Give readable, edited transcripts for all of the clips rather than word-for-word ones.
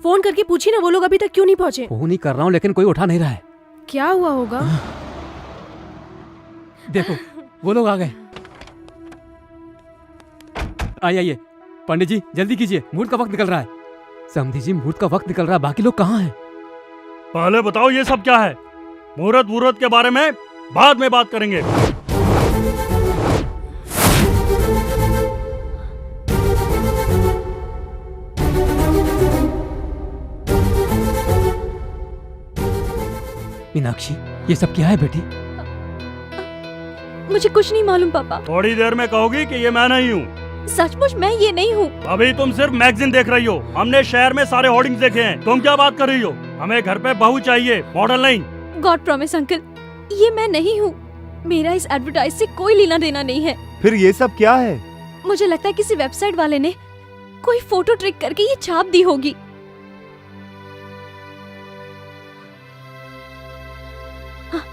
Phone करके पूछी ना, वो लोग अभी तक क्यों नहीं पहुंचे? फोन ही कर रहा हूँ लेकिन कोई उठा नहीं रहा है। क्या हुआ होगा? देखो वो लोग आ गए। आइए पंडित जी जल्दी कीजिए, मुहूर्त का वक्त निकल रहा है। समधी जी मुहूर्त का वक्त निकल रहा है, बाकी लोग कहाँ हैं? पहले बताओ ये सब क्या है? मुहूर्त के बारे में बाद में बात करेंगे। मीनाक्षी ये सब क्या है बेटी? मुझे कुछ नहीं मालूम पापा। थोड़ी देर में कहोगी कि ये मैं नहीं हूँ। सचमुच मैं ये नहीं हूँ। अभी तुम सिर्फ मैगजीन देख रही हो। हमने शहर में सारे होर्डिंग्स देखे हैं। तुम क्या बात कर रही हो? हमें घर पे बहू चाहिए, मॉडल नहीं। गॉड प्रॉमिस अंकल, ये मैं नहीं हूँ। मेरा इस एडवर्टाइज से कोई लेना देना नहीं है। फिर ये सब क्या है? मुझे लगता है किसी वेबसाइट वाले ने कोई फोटो ट्रिक करके ये छाप दी होगी। हाँ,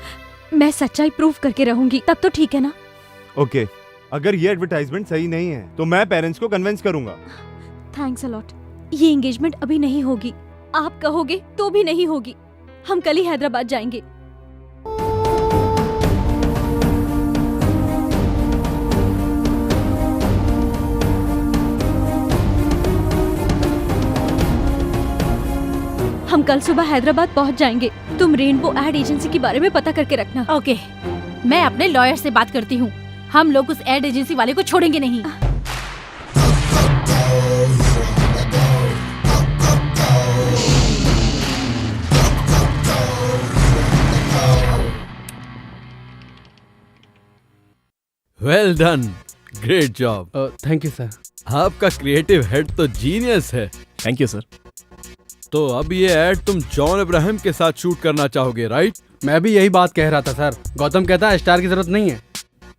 मैं सच्चाई प्रूफ करके रहूंगी, तब तो ठीक है ना? ओके, अगर ये एडवर्टाइजमेंट सही नहीं है तो मैं पेरेंट्स को कन्विंस करूंगा। Thanks a lot. ये एंगेजमेंट अभी नहीं होगी, आप कहोगे तो भी नहीं होगी। हम कल ही हैदराबाद जाएंगे। हम कल सुबह हैदराबाद पहुंच जाएंगे। तुम रेनबो एड एजेंसी के बारे में पता करके रखना। ओके, मैं अपने लॉयर से बात करती हूँ। हम लोग उस एड एजेंसी वाले को छोड़ेंगे नहीं। Well done, great job. Thank you sir. आपका क्रिएटिव हेड तो जीनियस है। Thank you sir. तो अब ये एड तुम जॉन अब्राहम के साथ शूट करना चाहोगे, राइट? मैं भी यही बात कह रहा था सर। गौतम कहता है स्टार की जरूरत नहीं है।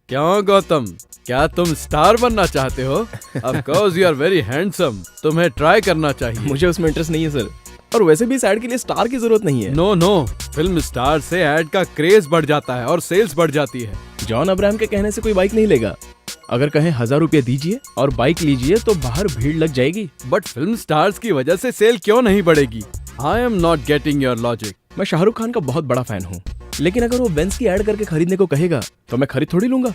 क्यों गौतम, क्या तुम स्टार बनना चाहते हो? Of course you are very handsome, तुम्हें ट्राई करना चाहिए। मुझे उसमें इंटरेस्ट नहीं है सर, और वैसे भी इस एड के लिए स्टार की जरूरत नहीं है। नो, फिल्म स्टार से एड का क्रेज बढ़ जाता है और सेल्स बढ़ जाती है। जॉन अब्राहम के कहने से कोई बाइक नहीं लेगा। अगर कहें 1000 रुपया दीजिए और बाइक लीजिए तो बाहर भीड़ लग जाएगी। बट फिल्म स्टार्स की वजह से सेल क्यों नहीं बढ़ेगी? I am not getting your logic. मैं शाहरुख खान का बहुत बड़ा फैन हूँ, लेकिन अगर वो बेंज की एड करके खरीदने को कहेगा तो मैं खरीद थोड़ी लूंगा,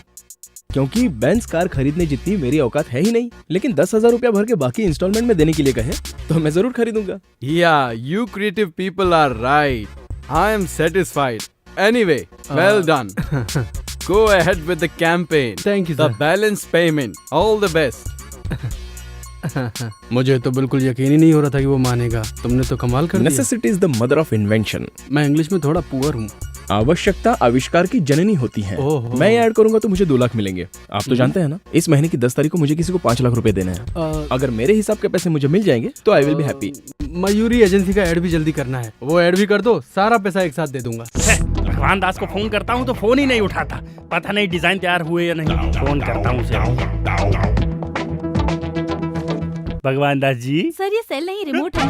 क्योंकि बेंज कार खरीदने जितनी मेरी औकात है ही नहीं। लेकिन 10,000 रुपया भर के बाकी इंस्टॉलमेंट में देने के लिए कहें तो मैं जरूर खरीदूंगा। Yeah you creative people are right. I am satisfied. Anyway, well done. Go ahead with the campaign. Thank you, The sir. balance payment. All the best. मुझे तो बिल्कुल यकीन ही नहीं हो रहा था कि वो मानेगा। तुमने तो कमाल कर दिया। Necessity is the mother of invention. मैं इंग्लिश में थोड़ा पुअर हूँ। आवश्यकता आविष्कार की जननी होती है। मैं ऐड करूंगा तो मुझे 2 लाख मिलेंगे। आप तो जानते हैं ना, इस महीने की 10 तारीख को मुझे किसी को 5 लाख रुपए देने हैं। अगर मेरे हिसाब के पैसे मुझे मिल जाएंगे तो I will be happy. Mayuri agency का ऐड भी जल्दी करना है। वो ऐड भी कर दो, सारा पैसा एक साथ दे दूंगा। भगवान दास को फोन करता हूँ तो फोन ही नहीं उठाता। पता नहीं डिजाइन तैयार हुए या नहीं। फोन करता हूँ उसे। भगवान दास जी। सर ये सेल नहीं, रिमोट है।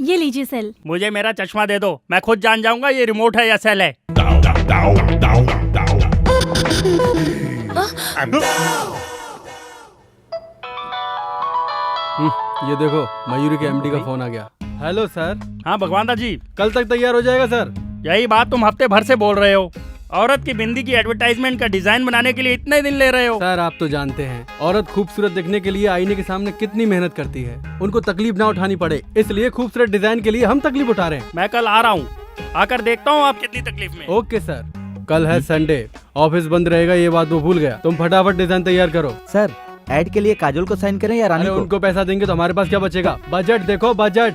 ये लीजिए सेल। मुझे मेरा चश्मा दे दो, मैं खुद जान जाऊंगा ये रिमोट है या सेल है। ये देखो मयूरी के एमडी का फोन आ गया। Hello sir. हाँ भगवान दास जी। कल तक तैयार हो जाएगा सर। यही बात तुम हफ्ते भर से बोल रहे हो। औरत की बिंदी की एडवर्टाइजमेंट का डिजाइन बनाने के लिए इतने दिन ले रहे हो। सर आप तो जानते हैं औरत खूबसूरत दिखने के लिए आईने के सामने कितनी मेहनत करती है। उनको तकलीफ ना उठानी पड़े, इसलिए खूबसूरत डिजाइन के लिए हम तकलीफ उठा रहे हैं। मैं कल आ रहा हूँ, आकर देखता हूँ आप कितनी तकलीफ में। Okay sir. कल है संडे, ऑफिस बंद रहेगा, ये बात वो भूल गया। तुम फटाफट डिजाइन तैयार करो। सर ऐड के लिए काजोल को साइन करें या रानी को? उनको पैसा देंगे तो हमारे पास क्या बचेगा? बजट देखो बजट।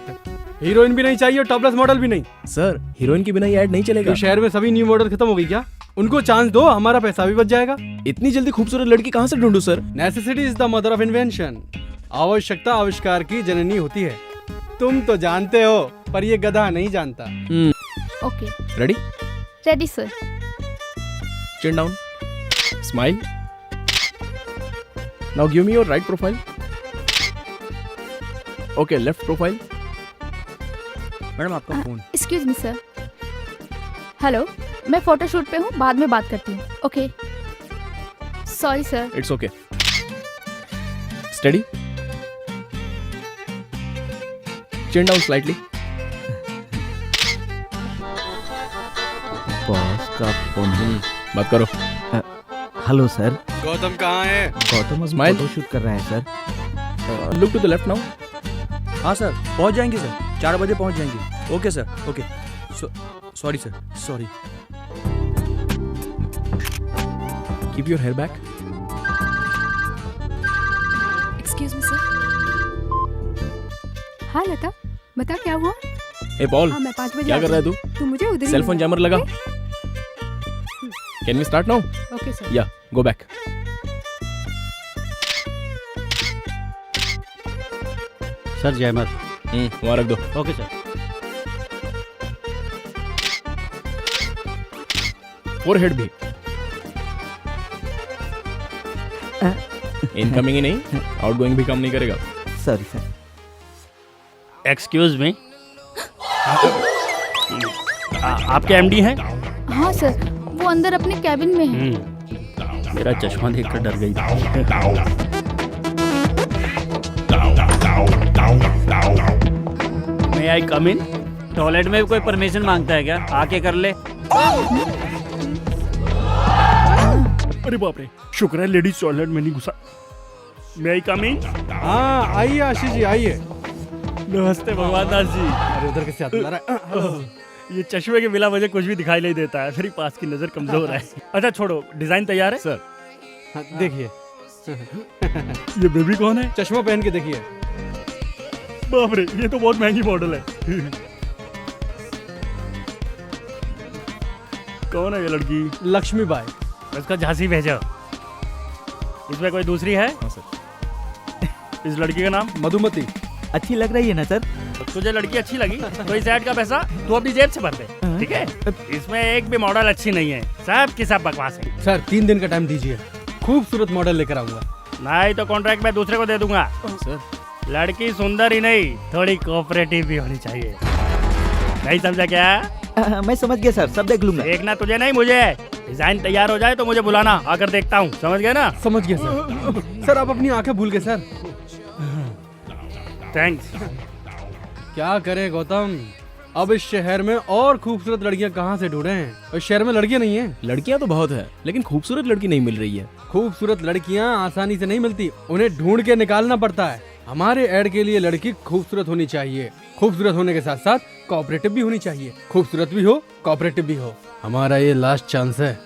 हीरोइन भी नहीं चाहिए, टॉपलेस मॉडल भी नहीं। सर हीरोइन की बिना ये ऐड नहीं चलेगा। तो शहर में सभी न्यू मॉडल खत्म हो गई क्या? उनको चांस दो, हमारा पैसा भी बच जाएगा। इतनी जल्दी खूबसूरत लड़की कहाँ से ढूंढूं sir? Necessity is the mother of invention. आवश्यकता आविष्कार की जननी होती है। तुम तो जानते हो, पर ये गधा नहीं जानता। Okay. Ready? Ready sir. Chin down. Smile. Now give me your right profile. Okay, left profile. Madam आपका phone. Excuse me sir. Hello, मैं फोटोशूट पे हूँ, बाद में बात करती हूँ। Okay. Sorry sir. It's okay. Steady. Chin down slightly. Boss का फोन है। बात करो। Hello sir. गौतम कहाँ है? गौतम Smile. फोटो शूट कर रहा है sir. Look to the left now. हाँ सर, पहुंच जाएंगे सर, 4 बजे पहुंच जाएंगे। Okay sir, okay. Sorry sir, sorry. Keep your hair back. Excuse me sir. हाँ लता, बता क्या हुआ? Hey Paul, हाँ मैं 5 बजे क्या कर रहा है तू? तू मुझे उधर ही सेल फोन मिलना। जैमर लगा। Can we start now? Okay sir. Yeah, go back. Sir जयमत। वहाँ रख दो। Okay sir. फोरहेड भी। इनकमिंग ही नहीं, आउटगोइंग भी काम नहीं करेगा। Sorry sir. एक्सक्यूज मी, आपके एमडी हैं? हाँ सर, वो अंदर अपने कैबिन में है। मेरा चश्मा देखकर डर गई। मे आई कम इन? टॉयलेट में कोई परमिशन मांगता है क्या? आके कर ले। अरे बाप रे, शुक्र है लेडीज टॉयलेट में नहीं घुसा। मे आई कम इन? हाँ आइए आशीष जी आइए। नमस्ते भगवान दास जी। अरे उधर कैसे हाथ मिला रहा है? ये चश्मे के बिना मुझे कुछ भी दिखाई नहीं देता है, मेरी पास की नजर कमजोर है। अच्छा छोड़ो, डिजाइन तैयार है? सर हाँ, देखिए ये बेबी कौन है? चश्मा पहन के देखिए। बाप रे, ये तो बहुत महंगी मॉडल है। कौन है ये लड़की? लक्ष्मी बाई। इसका झांसी भेजो। इसमें कोई दूसरी है? हाँ सर। इस लड़की का नाम? मधुमती। अच्छी लग रही है ना सर? तुझे लड़की अच्छी लगी तो इस ऐड का पैसा तू अपनी जेब से भर दे, ठीक है? इसमें एक भी मॉडल अच्छी नहीं है, सब की सब बकवास है। सर 3 दिन का टाइम दीजिए, खूबसूरत मॉडल लेकर आऊंगा। नहीं तो कॉन्ट्रैक्ट मैं दूसरे को दे दूंगा। सर लड़की सुंदर ही नहीं, थोड़ी कोऑपरेटिव भी होनी चाहिए। नहीं समझा क्या? मैं समझ गया सर, सब देख लूंगा। देखना तुझे नहीं मुझे। डिजाइन तैयार हो जाए तो मुझे बुलाना, आकर देखता हूँ। समझ गए ना? समझ गया सर। सर आप अपनी आंखें भूल गए सर। थैंक्स। क्या करें गौतम, अब इस शहर में और खूबसूरत लड़कियां कहाँ से ढूंढें? इस शहर में लड़कियां नहीं हैं। लड़कियां तो बहुत है, लेकिन खूबसूरत लड़की नहीं मिल रही है। खूबसूरत लड़कियां आसानी से नहीं मिलती, उन्हें ढूंढ के निकालना पड़ता है। हमारे ऐड के लिए लड़की खूबसूरत होनी चाहिए, खूबसूरत होने के साथ साथ कोऑपरेटिव भी होनी चाहिए। खूबसूरत भी हो, कोऑपरेटिव भी हो। हमारा ये लास्ट चांस है।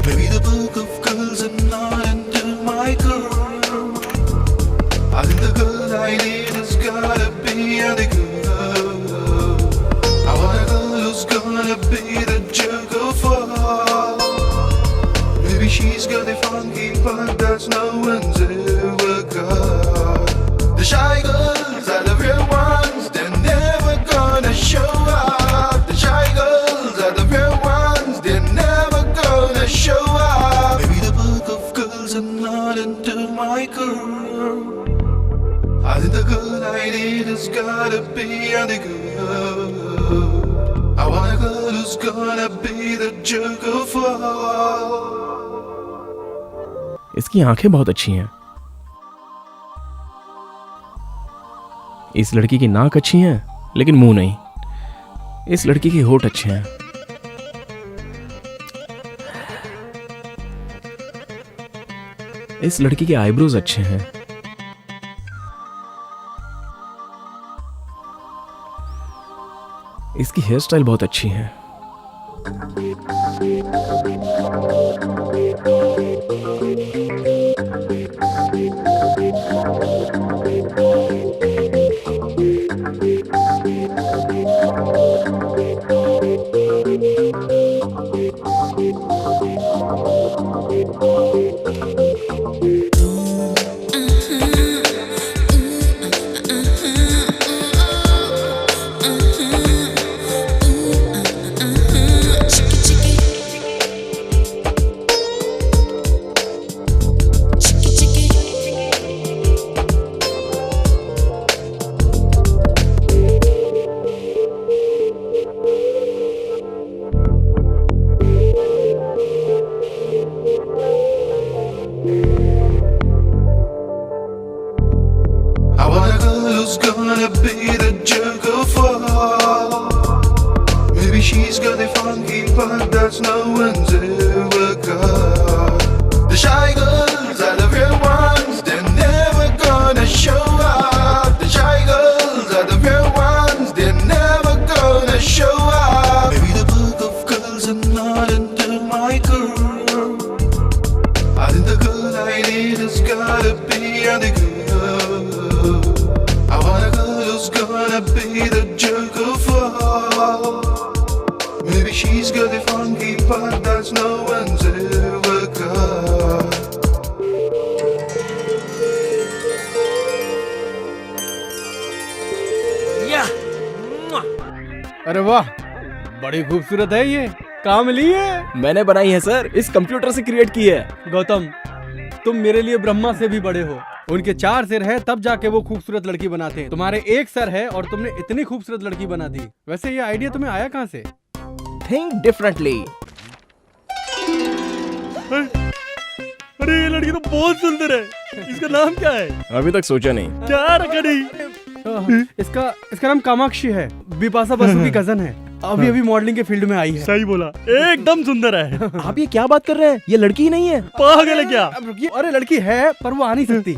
Maybe the book of girls are not into my girl. I think the girl I need has gotta be the girl. I want a girl who's gonna be the jerk of all. Maybe she's got a funky part that's no one's ever got. The shy girls are the real ones, they're never gonna show up. The shy girls are the real ones, they're never gonna show up. Maybe the book of girls are not into my girl. I think the girl I need has gotta be the girl. I want a girl who's gonna be the jerk of all. इसकी आंखें बहुत अच्छी हैं। इस लड़की की नाक अच्छी है, लेकिन मुंह नहीं। इस लड़की के होठ अच्छे हैं। इस लड़की के आईब्रोज अच्छे हैं। इसकी हेयर स्टाइल बहुत अच्छी है। that no one's ever got. The shy girls are the real ones, they're never gonna show up. The shy girls are the real ones, they're never gonna show up. Maybe the book of girls are not into my girl. I think the girl I need has gotta be the girl. I want a girl who's gonna be the jerk of all. Maybe she's got the funky part that no one's ever got. अरे वाह, बड़ी खूबसूरत है ये। कहाँ मिली है? मैंने बनाई है सर, इस कंप्यूटर से क्रिएट की है। गौतम, तुम मेरे लिए ब्रह्मा से भी बड़े हो। उनके 4 सिर है तब जाके वो खूबसूरत लड़की बनाते हैं। तुम्हारे 1 सर है और तुमने इतनी खूबसूरत लड़की बना दी। वैसे ये आइडिया तुम्हें आया कहाँ से? Think differently. अरे ये लड़की तो बहुत सुंदर है। इसका नाम क्या है? अभी तक सोचा नहीं। क्या रखा नहीं? इसका नाम कामाक्षी है। बिपाशा बसु की कजन है। अभी अभी मॉडलिंग के फील्ड में आई है। सही बोला, एकदम सुंदर है। आप ये क्या बात कर रहे हैं? ये लड़की ही नहीं है। पागल है क्या? अब रुकिए, अरे लड़की है पर वो आ नहीं सकती।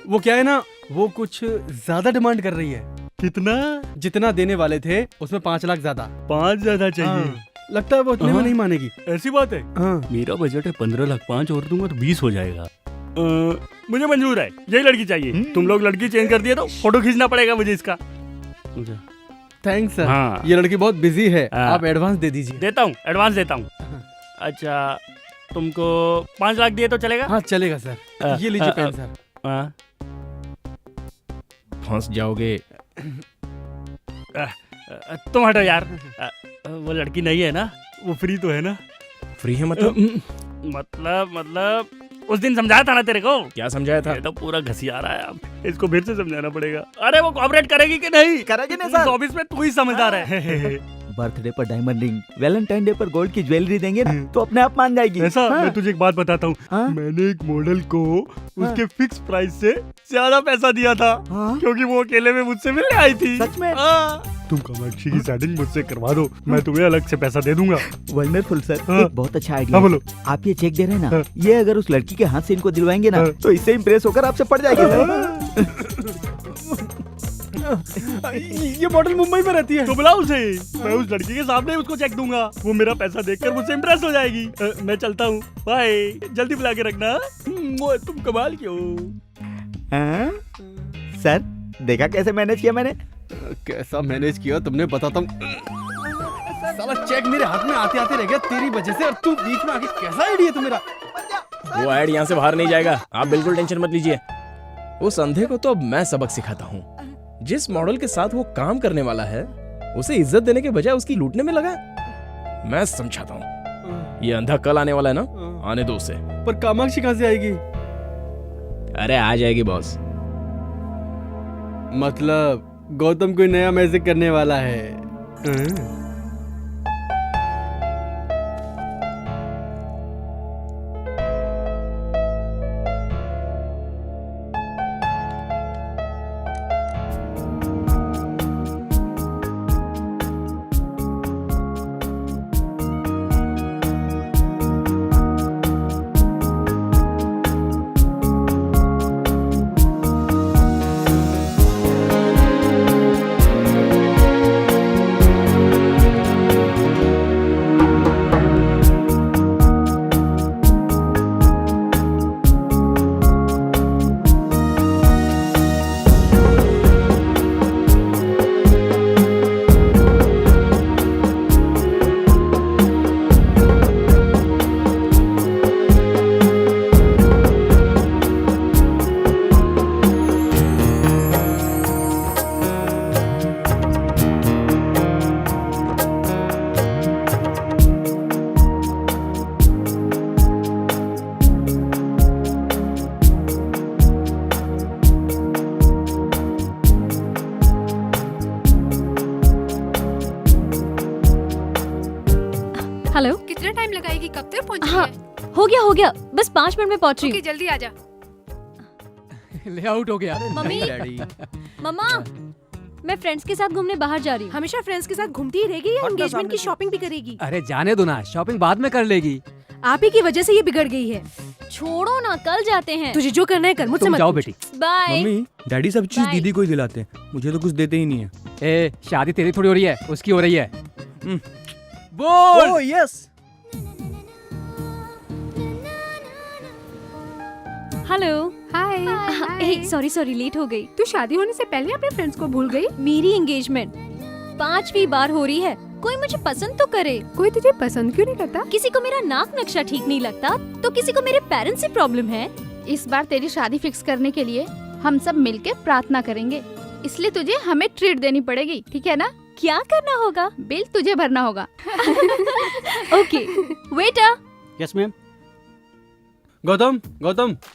वो क्या है ना, वो कुछ ज्यादा डिमांड कर रही है। कितना? जितना देने वाले थे उसमें 5 लाख ज्यादा। 5 ज्यादा चाहिए? लगता है वो उतने में नहीं मानेगी। ऐसी बात है? मेरा बजट है 15 लाख, 5 और दूंगा तो 20 हो जाएगा। मुझे मंजूर है, यही लड़की चाहिए। तुम लोग लड़की चेंज कर दिए तो फोटो खींचना पड़ेगा मुझे इसका। Thanks sir. हाँ। ये लड़की बहुत बिजी है। आप एडवांस दे दीजिए। देता हूँ, एडवांस देता हूँ। अच्छा, तुमको 5 लाख दिए तो चलेगा? हाँ चलेगा सर। ये लीजिए पेन सर। फंस जाओगे। तुम हटो यार। वो लड़की नहीं है ना? वो फ्री तो है ना? फ्री है मतलब? मतलब उस दिन समझाया था ना तेरे को। क्या समझाया था? ये तो पूरा घसिया रहा है। अब इसको फिर से समझाना पड़ेगा। अरे वो कोऑपरेट करेगी कि नहीं? करेगी नहीं सर। ऑफिस में तू ही समझदार है। बर्थडे पर डायमंड रिंग, वैलेंटाइन डे पर गोल्ड की ज्वेलरी देंगे ना तो अपने आप मान जाएगी। ऐसा? मैं तुझे एक बात बताता हूँ। मैंने एक मॉडल को उसके फिक्स प्राइस से ज्यादा पैसा दिया था क्योंकि वो अकेले में मुझसे मिलने आई थी। सच में? तुम कामाक्षी की सेटिंग मुझसे करवा दो, मैं तुम्हें अलग से पैसा दे दूंगा। वंडरफुल सर, एक बहुत अच्छा आइडिया। बोलो। आप ये चेक दे रहे हैं ना, ये अगर उस लड़की के हाथ से इनको दिलवाएंगे ना तो इससे इम्प्रेस होकर आपसे पड़ जाएगी सर। ये मॉडल मुंबई में रहती है। तो बुलाओ उसे, मैं उस लड़की के सामने उसको चेक दूंगा। वो मेरा पैसा देखकर मुझसे इम्प्रेस हो जाएगी। मैं चलता हूँ, बाय। जल्दी बुला के रखना। तुम कमाल के हो। सर देखा कैसे मैनेज किया मैंने? कैसा मैनेज किया तुमने, बताता हूँ। साला चेक मेरे हाथ में आते आते रह गया तेरी वजह से, और तू बीच में आके। कैसा आइडिया तो मेरा। वो ऐड यहाँ से बाहर नहीं जाएगा, आप बिल्कुल टेंशन मत लीजिए। उस अंधे को तो अब मैं सबक सिखाता हूँ। जिस मॉडल के साथ वो काम करने वाला है उसे इज्जत देने के बजाय उसकी लूटने में लगा। मैं समझाता हूँ। ये अंधा कल आने वाला है ना, आने दो उसे। पर कामाक्षी कहाँ से आएगी? अरे आ जाएगी बॉस। मतलब गौतम कोई नया मैजिक करने वाला है। हेलो। कितना टाइम लगाएगी? कब तक पहुंचेगी? हाँ हो गया बस 5 मिनट में पहुंच रही ओके, जल्दी आ जा। ले आउट हो गया। मम्मी। मम्मा मैं फ्रेंड्स के साथ घूमने बाहर जा रही हूँ। हमेशा फ्रेंड्स के साथ घूमती ही रहेगी या एंगेजमेंट की शॉपिंग भी करेगी? अरे जाने दो ना, शॉपिंग बाद में कर लेगी। आप ही की वजह से ये बिगड़ गई है। छोड़ो ना, कल जाते हैं। तुझे जो करना है कर, मुझसे मत जाओ पूछ। बेटी। बाय। मम्मी डैडी सब चीज Bye. दीदी को ही दिलाते हैं, मुझे तो कुछ देते ही नहीं है। ए, शादी तेरी थोड़ी हो रही है, उसकी हो रही है। बोल। Oh yes. हेलो। हाय। सॉरी लेट हो गई। तू शादी होने से पहले अपने फ्रेंड्स को भूल गई? मेरी एंगेजमेंट 5वीं बार हो रही है। कोई मुझे पसंद तो करे। कोई तुझे पसंद क्यों नहीं करता? किसी को मेरा नाक नक्शा ठीक नहीं लगता तो किसी को मेरे पेरेंट्स से प्रॉब्लम है। इस बार तेरी शादी फिक्स करने के लिए हम सब मिलके प्रार्थना करेंगे, इसलिए तुझे हमें ट्रीट देनी पड़ेगी, ठीक है ना? क्या करना होगा? बिल तुझे भरना होगा। Okay waiter. Yes ma'am. Gautam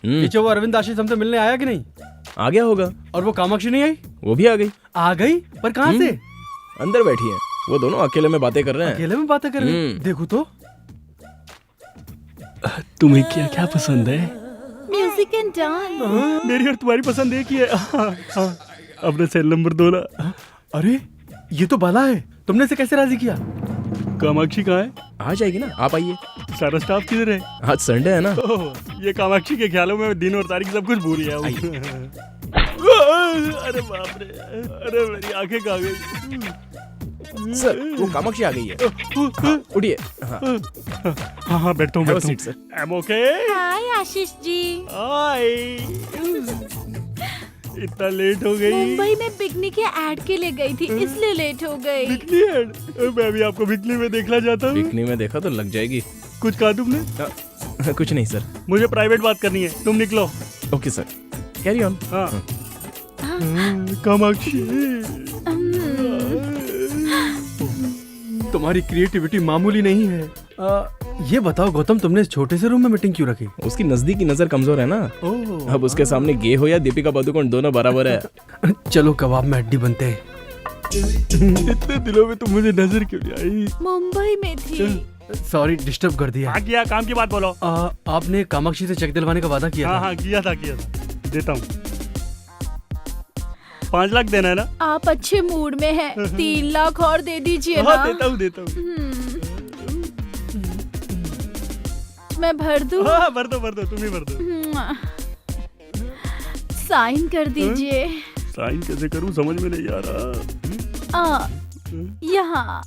पीछे वो अरविंद आशीष हमसे मिलने आया कि नहीं? आ गया होगा। और वो कामाक्षी नहीं आई? वो भी आ गई। आ गई? पर कहाँ से? अंदर बैठी है, वो दोनों अकेले में बातें कर रहे हैं। अकेले में बातें कर रहे हैं? देखो तो। तुम्हें क्या क्या पसंद है? Music and dance. मेरी और तुम्हारी पसंद एक ही है। अपना सेल नंबर 2 ला। अरे ये तो बाला है, तुमने इसे कैसे राजी किया? कामाक्षी कहाँ है? आ जाएगी ना, आप आइए। सारा स्टाफ किधर है? आज संडे है ना। ये कामाक्षी के ख्यालों में दिन और तारीख सब कुछ भूल गया हूँ। अरे बाप रे, अरे मेरी आंखें कहाँ गई? सर वो कामाक्षी आ गई है। हाँ, उठिए। हाँ हाँ बैठता हूँ sir. I am okay. Hi Ashish ji. Hi. इतना लेट हो गई? मुंबई में बिकनी के ऐड के लिए गई थी, इसलिए लेट हो गई। Bikini add? मैं भी आपको बिकनी में देखना चाहता हूँ। बिकनी में देखा तो लग जाएगी। कुछ कहा तुमने? कुछ नहीं सर। मुझे प्राइवेट बात करनी है, तुम निकलो। Okay sir, carry on. हाँ। कामाक्षी, तुम्हारी क्रिएटिविटी मामूली नहीं है। ये बताओ गौतम, तुमने इस छोटे से रूम में मीटिंग क्यों रखी? उसकी नजदीकी नजर कमजोर है ना। अब उसके सामने गे हो या दीपिका पादुकोण दोनों बराबर है। चलो कबाब में हड्डी बनते हैं। इतने दिनों में तुम मुझे नजर क्यों नहीं आई? मुंबई में थी। सॉरी डिस्टर्ब कर दिया। हाँ किया, काम की बात बोलो। आपने कामाक्षी से चेक दिलवाने का वादा किया था। हाँ किया था। देता हूँ। 5 लाख देना है ना? आप अच्छे मूड में हैं, 3 लाख और दे दीजिए ना। देता हूँ। मैं भर दूँ? हाँ भर दो, तुम ही भर दो। साइन कर दीजिए। साइन कैसे करूँ समझ में नहीं आ रहा। यहाँ।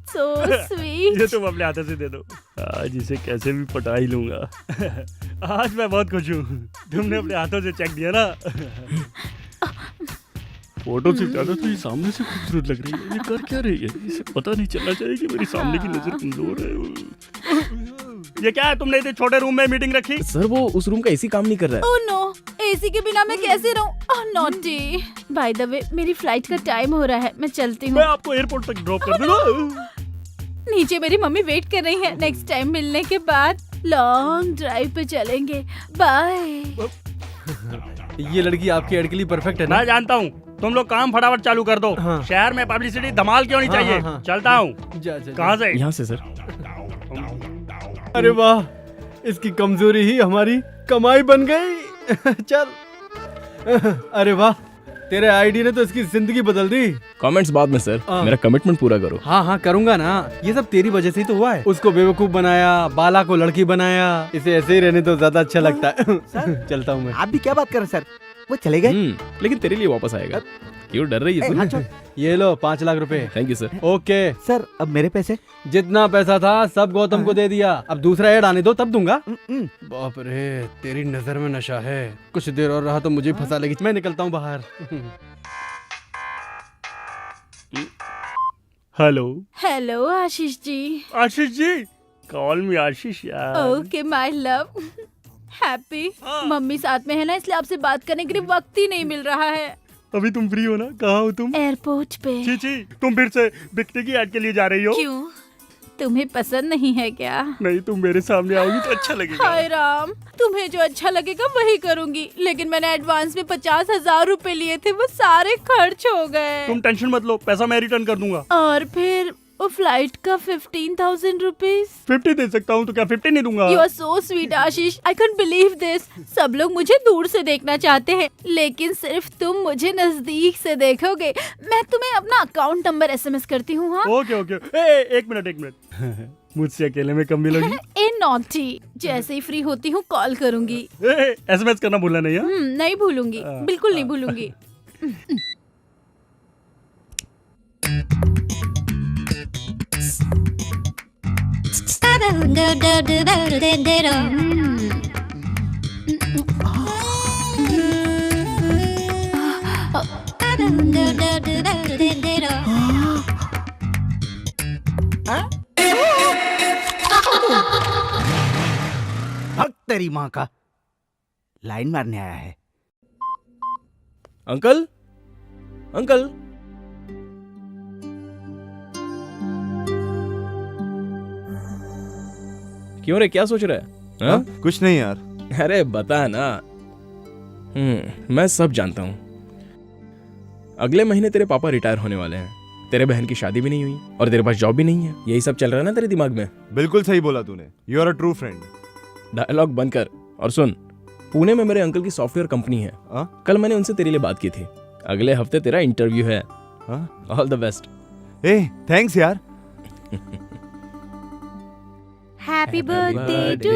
So sweet. ये तुम अपने हाथों से दे दो। आज इसे कैसे भी पटा ही लूंगा। आज मैं बहुत खुश हूँ, तुमने अपने हाथों से चेक दिया ना। फोटो से ज्यादा तो ये सामने से खूबसूरत लग रही है। ये कर क्या रही है? इसे पता नहीं चलना चाहिए कि मेरी सामने की नजर कमजोर है। ये क्या है, तुमने इतने छोटे रूम में मीटिंग रखी? सर वो उस रूम का एसी काम नहीं कर रहा है। ओह नो, एसी के बिना मैं कैसे रहूं? ओह नॉटी। बाय द वे मेरी फ्लाइट का टाइम हो रहा है, मैं चलती हूँ। मैं आपको एयरपोर्ट तक ड्रॉप कर दूंगा। नीचे मेरी मम्मी वेट कर रही है। नेक्स्ट टाइम मिलने के बाद लॉन्ग ड्राइव पे चलेंगे। बाय। ये लड़की आपके एड के लिए परफेक्ट है ना? मैं जानता हूँ, तुम लोग काम फटाफट चालू कर दो। हाँ। शहर में पब्लिसिटी धमाल क्यों नहीं चाहिए? हाँ। चलता हूँ। कहाँ से? यहाँ से सर। अरे वाह, इसकी कमजोरी ही हमारी कमाई बन गई। चल। अरे वाह, तेरे आईडी ने तो इसकी जिंदगी बदल दी। कमेंट्स बाद में सर, मेरा कमिटमेंट पूरा करो। हाँ करूंगा ना, ये सब तेरी वजह से ही तो हुआ है। उसको बेवकूफ बनाया, बाला को लड़की बनाया, इसे ऐसे ही रहने तो ज्यादा अच्छा लगता है। चलता हूँ मैं। आप भी क्या बात कर रहे सर? वो चले गए? लेकिन तेरे लिए वापस आएगा। क्यों डर रही है? ये लो 5 लाख रुपए। Thank you sir. Okay sir, अब मेरे पैसे? जितना पैसा था सब गौतम को दे दिया। अब दूसरा ऐड आने दो तब दूंगा। बाप रे, तेरी नजर में नशा है। कुछ देर और रहा तो मुझे फंसा लेगी। मैं निकलता हूँ बाहर। हेलो आशीष जी। आशीष जी, कॉल मी आशीष यार। Okay my love. Happy. Mummy साथ में है ना, इसलिए आपसे बात करने के लिए वक्त ही नहीं मिल रहा है। अभी तुम फ्री हो ना? कहाँ हो तुम? एयरपोर्ट पे। छी, तुम फिर से बिकने की ऐड के लिए जा रही हो? क्यों, तुम्हें पसंद नहीं है क्या? नहीं, तुम मेरे सामने आओगी तो अच्छा लगेगा। हाय राम, तुम्हें जो अच्छा लगेगा वही करूंगी, लेकिन मैंने एडवांस में 50,000 रुपए लिए थे, वो सारे खर्च हो गए। तुम टेंशन मत लो, पैसा मैं रिटर्न कर दूंगा। और फिर वो फ्लाइट का 15,000 रुपीज। 50 दे सकता हूँ तो क्या 50 नहीं दूंगा? You are so sweet Ashish, I can believe this. सब लोग मुझे दूर से देखना चाहते हैं, लेकिन सिर्फ तुम मुझे नजदीक से देखोगे। मैं तुम्हें अपना अकाउंट नंबर SMS करती हूँ। हाँ ओके ओके। एक मिनट मुझसे अकेले में कब मिलोगी? ए नॉटी, जैसे ही फ्री होती हूँ कॉल करूंगी। SMS करना भूलना नहीं है? नहीं भूलूंगी, बिल्कुल नहीं भूलूंगी। भक्त तेरी माँ का, लाइन मारने आया है। अंकल अंकल, क्यों रे, क्या सोच रहा है? हाँ? कुछ नहीं यार। अरे बता ना। मैं सब जानता हूँ। अगले महीने तेरे पापा रिटायर होने वाले हैं, तेरे बहन की शादी भी नहीं हुई और तेरे पास जॉब भी नहीं है। यही सब चल रहा है ना तेरे दिमाग में? बिल्कुल सही बोला तूने। You are a true friend. Dialogue बंद कर और सुन। पुणे में मेरे अंकल की सॉफ्टवेयर कंपनी है। कल मैंने उनसे तेरे लिए बात की थी। अगले हफ्ते तेरा इंटरव्यू है। All the best. ए थैंक्स यार। Happy birthday to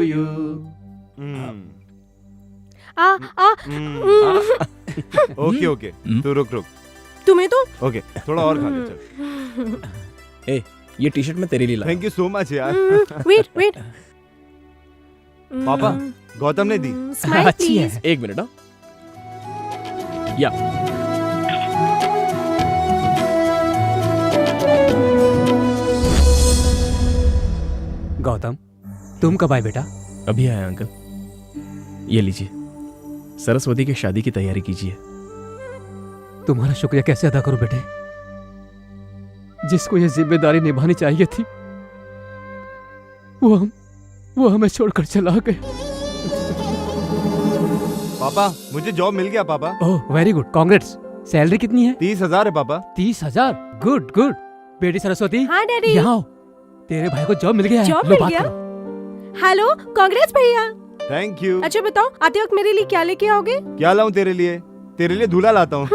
you. Okay okay, तू रुक रुक। तुम्हें तो ओके, थोड़ा और खा ले चल। ए, ये टी शर्ट मैं तेरे लिए लाया। थैंक यू सो मच यार। वेट पापा, गौतम ने दी। अच्छी है। एक मिनट। या गौतम, तुम कब आए बेटा? अभी आया अंकल। ये लीजिए, सरस्वती की शादी की तैयारी कीजिए। तुम्हारा शुक्रिया कैसे अदा करूं बेटे? जिसको ये जिम्मेदारी निभानी चाहिए थी वो हमें छोड़कर चला गया। पापा, मुझे जॉब मिल गया पापा। Oh very good, congrats. Salary कितनी है? 30,000 है पापा। 30,000? Good good. बेटी सरस्वती, हाँ डैडी। यहाँ आओ। तेरे भाई को जॉब मिल गया है। जॉब लो मिल बात गया? करो। हेलो, कांग्रेस भैया। Thank you. अच्छा बताओ, आते वक्त मेरे लिए क्या लेके आओगे? क्या लाऊं तेरे लिए? तेरे लिए दूल्हा लाता हूँ।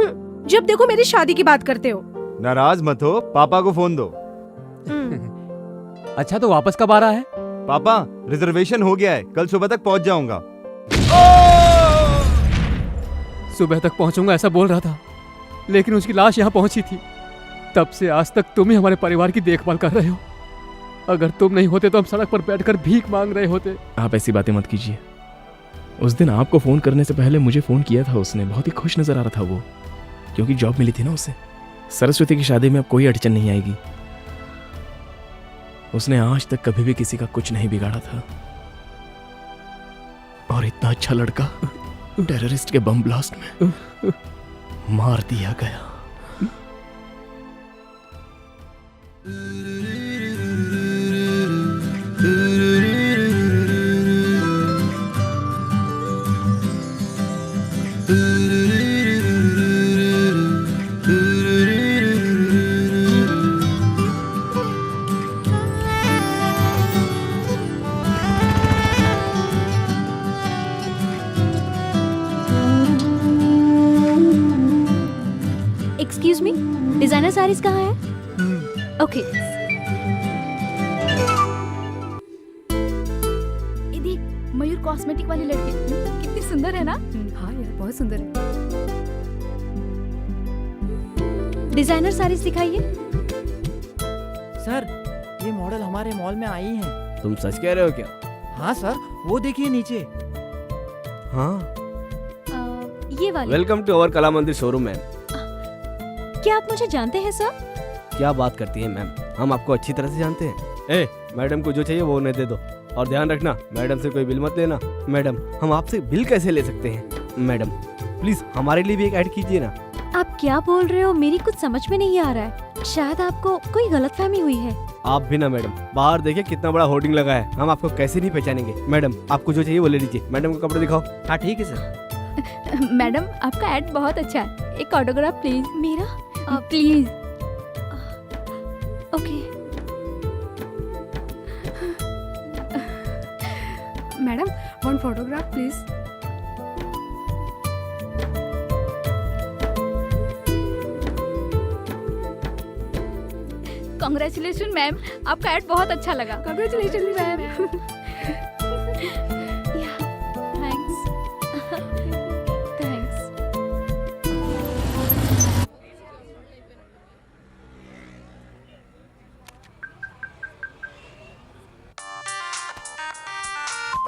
जब देखो मेरी शादी की बात करते हो। नाराज मत हो, पापा को फोन दो। अच्छा तो वापस कब आ रहा है? पापा, रिजर्वेशन हो गया है, कल सुबह तक पहुंच जाऊंगा। सुबह तक पहुंचूंगा ऐसा बोल रहा था, लेकिन उसकी लाश यहाँ पहुंची थी। तब से आज तक तुम ही हमारे परिवार की देखभाल कर रहे हो। अगर तुम नहीं होते तो हम सड़क पर बैठकर भीख मांग रहे होते। आप ऐसी बातें मत कीजिए। उस दिन आपको फोन करने से पहले मुझे फोन किया था उसने। बहुत ही खुश नजर आ रहा था वो, क्योंकि जॉब मिली थी ना उसे। सरस्वती की शादी में अब कोई अड़चन नहीं आएगी। उसने आज तक कभी भी किसी का कुछ नहीं बिगाड़ा था। और इतना अच्छा लड़का टेररिस्ट के बम ब्लास्ट में मार दिया गया। एक्सक्यूज मी, डिजाइनर साड़ीज कहाँ है? ओके। ये देख, मयूर कॉस्मेटिक वाली लड़की कितनी सुंदर है ना? हाँ यार, बहुत सुंदर है। डिजाइनर साड़ीज दिखाइए। सर, ये मॉडल हमारे मॉल में आई हैं। तुम सच कह रहे हो क्या? हाँ सर, वो देखिए नीचे। हाँ। ये वाली। वेलकम टू अवर कला मंदिर शोरूम मैम। क्या आप मुझे जानते हैं सर? क्या बात करती है मैम, हम आपको अच्छी तरह से जानते हैं। ए, मैडम को जो चाहिए वो उन्हें दे दो, और ध्यान रखना मैडम से कोई बिल मत लेना। मैडम, हम आपसे बिल कैसे ले सकते हैं? मैडम प्लीज हमारे लिए भी एक ऐड कीजिए ना। आप क्या बोल रहे हो? मेरी कुछ समझ में नहीं आ रहा है। शायद आपको कोई गलतफहमी हुई है। आप भी ना मैडम, बाहर देखिए कितना बड़ा होर्डिंग लगा है, हम आपको कैसे नहीं पहचानेंगे। मैडम आपको जो चाहिए वो ले लीजिए। मैडम को कपड़े दिखाओ। हाँ ठीक है सर। मैडम आपका ऐड बहुत अच्छा है, एक ऑटोग्राफ प्लीज। मेरा? Please. Okay. Madam, one photograph please. Congratulation ma'am, आपका एड बहुत अच्छा लगा। Congratulation ma'am. थैंक्स। थैंक्स।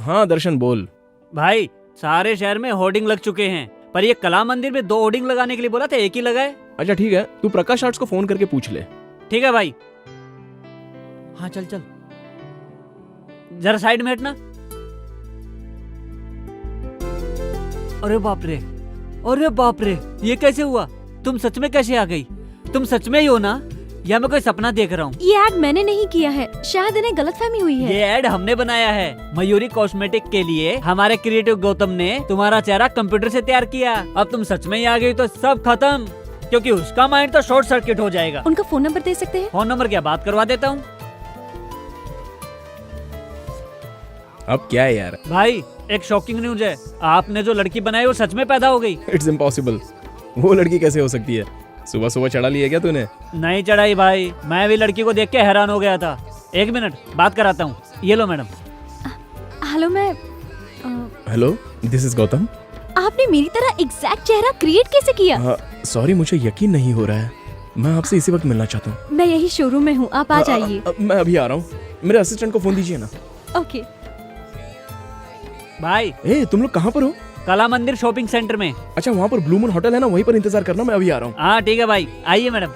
हाँ दर्शन बोल। भाई सारे शहर में होर्डिंग लग चुके हैं, पर ये कला मंदिर में 2 होर्डिंग लगाने के लिए बोला था, एक ही लगाए। अच्छा ठीक है, तू प्रकाश आर्ट्स को फोन करके पूछ ले। ठीक है भाई। हाँ चल चल, जरा साइड में हटना। अरे बाप रे, अरे बाप रे, ये कैसे हुआ? तुम सच में कैसे आ गई? तुम सच में ही हो ना, या मैं कोई सपना देख रहा हूँ? ये एड मैंने नहीं किया है, शायद इन्हें गलतफहमी हुई है। ये एड हमने बनाया है मयूरी कॉस्मेटिक के लिए। हमारे क्रिएटिव गौतम ने तुम्हारा चेहरा कंप्यूटर से तैयार किया। अब तुम सच में ही आ गई तो सब खत्म, क्योंकि उसका माइंड तो शॉर्ट सर्किट हो जाएगा। उनका फोन नंबर दे सकते हैं? फोन नंबर क्या, बात करवा देता हूँ। अब क्या है यार? भाई एक शॉकिंग न्यूज है, आपने जो लड़की बनाई वो सच में पैदा हो गई। It's impossible. वो लड़की कैसे हो सकती है? सुबह सुबह चढ़ा लिया क्या तूने? नहीं चढ़ाई भाई, मैं भी लड़की को देख के हैरान हो गया था। 1 मिनट बात कराता हूँ। ये लो मैडम। हेलो मैं हेलो, दिस इज गौतम। आपने मेरी तरह एग्जैक्ट चेहरा क्रिएट कैसे किया? सॉरी, मुझे यकीन नहीं हो रहा है। मैं आपसे इसी वक्त मिलना चाहता हूँ। मैं यही शोरूम में हूँ, आप आ जाइए। मैं अभी आ रहा हूँ। मेरे असिस्टेंट को फोन दीजिए ना। ओके। भाई ए, तुम लोग कहाँ पर हो? कला मंदिर शॉपिंग सेंटर में। अच्छा, वहाँ पर ब्लू मून होटल है ना, वहीं पर इंतजार करना, मैं अभी आ रहा हूँ। हाँ ठीक है भाई, आइए मैडम।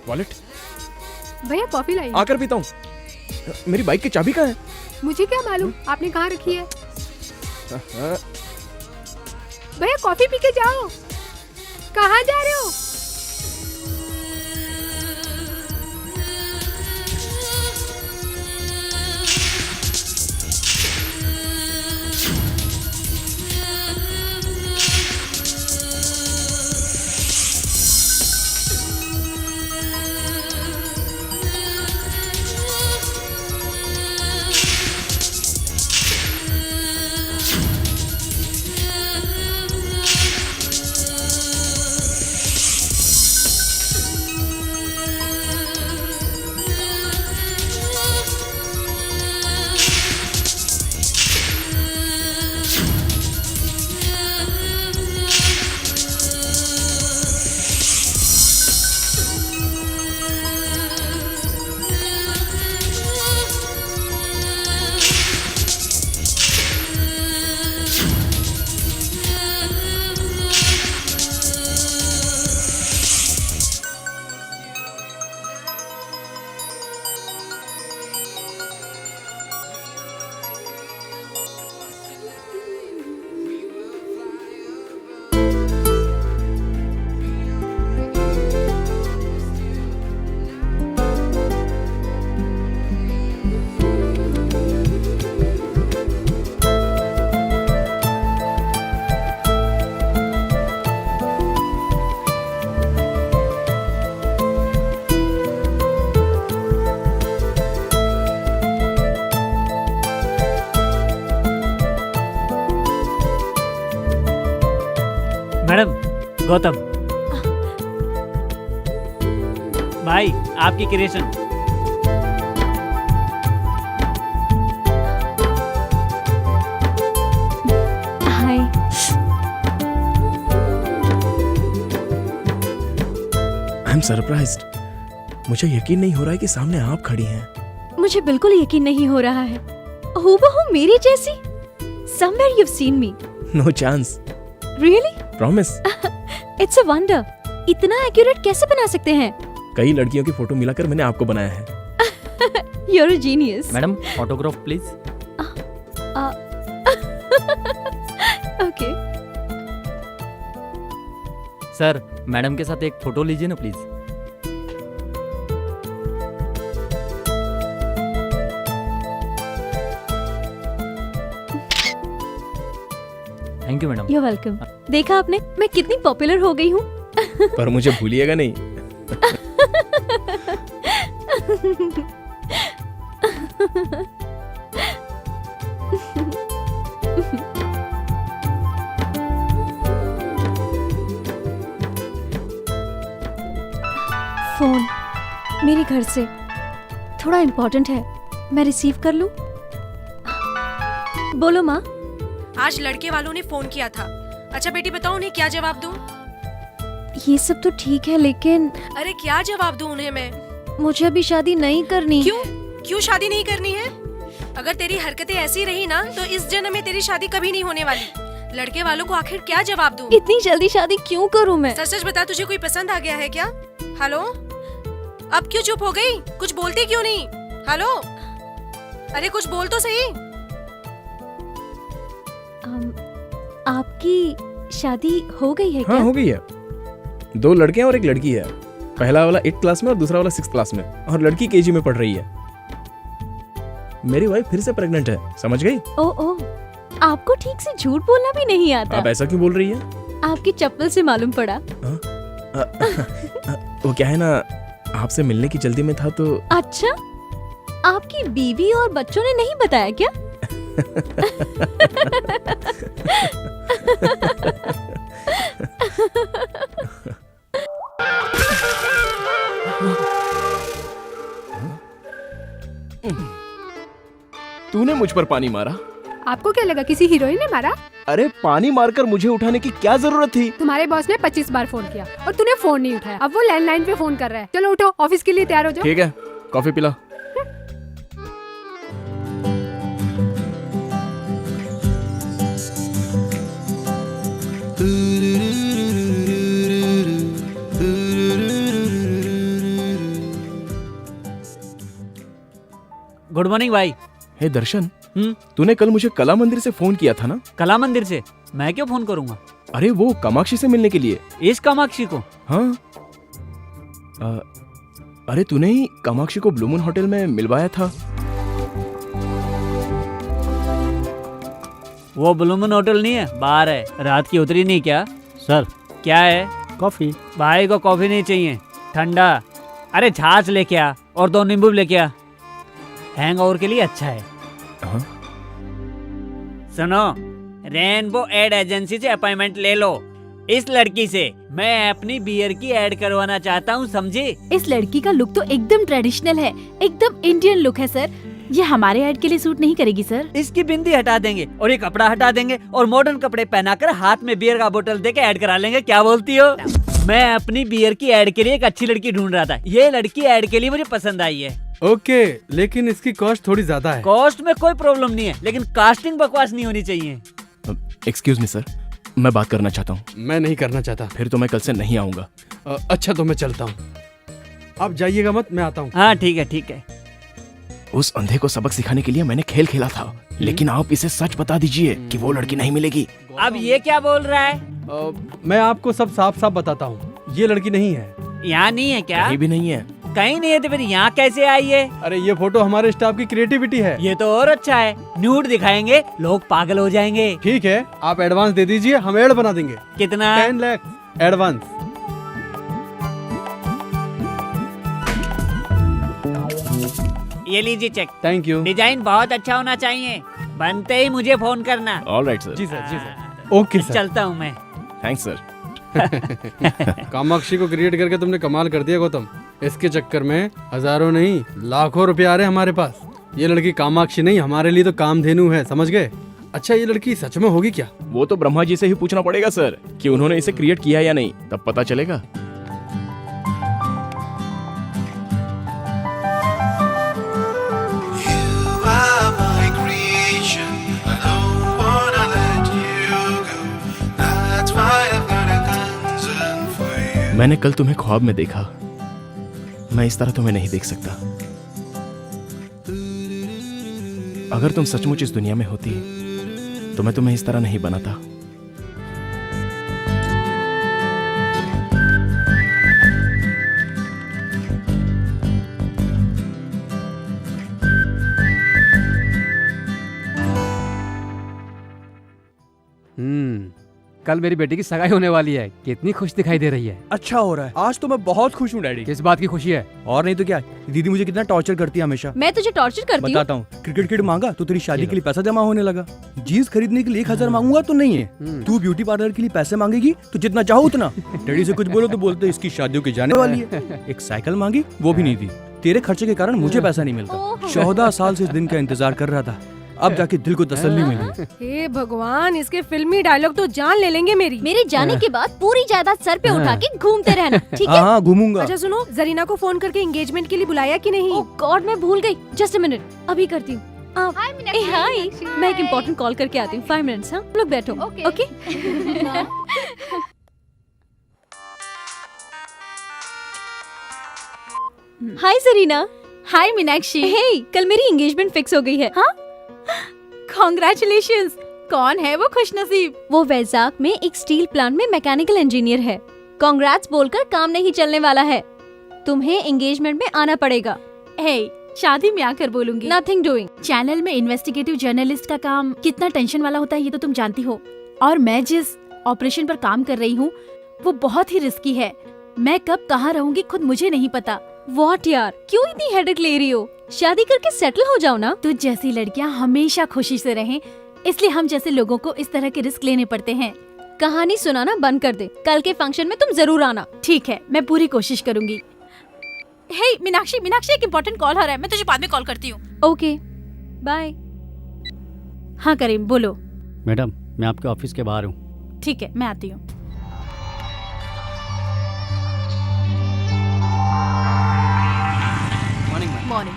वॉलेट भैया कॉफी लाई। आकर पीता हूँ। मेरी बाइक की चाबी कहाँ है? मुझे क्या मालूम आपने कहाँ रखी है। भैया कॉफी पी के जाओ। कहाँ जा रहे हो? मैडम, गौतम भाई, आपकी creation. Hi. I am surprised. मुझे यकीन नहीं हो रहा है कि सामने आप खड़ी हैं। मुझे बिल्कुल यकीन नहीं हो रहा है, हूबहू मेरी जैसी। Somewhere you've seen me. No chance. Really? Promise. It's a wonder. इतना एक्यूरेट कैसे बना सकते हैं? कई लड़कियों की फोटो मिलाकर मैंने आपको बनाया है। You're a genius. Madam autograph please. Okay. Sir, madam के साथ एक फोटो लीजिए ना please. Thank you madam. You're welcome. देखा आपने, मैं कितनी पॉपुलर हो गई हूँ। पर मुझे भूलिएगा नहीं। फोन मेरे घर से, थोड़ा इम्पोर्टेंट है, मैं रिसीव कर लूं? बोलो माँ। आज लड़के वालों ने फोन किया था। अच्छा बेटी बताओ उन्हें क्या जवाब दूं? ये सब तो ठीक है लेकिन अरे क्या जवाब दूं उन्हें मैं? मुझे अभी शादी नहीं करनी। क्यों? क्यों शादी नहीं करनी है? अगर तेरी हरकतें ऐसी रही ना तो इस जन्म में तेरी शादी कभी नहीं होने वाली। लड़के वालों को आखिर क्या जवाब दूं? इतनी जल्दी शादी क्यों करूं मैं? सच सच बता, तुझे कोई पसंद आ गया है क्या? हेलो, अब क्यों चुप हो गई? कुछ बोलती क्यों नहीं? हेलो, अरे कुछ बोल तो सही। आपकी शादी हो गई है क्या? हाँ हो गई है। 2 लड़के हैं और 1 लड़की है। पहला वाला 8th क्लास में और दूसरा वाला 6th क्लास में, और लड़की KG में पढ़ रही है। मेरी वाइफ फिर से प्रेग्नेंट है, समझ गई? ओ, आपको ठीक से झूठ बोलना भी नहीं आता। आप ऐसा क्यों बोल रही है? आपकी चप्पल से मालूम पड़ा। वो क्या है ना, आपसे मिलने की जल्दी में था तो। अच्छा, आपकी बीवी और बच्चों ने नहीं बताया क्या? तूने मुझ पर पानी मारा? आपको क्या लगा किसी हीरोइन ने मारा? अरे पानी मारकर मुझे उठाने की क्या जरूरत थी? तुम्हारे बॉस ने 25 बार फोन किया और तूने फोन नहीं उठाया। अब वो लैंडलाइन पे फोन कर रहा है। चलो उठो, ऑफिस के लिए तैयार हो जाओ। ठीक है, कॉफी पिला। गुड मॉर्निंग भाई। हे दर्शन, तूने कल मुझे कला मंदिर से फोन किया था ना? कला मंदिर से? मैं क्यों फोन करूंगा? अरे वो कामाक्षी से मिलने के लिए। इस कामाक्षी को? हाँ। अरे तूने ही कामाक्षी को ब्लू मून होटल में मिलवाया था। वो ब्लू मून होटल नहीं है, बाहर है। रात की उतरी नहीं क्या? सर क्या है? कॉफी। भाई को कॉफी नहीं चाहिए, ठंडा। अरे छाछ लेके आ और 2 नींबू लेके आ, हैंगओवर के लिए अच्छा है। हाँ? सुनो, रेनबो एड एजेंसी से अपॉइंटमेंट ले लो। इस लड़की से मैं अपनी बियर की ऐड करवाना चाहता हूँ, समझे? इस लड़की का लुक तो एकदम ट्रेडिशनल है, एकदम इंडियन लुक है सर। ये हमारे ऐड के लिए सूट नहीं करेगी सर। इसकी बिंदी हटा देंगे और ये कपड़ा हटा देंगे और मॉडर्न कपड़े पहनाकर हाथ में बियर का बोतल देके ऐड करा लेंगे। क्या बोलती हो? मैं अपनी बियर की ऐड के लिए एक अच्छी लड़की ढूंढ रहा था। ये लड़की ऐड के लिए मुझे पसंद आई है। ओके, लेकिन इसकी कॉस्ट थोड़ी ज्यादा है। कॉस्ट में कोई प्रॉब्लम नहीं है, लेकिन कास्टिंग बकवास नहीं होनी चाहिए। एक्सक्यूज मी सर, मैं बात करना चाहता हूँ। मैं नहीं करना चाहता। फिर तो मैं कल से नहीं आऊंगा। अच्छा तो मैं चलता हूँ, आप जाइएगा मत, मैं आता हूँ। हाँ ठीक है ठीक है। उस अंधे को सबक सिखाने के लिए मैंने खेल खेला था, लेकिन आप इसे सच बता दीजिए कि वो लड़की नहीं मिलेगी। अब ये क्या बोल रहा है? मैं आपको सब साफ साफ बताता हूँ, ये लड़की नहीं है। यहाँ नहीं है क्या? कहीं भी नहीं है। कहीं नहीं है तो फिर यहाँ कैसे आई है? अरे ये फोटो हमारे स्टाफ की क्रिएटिविटी है। ये तो और अच्छा है, न्यूड दिखाएंगे, लोग पागल हो जाएंगे। ठीक है, आप एडवांस दे दीजिए, हम एड बना देंगे। कितना? 10 लाख एडवांस। ये लीजिए चेक। Thank you. डिजाइन बहुत अच्छा होना चाहिए, बनते ही मुझे फोन करना। Alright sir. जी सर, जी सर। Okay sir. चलता हूँ मैं। Thanks sir. कामाक्षी को क्रिएट करके तुमने कमाल कर दिया गौतम। इसके चक्कर में हजारों नहीं लाखों रुपए आ रहे हैं हमारे पास। ये लड़की कामाक्षी नहीं, हमारे लिए तो कामधेनु है, समझ गए? अच्छा ये लड़की सच में होगी क्या? वो तो ब्रह्मा जी से ही पूछना पड़ेगा सर कि उन्होंने इसे क्रिएट किया या नहीं, तब पता चलेगा। मैंने कल तुम्हें ख्वाब में देखा, मैं इस तरह तुम्हें नहीं देख सकता। अगर तुम सचमुच इस दुनिया में होती तो मैं तुम्हें इस तरह नहीं बनाता। कल मेरी बेटी की सगाई होने वाली है। कितनी खुश दिखाई दे रही है। अच्छा हो रहा है, आज तो मैं बहुत खुश हूँ डैडी। किस बात की खुशी है? और नहीं तो क्या, दीदी मुझे कितना टॉर्चर करती है हमेशा। मैं तुझे टॉर्चर करती हूँ? बताता हूँ, क्रिकेट किट मांगा तो तेरी शादी के लिए पैसा जमा होने लगा। जीन्स खरीदने के लिए 1000 मांगूंगा तो नहीं है। तू ब्यूटी पार्लर के लिए पैसे मांगेगी तो जितना चाहो उतना। डैडी से कुछ बोलो तो बोलते इसकी शादियों की जाने वाली है। एक साइकिल मांगी, वो भी नहीं दी। तेरे खर्चे के कारण मुझे पैसा नहीं मिलता। 14 साल से इस दिन का इंतजार कर रहा था, अब जाके दिल को तसल्ली मिली। हे भगवान, इसके फिल्मी डायलॉग तो जान ले लेंगे मेरी। मेरे जाने के बाद पूरी जायदाद सर पे उठा के घूमते रहना, ठीक है? हाँ घूमूंगा। अच्छा सुनो, जरीना को फोन करके एंगेजमेंट के लिए बुलाया कि नहीं? ओह गॉड, मैं भूल गई। जस्ट अ मिनट, अभी करती हूँ। हाय, मैं एक इम्पोर्टेंट कॉल करके आती हूँ। 5 मिनट्स। हाँ, लोग बैठो। ओके। हाय जरीना। हाय मीनाक्षी। हे, कल मेरी एंगेजमेंट फिक्स हो गई है। हाँ, कॉन्ग्रेचुलेशंस। कौन है वो खुशनसीब? वो वैजाग में एक स्टील प्लांट में मैकेनिकल इंजीनियर है। कांग्रेट्स बोलकर काम नहीं चलने वाला है, तुम्हें एंगेजमेंट में आना पड़ेगा। हे, शादी में आकर बोलूंगी। Nothing doing. चैनल में इन्वेस्टिगेटिव जर्नलिस्ट का काम कितना टेंशन वाला होता है ये तो तुम जानती हो, और मैं जिस ऑपरेशन पर काम कर रही हूँ वो बहुत ही रिस्की है। मैं कब कहाँ रहूंगी खुद मुझे नहीं पता। व्हाट यार, क्यों इतनी हेडेक ले रही हो? शादी करके सेटल हो जाओ ना। तुझ जैसी लड़कियाँ हमेशा खुशी से रहें, इसलिए हम जैसे लोगों को इस तरह के रिस्क लेने पड़ते हैं। कहानी सुनाना बंद कर दे, कल के फंक्शन में तुम जरूर आना। ठीक है, मैं पूरी कोशिश करूंगी। हे मीनाक्षी, एक इम्पोर्टेंट कॉल आ रहा है, मैं तुझे बाद में कॉल करती हूँ। Okay, bye. हाँ करीम, बोलो। मैडम, मैं आपके ऑफिस के बाहर हूँ। ठीक है, मैं आती हूँ। मॉर्निंग।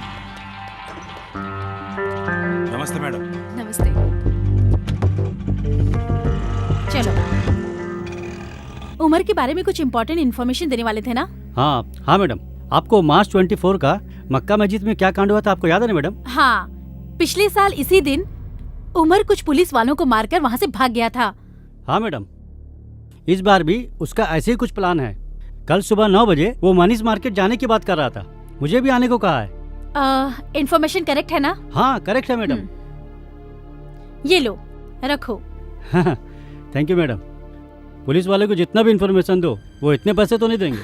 नमस्ते मैडम। नमस्ते। चलो, उमर के बारे में कुछ इम्पोर्टेंट इन्फॉर्मेशन देने वाले थे ना? हाँ मैडम, आपको मार्च 24 का मक्का मस्जिद में क्या कांड हुआ था आपको याद है ना मैडम? हाँ, पिछले साल इसी दिन उमर कुछ पुलिस वालों को मारकर वहाँ से भाग गया था। हाँ मैडम, इस बार भी उसका ऐसे ही कुछ प्लान है। कल सुबह 9 बजे वो मनीष मार्केट जाने की बात कर रहा था, मुझे भी आने को कहा है। इन्फॉर्मेशन करेक्ट है ना? हाँ करेक्ट है मैडम। ये लो, रखो। Thank you madam. पुलिस वाले को जितना भी इन्फॉर्मेशन दो वो इतने पैसे तो नहीं देंगे।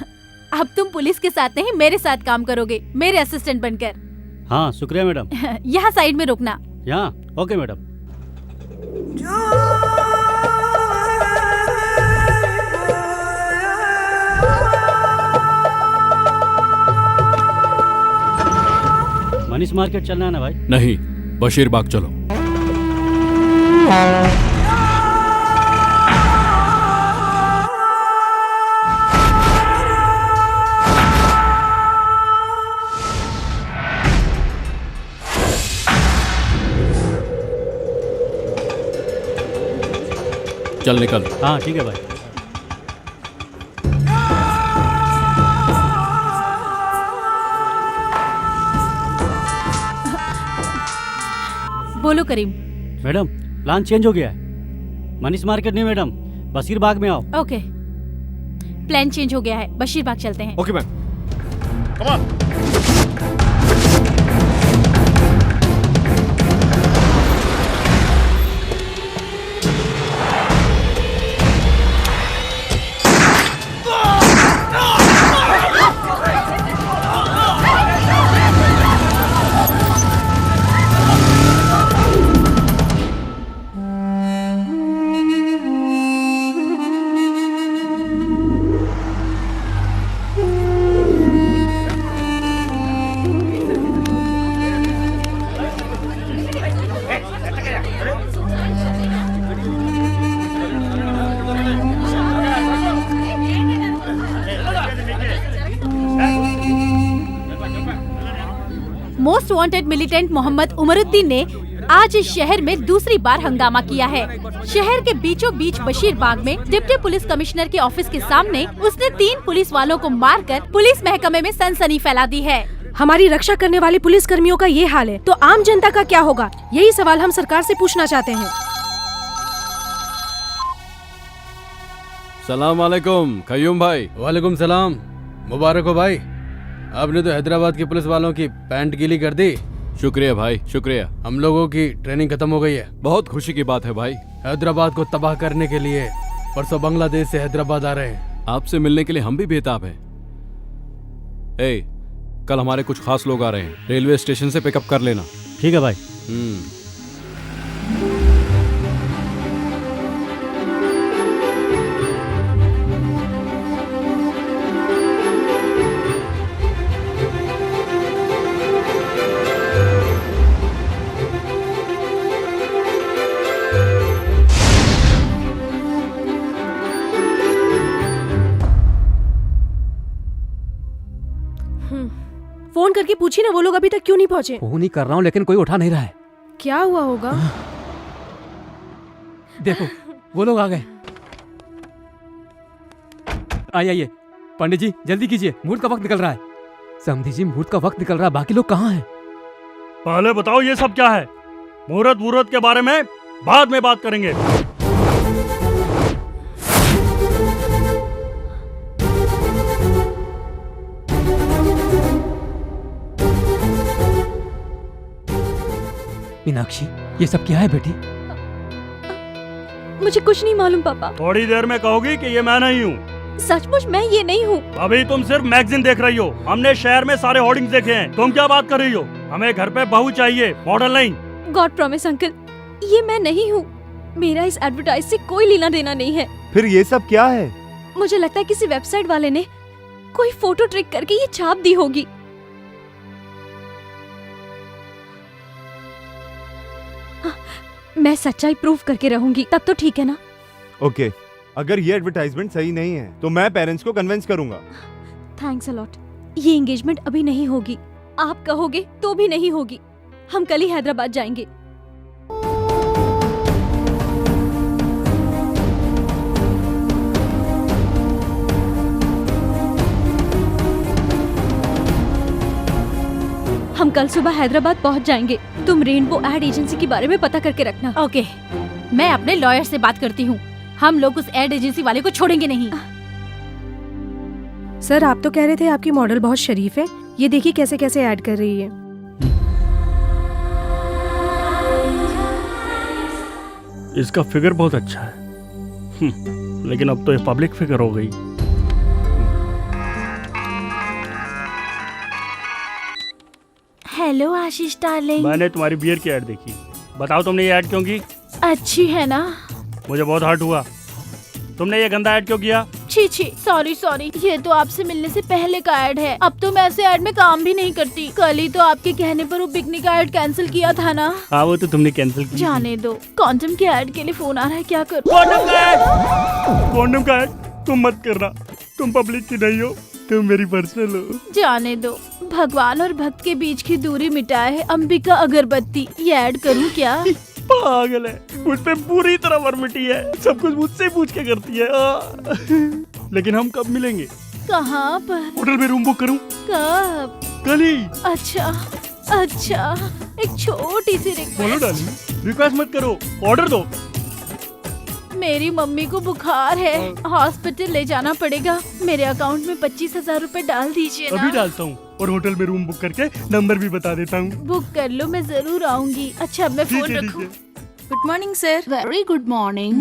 अब तुम पुलिस के साथ नहीं मेरे साथ काम करोगे, मेरे असिस्टेंट बनकर। हाँ शुक्रिया मैडम। यहाँ साइड में रुकना। यहाँ ओके मैडम। मनीष मार्केट चलना है ना भाई? नहीं, बशीर बाग चलो। चल निकल। हाँ ठीक है भाई। बोलो करीम। मैडम, प्लान चेंज हो गया है। मनीष मार्केट नहीं मैडम, बशीर बाग में आओ। ओके, प्लान चेंज हो गया है, बशीर बाग चलते हैं। Okay ma'am, come on. Most wanted militant Mohammed Umaruddin ने आज इस शहर में दूसरी बार हंगामा किया है। शहर के बीचों बीच बशीर बाग में डिप्टी पुलिस कमिश्नर के ऑफिस के सामने उसने 3 पुलिस वालों को मारकर पुलिस महकमे में सनसनी फैला दी है। हमारी रक्षा करने वाले पुलिस कर्मियों का ये हाल है तो आम जनता का क्या होगा? यही सवाल हम सरकार से पूछना चाहते हैं। सलाम वालेकुम कयूम भाई। वालेकुम सलाम। मुबारक हो भाई, आपने तो हैदराबाद के पुलिस वालों की पैंट गीली कर दी। शुक्रिया भाई, शुक्रिया। हम लोगों की ट्रेनिंग खत्म हो गई है। बहुत खुशी की बात है भाई। हैदराबाद को तबाह करने के लिए परसों बांग्लादेश से हैदराबाद आ रहे हैं। आपसे मिलने के लिए हम भी बेताब हैं। कल हमारे कुछ खास लोग आ रहे हैं, रेलवे स्टेशन से पिकअप कर लेना। ठीक है भाई। फोन करके पूछी ना, वो लोग अभी तक क्यों नहीं पहुंचे? फोन ही कर रहा हूँ लेकिन कोई उठा नहीं रहा है। क्या हुआ होगा? देखो वो लोग आ गए। आइए पंडित जी जल्दी कीजिए, मुहूर्त का वक्त निकल रहा है। समधी जी मुहूर्त का वक्त निकल रहा है, बाकी लोग कहाँ हैं? पहले बताओ ये सब क्या है? मुहूर्त के बारे में बाद में बात करेंगे। मीनाक्षी ये सब क्या है बेटी? मुझे कुछ नहीं मालूम पापा। थोड़ी देर में कहोगी कि ये मैं नहीं हूँ। सचमुच मैं ये नहीं हूँ। अभी तुम सिर्फ मैगजीन देख रही हो। हमने शहर में सारे होर्डिंग्स देखे हैं। तुम क्या बात कर रही हो? हमें घर पे बहू चाहिए, मॉडल नहीं। गॉड प्रॉमिस अंकल, ये मैं नहीं हूँ। मेरा इस एडवर्टाइज से कोई लेना देना नहीं है। फिर ये सब क्या है? मुझे लगता है किसी वेबसाइट वाले ने कोई फोटो ट्रिक करके ये छाप दी होगी। मैं सच्चाई प्रूफ करके रहूंगी, तब तो ठीक है ना? ओके, अगर ये एडवर्टाइजमेंट सही नहीं है तो मैं पेरेंट्स को कन्विंस करूंगा। Thanks a lot. ये एंगेजमेंट अभी नहीं होगी, आप कहोगे तो भी नहीं होगी। हम कल ही हैदराबाद जाएंगे। हम कल सुबह हैदराबाद पहुंच जाएंगे। तुम रेनबो एड एजेंसी के बारे में पता करके रखना। ओके, मैं अपने लॉयर से बात करती हूँ। हम लोग उस एड एजेंसी वाले को छोड़ेंगे नहीं। सर आप तो कह रहे थे आपकी मॉडल बहुत शरीफ है। ये देखिए कैसे कैसे ऐड कर रही है। इसका फिगर बहुत अच्छा है। लेकिन अब तो ये पब्लिक फिगर हो गई। हेलो आशीष डार्लिंग। मैंने तुम्हारी बियर की ऐड देखी। बताओ तुमने ये ऐड क्यों की? अच्छी है ना? मुझे बहुत हर्ट हुआ। तुमने ये गंदा ऐड क्यों किया? छी छी, सॉरी। ये तो आपसे मिलने से पहले का ऐड है। अब तो मैं ऐसे ऐड में काम भी नहीं करती। कल ही तो आपके कहने पर वो पिकनिक का ऐड कैंसिल किया था ना? हाँ वो तो तुमने कैंसिल किया। जाने दो। कॉन्डम के ऐड के लिए फोन आ रहा है, क्या करूं? कॉन्डम का ऐड तुम मत करना। तुम पब्लिक की नहीं हो, तुम मेरी पर्सनल हो। जाने दो। भगवान और भक्त के बीच की दूरी मिटाए है अंबिका अगरबत्ती। ये ऐड करूं क्या? पागल है, मुझ पे पूरी तरह वर्मिटी है। सब कुछ मुझसे पूछ के करती है। लेकिन हम कब मिलेंगे? कहाँ पर? होटल में रूम बुक करूं? कब? कल ही। अच्छा, एक छोटी सी बोलो डार्लिंग, रिक्वेस्ट मत करो, ऑर्डर दो। मेरी मम्मी को बुखार है, हॉस्पिटल ले जाना पड़ेगा। मेरे अकाउंट में 25,000 रूपए डाल दीजिए ना। अभी डालता हूँ और होटल में रूम बुक करके नंबर भी बता देता हूँ। बुक कर लो, मैं जरूर आऊंगी। अच्छा मैं फोन रखूं। Good morning sir. Very good morning.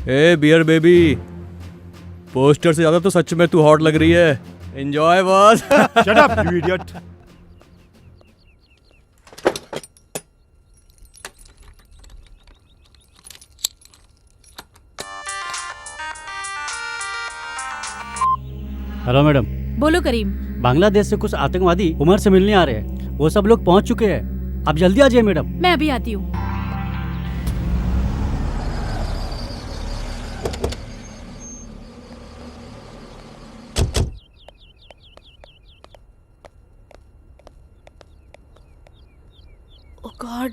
ए बियर बेबी, पोस्टर से ज्यादा तो सच में तू हॉट लग रही है। Enjoy boss. Shut up you idiot. Hello madam. बोलो करीम। बांग्लादेश से कुछ आतंकवादी उमर से मिलने आ रहे हैं। वो सब लोग पहुंच चुके हैं। आप जल्दी आ जाइए मैडम। मैं अभी आती हूँ। ओह गॉड।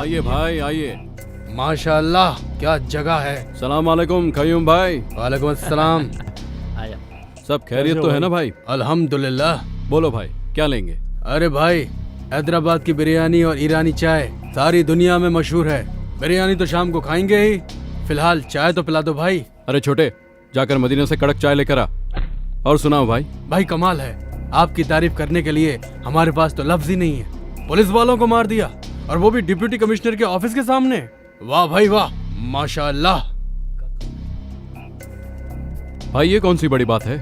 आइए भाई आइए माशाल्लाह क्या जगह है। सलाम वालेकुम कयूम भाई। वालेकुम अस्सलाम। सब खैरियत तो है ना भाई? अल्हम्दुलिल्लाह। बोलो भाई क्या लेंगे? अरे भाई हैदराबाद की बिरयानी और ईरानी चाय सारी दुनिया में मशहूर है। बिरयानी तो शाम को खाएंगे ही, फिलहाल चाय तो पिला दो भाई। अरे छोटे जाकर मदीना से कड़क चाय लेकर आ। और सुनाओ भाई। भाई कमाल है, आपकी तारीफ करने के लिए हमारे पास तो लफ्ज ही नहीं है। पुलिस वालों को मार दिया और वो भी डिप्टी कमिश्नर के ऑफिस के सामने। वाह भाई वाह, माशाअल्लाह। भाई ये कौन सी बड़ी बात है?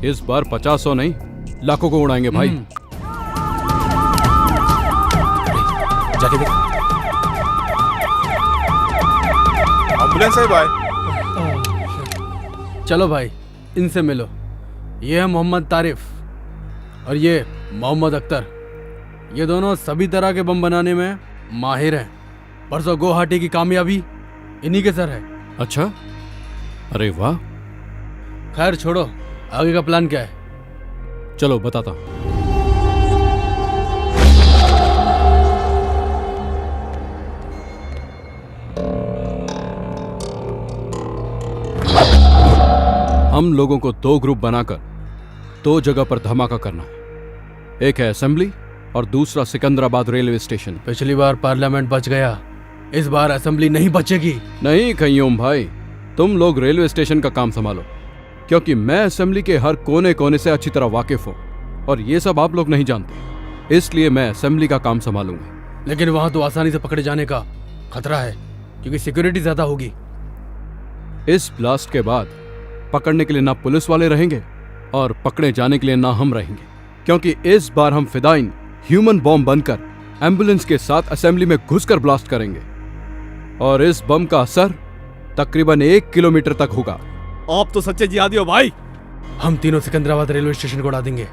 इस बार 50-100 नहीं लाखों को उड़ाएंगे भाई। जाके देख। एम्बुलेंस है भाई। चलो भाई इनसे मिलो। ये है मोहम्मद तारिफ और ये मोहम्मद अख्तर। ये दोनों सभी तरह के बम बनाने में माहिर हैं। परसों गुवाहाटी की कामयाबी इन्हीं के सर है। अच्छा, अरे वाह। खैर छोड़ो, आगे का प्लान क्या है? चलो बताता हूँ। हम लोगों को 2 ग्रुप बनाकर 2 जगह पर धमाका करना है। एक है असेंबली और दूसरा सिकंदराबाद रेलवे स्टेशन। पिछली बार पार्लियामेंट बच गया, इस बार असेंबली नहीं बचेगी। नहीं कयूम भाई, तुम लोग रेलवे स्टेशन का काम संभालो, क्योंकि मैं असेंबली के हर कोने कोने से अच्छी तरह वाकिफ हूँ और ये सब आप लोग नहीं जानते, इसलिए मैं असेंबली का काम संभालूंगा। लेकिन वहां तो आसानी से पकड़े जाने का खतरा है, क्योंकि सिक्योरिटी ज्यादा होगी। इस ब्लास्ट के बाद पकड़ने के लिए ना पुलिस वाले रहेंगे और पकड़े जाने के लिए ना हम रहेंगे, क्योंकि इस बार हम फिदाइन ह्यूमन बॉम्ब बनकर एम्बुलेंस के साथ असेंबली में घुसकर ब्लास्ट करेंगे और इस बम का असर तकरीबन 1 किलोमीटर तक होगा। आप तो सच्चे जिहादी हो भाई। हम तीनों सिकंदराबाद रेलवे स्टेशन को उड़ा देंगे।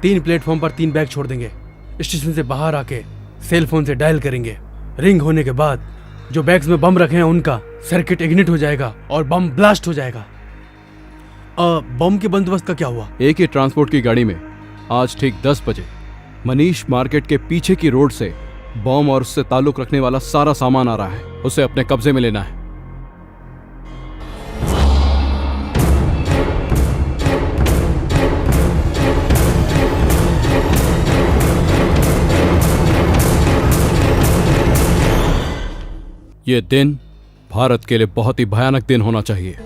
3 प्लेटफॉर्म पर 3 बैग छोड़ देंगे। स्टेशन से बाहर आके सेल फोन से डायल करेंगे। रिंग होने के बाद जो बैग्स में बम रखे हैं उनका सर्किट इग्निट हो जाएगा और बम ब्लास्ट हो जाएगा। बम के बंदोबस्त का क्या हुआ? एक ही ट्रांसपोर्ट की गाड़ी में आज ठीक 10 बजे मनीष मार्केट के पीछे की रोड से बम और उससे ताल्लुक रखने वाला सारा सामान आ रहा है। उसे अपने कब्जे में लेना है। ये दिन भारत के लिए बहुत ही भयानक दिन होना चाहिए।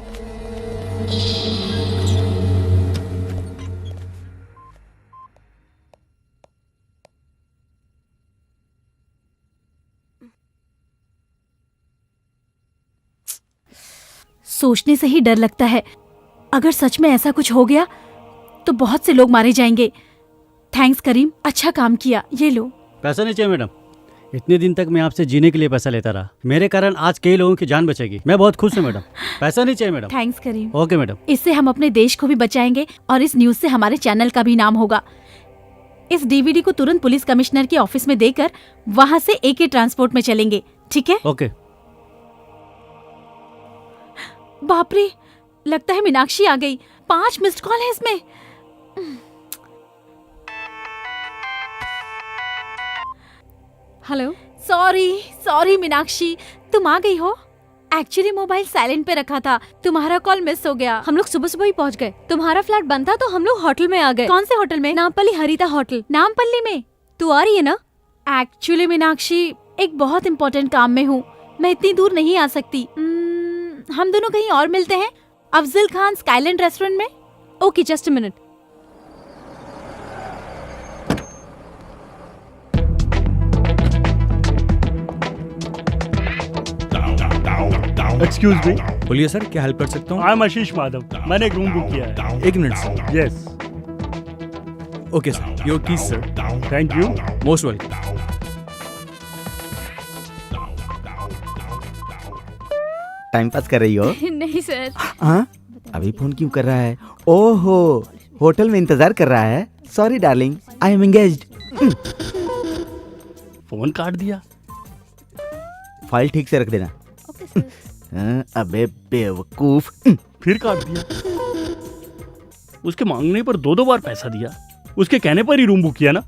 सोचने से ही डर लगता है, अगर सच में ऐसा कुछ हो गया तो बहुत से लोग मारे जाएंगे। थैंक्स करीम, अच्छा काम किया। ये लो। पैसा नहीं चाहिए मैडम, इतने दिन तक मैं आपसे जीने के लिए पैसा लेता रहा, मेरे कारण आज कई लोगों की जान बचेगी। मैं बहुत खुश हूँ मैडम। पैसा नहीं चाहिए madam. Thanks Karim. Okay madam. इससे हम अपने देश को भी बचाएंगे और इस न्यूज से हमारे चैनल का भी नाम होगा। इस डीवीडी को तुरंत पुलिस कमिश्नर के ऑफिस में देकर वहाँ से AK ट्रांसपोर्ट में चलेंगे, ठीक है? ओके। बाप रे, लगता है मीनाक्षी आ गई। 5 मिस्ड कॉल है इसमें। हेलो। सॉरी मीनाक्षी, तुम आ गई हो? एक्चुअली मोबाइल साइलेंट पे रखा था, तुम्हारा कॉल मिस हो गया। हम लोग सुबह सुबह ही पहुंच गए। तुम्हारा फ्लैट बंद था तो हम लोग होटल में आ गए। कौन से होटल में? नामपल्ली हरिता होटल। नामपल्ली में? तू आ रही है ना? एक्चुअली मीनाक्षी, एक बहुत इम्पोर्टेंट काम में हूँ, मैं इतनी दूर नहीं आ सकती। हम दोनों कहीं और मिलते हैं, अफजल खान स्काईलैंड रेस्टोरेंट में। Okay, just a minute. Excuse me. बोलिए सर, क्या हेल्प कर सकता हूँ? आई एम आशीष माधव, मैंने एक रूम बुक किया है। 1 minute sir. Yes. Okay sir, your keys sir. Thank you. Most welcome. Time pass कर रही हो? नहीं सर। हाँ, अभी फोन क्यों कर रहा है? ओहो, होटल में इंतजार कर रहा है। Sorry darling, I am engaged. Phone काट दिया। फाइल ठीक से रख देना। अबे बेवकूफ। फिर काट दिया। उसके मांगने पर 2-2 बार पैसा दिया। उसके कहने पर ही रूम बुक किया ना,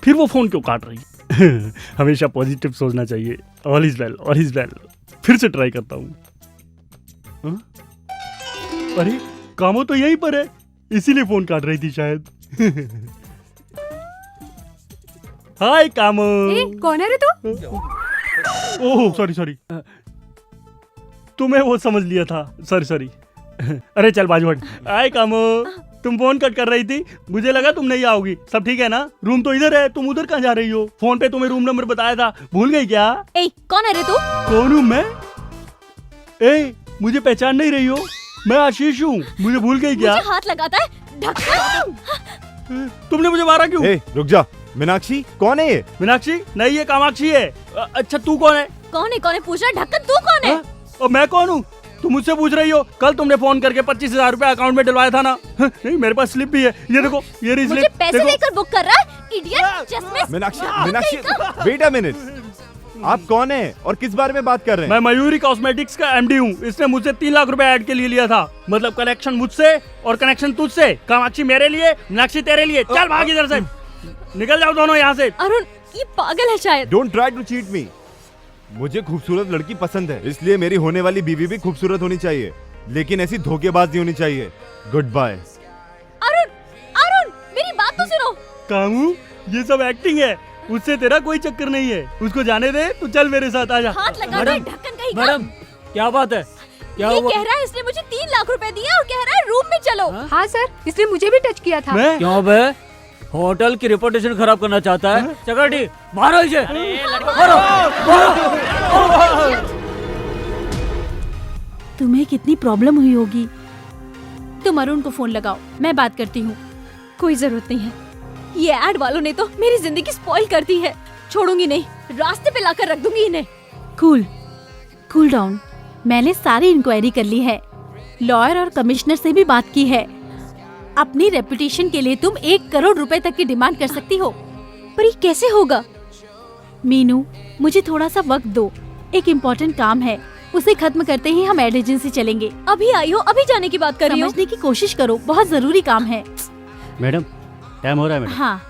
फिर वो फोन क्यों काट रही? हमेशा पॉजिटिव सोचना चाहिए। All is well, all is well. फिर से ट्राई करता हूँ। अरे कामो तो यहीं पर है, इसीलिए फोन काट रही थी शायद। हाय कामो। कौन है रे तू? ओह सॉरी, तुम्हें वो समझ लिया था, सॉरी। अरे चल बाजू हट। हाय कामो, तुम फोन कट कर रही थी, मुझे लगा तुम नहीं आओगी। सब ठीक है ना? रूम तो इधर है, तुम उधर कहाँ जा रही हो? फोन पे तुम्हें रूम नंबर बताया था, भूल गई क्या? ए, कौन है रे तू? कौन हूँ मैं? ए, मुझे पहचान नहीं रही हो? मैं आशीष हूँ, मुझे भूल गई क्या? मुझे हाथ लगाता है, ढक्कन। तुमने मुझे मारा क्यों? रुक जा। मीनाक्षी कौन है ये? मीनाक्षी नहीं, ये कामाक्षी है। अच्छा तू कौन है? कौन है पूछ रहा? ढक्कन तू कौन है? और मैं कौन हूँ? तुम मुझसे पूछ रही हो? कल तुमने फोन करके 25,000 रुपए अकाउंट में डलवाया था ना? नहीं, मेरे पास स्लिप भी है, ये देखो, ये रही स्लिप। मुझे पैसे देकर बुक कर रहा है, इडियट। चश्मे। मीनाक्षी वेट अ मिनट, आप कौन है और किस बारे में बात कर रहे हैं? मैं मयूरी कॉस्मेटिक्स का एमडी हूँ। इसने मुझसे 3 लाख रुपए ऐड के लिए लिया था। मतलब कनेक्शन मुझसे और कनेक्शन तुझसे। कामाक्षी मेरे लिए, मीनाक्षी तेरे लिए। चल भाग इधर से, निकल जाओ दोनों यहाँ से। अरुण ये पागल है शायद। Don't try to cheat me. मुझे खूबसूरत लड़की पसंद है, इसलिए मेरी होने वाली बीवी भी खूबसूरत होनी चाहिए, लेकिन ऐसी धोखेबाज नहीं होनी चाहिए। Good bye. अरुण मेरी बात तो सुनो। कामू, ये सब एक्टिंग है, उससे तेरा कोई चक्कर नहीं है। उसको जाने दे, तू चल मेरे साथ आजा। हाथ लगा दे, ढक्कन कहीं का। मैडम क्या बात है? क्या ये हुआ? कह रहा है इसने मुझे 3 लाख रुपए दिए और कह रहा है रूम में चलो। हाँ सर, इसने मुझे भी टच किया था। क्यों बे? होटल की रेपुटेशन खराब करना चाहता है? चकरटी मारो इसे, मारो। तुम्हें कितनी प्रॉब्लम हुई होगी। तुम अरुण को फोन लगाओ, मैं बात करती हूँ। कोई जरूरत नहीं है, ये एड वालों ने तो मेरी जिंदगी स्पॉइल कर दी है। छोड़ूंगी नहीं, रास्ते पे लाकर रख दूंगी इन्हें। Cool down. मैंने सारी इंक्वायरी कर ली है, लॉयर और कमिश्नर से भी बात की है। अपनी रेपुटेशन के लिए तुम 1 करोड़ रुपए तक की डिमांड कर सकती हो। पर ये कैसे होगा? मीनू, मुझे थोड़ा सा वक्त दो, एक इम्पोर्टेंट काम है, उसे खत्म करते ही हम एड एजेंसी चलेंगे। अभी आई हो, अभी जाने की बात कर रही हो? समझने की कोशिश करो, बहुत जरूरी काम है। मैडम टाइम हो रहा है मैडम। हाँ,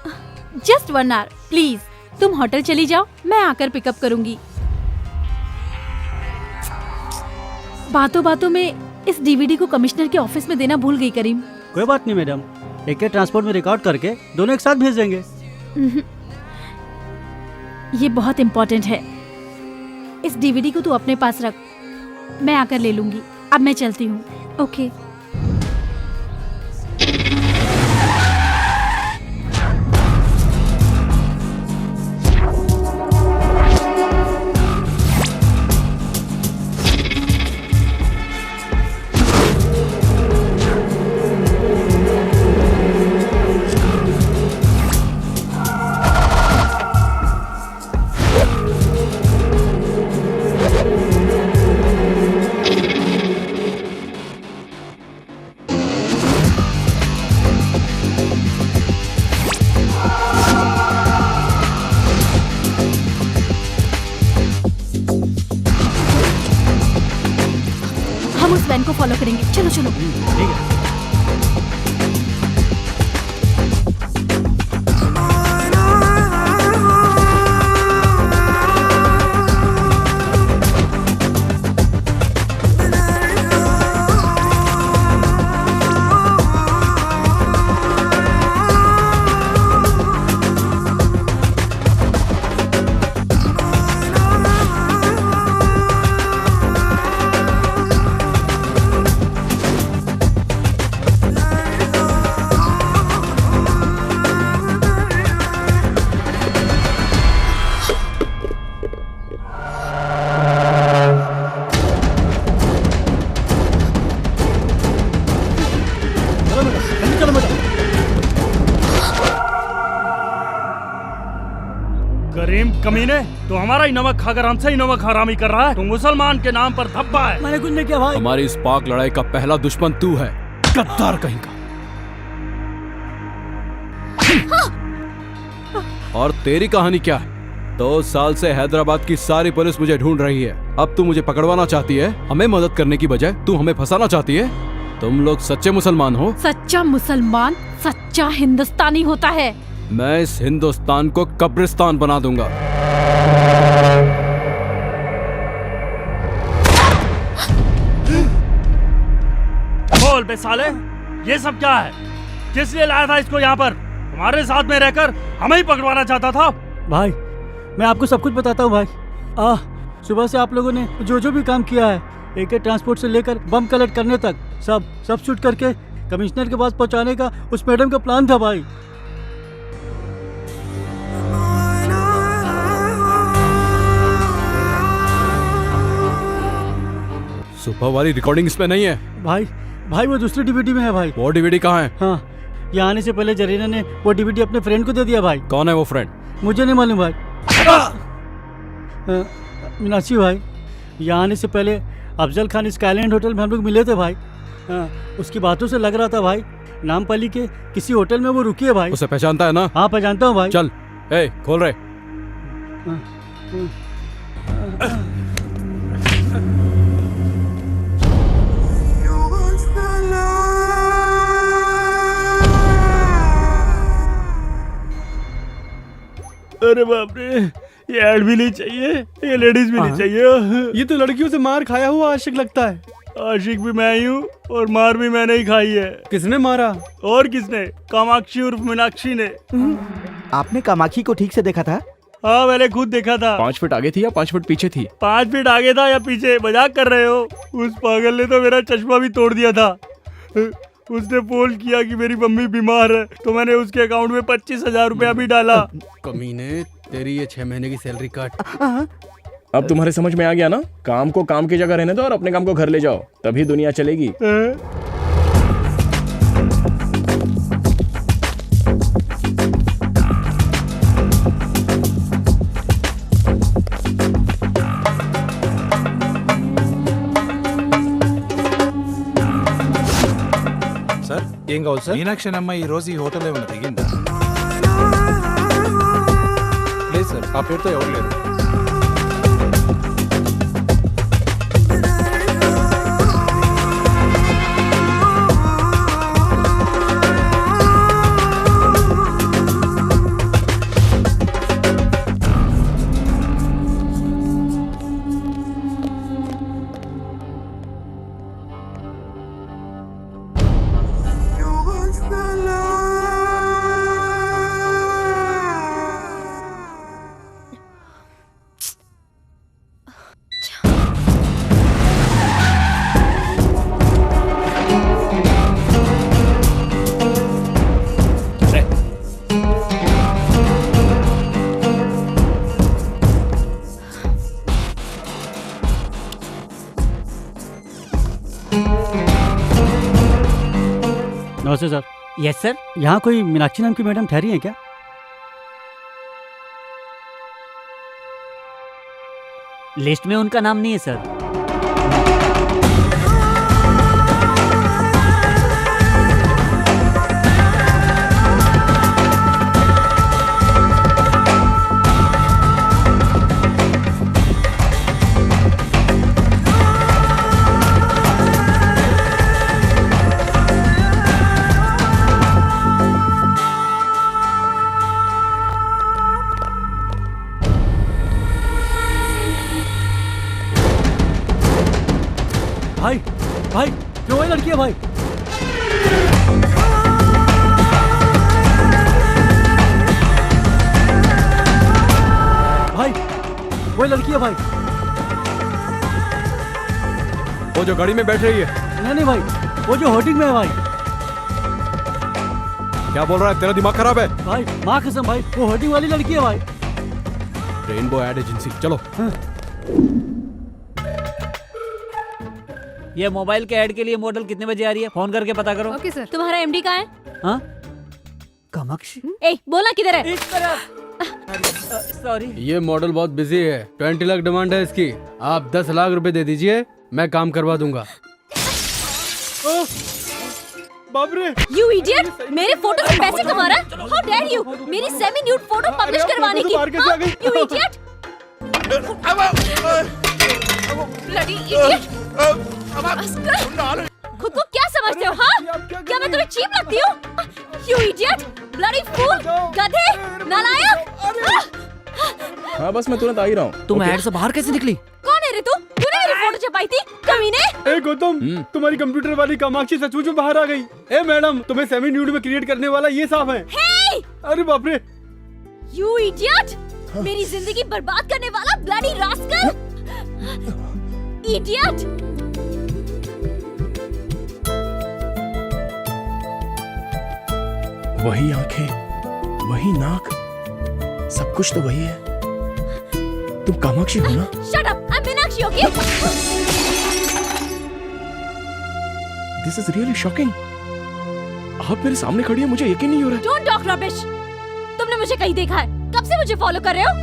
जस्ट 1 आवर प्लीज। तुम होटल चली जाओ, मैं आकर पिकअप करूंगी। बातों बातों में इस डीवीडी को कमिश्नर के ऑफिस में देना भूल गई करीम। कोई बात नहीं मैडम, एक ट्रांसपोर्ट में रिकॉर्ड करके दोनों एक साथ भेज देंगे। ये बहुत इम्पोर्टेंट है, इस डीवीडी को तू अपने पास रख, मैं आकर ले लूंगी। अब मैं चलती हूँ। ओके। हम उस वैन को फॉलो करेंगे। चलो चलो। ठीक है। करीम कमीने, तो हमारा ही नमक खाकर हमसे ही नमक हरामी कर रहा है। तो मुसलमान के नाम पर धब्बा है। मैंने कुछ नहीं किया भाई। हमारी इस पाक लड़ाई का पहला दुश्मन तू है, गद्दार कहीं का। और तेरी कहानी क्या है? 2 साल से हैदराबाद की सारी पुलिस मुझे ढूंढ रही है। अब तू मुझे पकड़वाना चाहती है? हमें मदद करने की बजाय तू हमें फंसाना चाहती है? तुम लोग सच्चे मुसलमान हो? सच्चा मुसलमान सच्चा हिंदुस्तानी होता है। मैं इस हिंदुस्तान को कब्रिस्तान बना दूंगा। बोल बे साले, ये सब क्या है? किस लिए लाया था इसको यहाँ पर? तुम्हारे साथ में रहकर हमें ही पकड़वाना चाहता था। भाई मैं आपको सब कुछ बताता हूँ भाई। सुबह से आप लोगों ने जो जो भी काम किया है, एक ट्रांसपोर्ट से लेकर बम कलेक्ट करने तक सब शूट करके कमिश्नर के पास पहुंचाने का उस मैडम का प्लान था भाई। सुबह वाली रिकॉर्डिंग इसमें नहीं है। भाई वो दूसरी डीवीडी में है भाई। वो डीवीडी कहाँ है? हाँ, यहाँ आने से पहले जरीना ने वो डीवीडी अपने फ्रेंड को दे दिया भाई। कौन है वो फ्रेंड? मुझे नहीं मालूम भाई। मीनाक्षी भाई, यहाँ आने से पहले अफजल खान स्काईलैंड होटल में हम लोग मिले थे भाई। उसकी बातों से लग रहा था भाई नामपल्ली के किसी होटल में वो रुकी है भाई। उसे पहचानता है ना? हाँ पहचानता हूँ भाई। चल खोल रहे। अरे बाप रे, ये ऐड भी नहीं चाहिए, ये लेडीज भी नहीं चाहिए। ये तो लड़कियों से मार खाया हुआ आशिक लगता है। आशिक भी मैं ही हूँ और मार भी मैंने ही खाई है। किसने मारा? और किसने? कामाक्षी उर्फ मीनाक्षी ने। आपने कामाक्षी को ठीक से देखा था? हाँ मैंने खुद देखा था। 5 फीट आगे थी या 5 फीट पीछे थी? 5 फीट आगे था या पीछे? मजाक कर रहे हो? उस पागल ने तो मेरा चश्मा भी तोड़ दिया था। उसने फोन किया कि मेरी मम्मी बीमार है, तो मैंने उसके अकाउंट में 25,000 रुपया भी डाला। कमीने, तेरी ये 6 महीने की सैलरी काट। अब तुम्हारे समझ में आ गया ना? काम को काम की जगह रहने दो और अपने काम को घर ले जाओ, तभी दुनिया चलेगी। ఏం కావాలి సార్? మీనాక్షి అమ్మ ఈ రోజు ఈ హోటల్ ఏమైనా దిగిందా? లేదు సార్, ఆ పేరుతో ఎవరు లేరు. नमस्ते सर। Yes sir. यहाँ कोई मीनाक्षी नाम की मैडम ठहरी है क्या? लिस्ट में उनका नाम नहीं है सर। भाई क्यों है लड़की है भाई? भाई वो लड़की है भाई। वो जो गाड़ी में बैठ रही है? नहीं भाई, वो जो होर्डिंग में है भाई। क्या बोल रहा है? तेरा दिमाग खराब है? भाई माँ कसम भाई, वो होर्डिंग वाली लड़की है भाई। रेनबो एड एजेंसी, चलो। ये मोबाइल के ऐड के लिए मॉडल कितने बजे आ रही है? फोन करके पता करो। Okay sir. तुम्हारा एमडी कहाँ है? हाँ? कामाक्षी? ए, बोला किधर है? सॉरी। ये मॉडल बहुत बिजी है, 20 लाख डिमांड है इसकी। आप 10 लाख रुपए दे दीजिए, मैं काम करवा दूंगा। बाप रे! You idiot! मेरे फोटो से पैसे कमा रहा है? How dare you! मेरी सेमी न्यूड फोटो पब्लिश करवाने की? You idiot! Bloody idiot! खुद को क्या समझ समझते हो? हाँ, क्या मैं तुम्हें चीप लगती हूँ? You idiot, bloody fool, गधे, नालायक! हाँ बस मैं तुरंत आ ही रहा हूँ। तुम ऐड से बाहर कैसे निकली? कौन है रे तू? तूने मेरी फोटो छपाई थी, कमीने? ए गौतम, तुम्हारी कंप्यूटर वाली कामाक्षी सचमुच में बाहर आ गई। ए मैडम, तुम्हें सेमी न्यूड में क्रिएट करने वाला ये साफ है। Hey! अरे बाप रे! You idiot! मेरी जिंदगी बर्बाद करने वाला bloody rascal! Idiot! वही आंखें, वही नाक, सब कुछ तो वही है। तुम कामाक्षी हो ना? Shut up! I'm Meenakshi, okay? This is really shocking. आप मेरे सामने खड़ी है, मुझे यकीन नहीं हो रहा है। Don't talk rubbish. तुमने मुझे कहीं देखा है? कब से मुझे फॉलो कर रहे हो?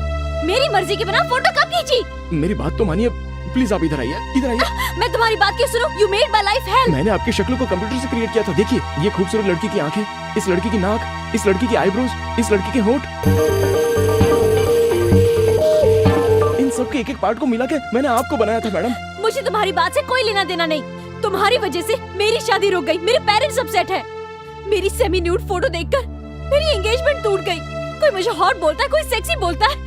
मेरी मर्जी के बिना फोटो कब खींची? मेरी बात तो मानिए, प्लीज आप इधर आइए, इधर आइए। मैं तुम्हारी बात क्यों सुनूं? You made my life hell. मैंने आपकी शक्ल को कंप्यूटर से क्रिएट किया था। देखिए, ये खूबसूरत लड़की की आंखें, इस लड़की की नाक, इस लड़की की आईब्रोज, इस लड़की के होंठ, इन सब के एक एक पार्ट को मिला के मैंने आपको बनाया था मैडम। मुझे तुम्हारी बात से कोई लेना देना नहीं। तुम्हारी वजह से मेरी शादी रुक गई, मेरे पेरेंट्स अपसेट है। मेरी सेमी न्यूड फोटो देखकर मेरी एंगेजमेंट टूट गई। कोई मुझे हॉट बोलता है, कोई सेक्सी बोलता है।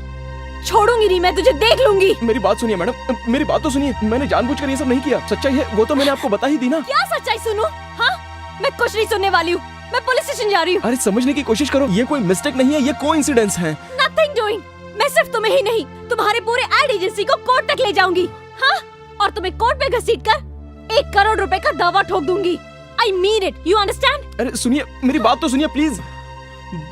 छोड़ूंगी नहीं मैं तुझे, देख लूंगी। मेरी बात सुनिए मैडम, मेरी बात तो सुनिए। मैंने जानबूझकर ये सब नहीं किया। सच्चाई है वो तो मैंने आपको बता ही दी ना। क्या सच्चाई सुनूं? हाँ, मैं कुछ नहीं सुनने वाली हूँ। मैं पुलिस स्टेशन जा रही हूँ। अरे समझने की कोशिश करो, ये कोई मिस्टेक नहीं है, ये कोइंसिडेंस है। Nothing doing. मैं सिर्फ तुम्हें ही नहीं, तुम्हारे पूरे एड एजेंसी को कोर्ट तक ले जाऊंगी। हाँ, और तुम्हें कोर्ट में घसीटकर 1 करोड़ रुपए का दावा ठोक दूंगी। I mean it. You understand? अरे सुनिए, मेरी बात तो सुनिए प्लीज।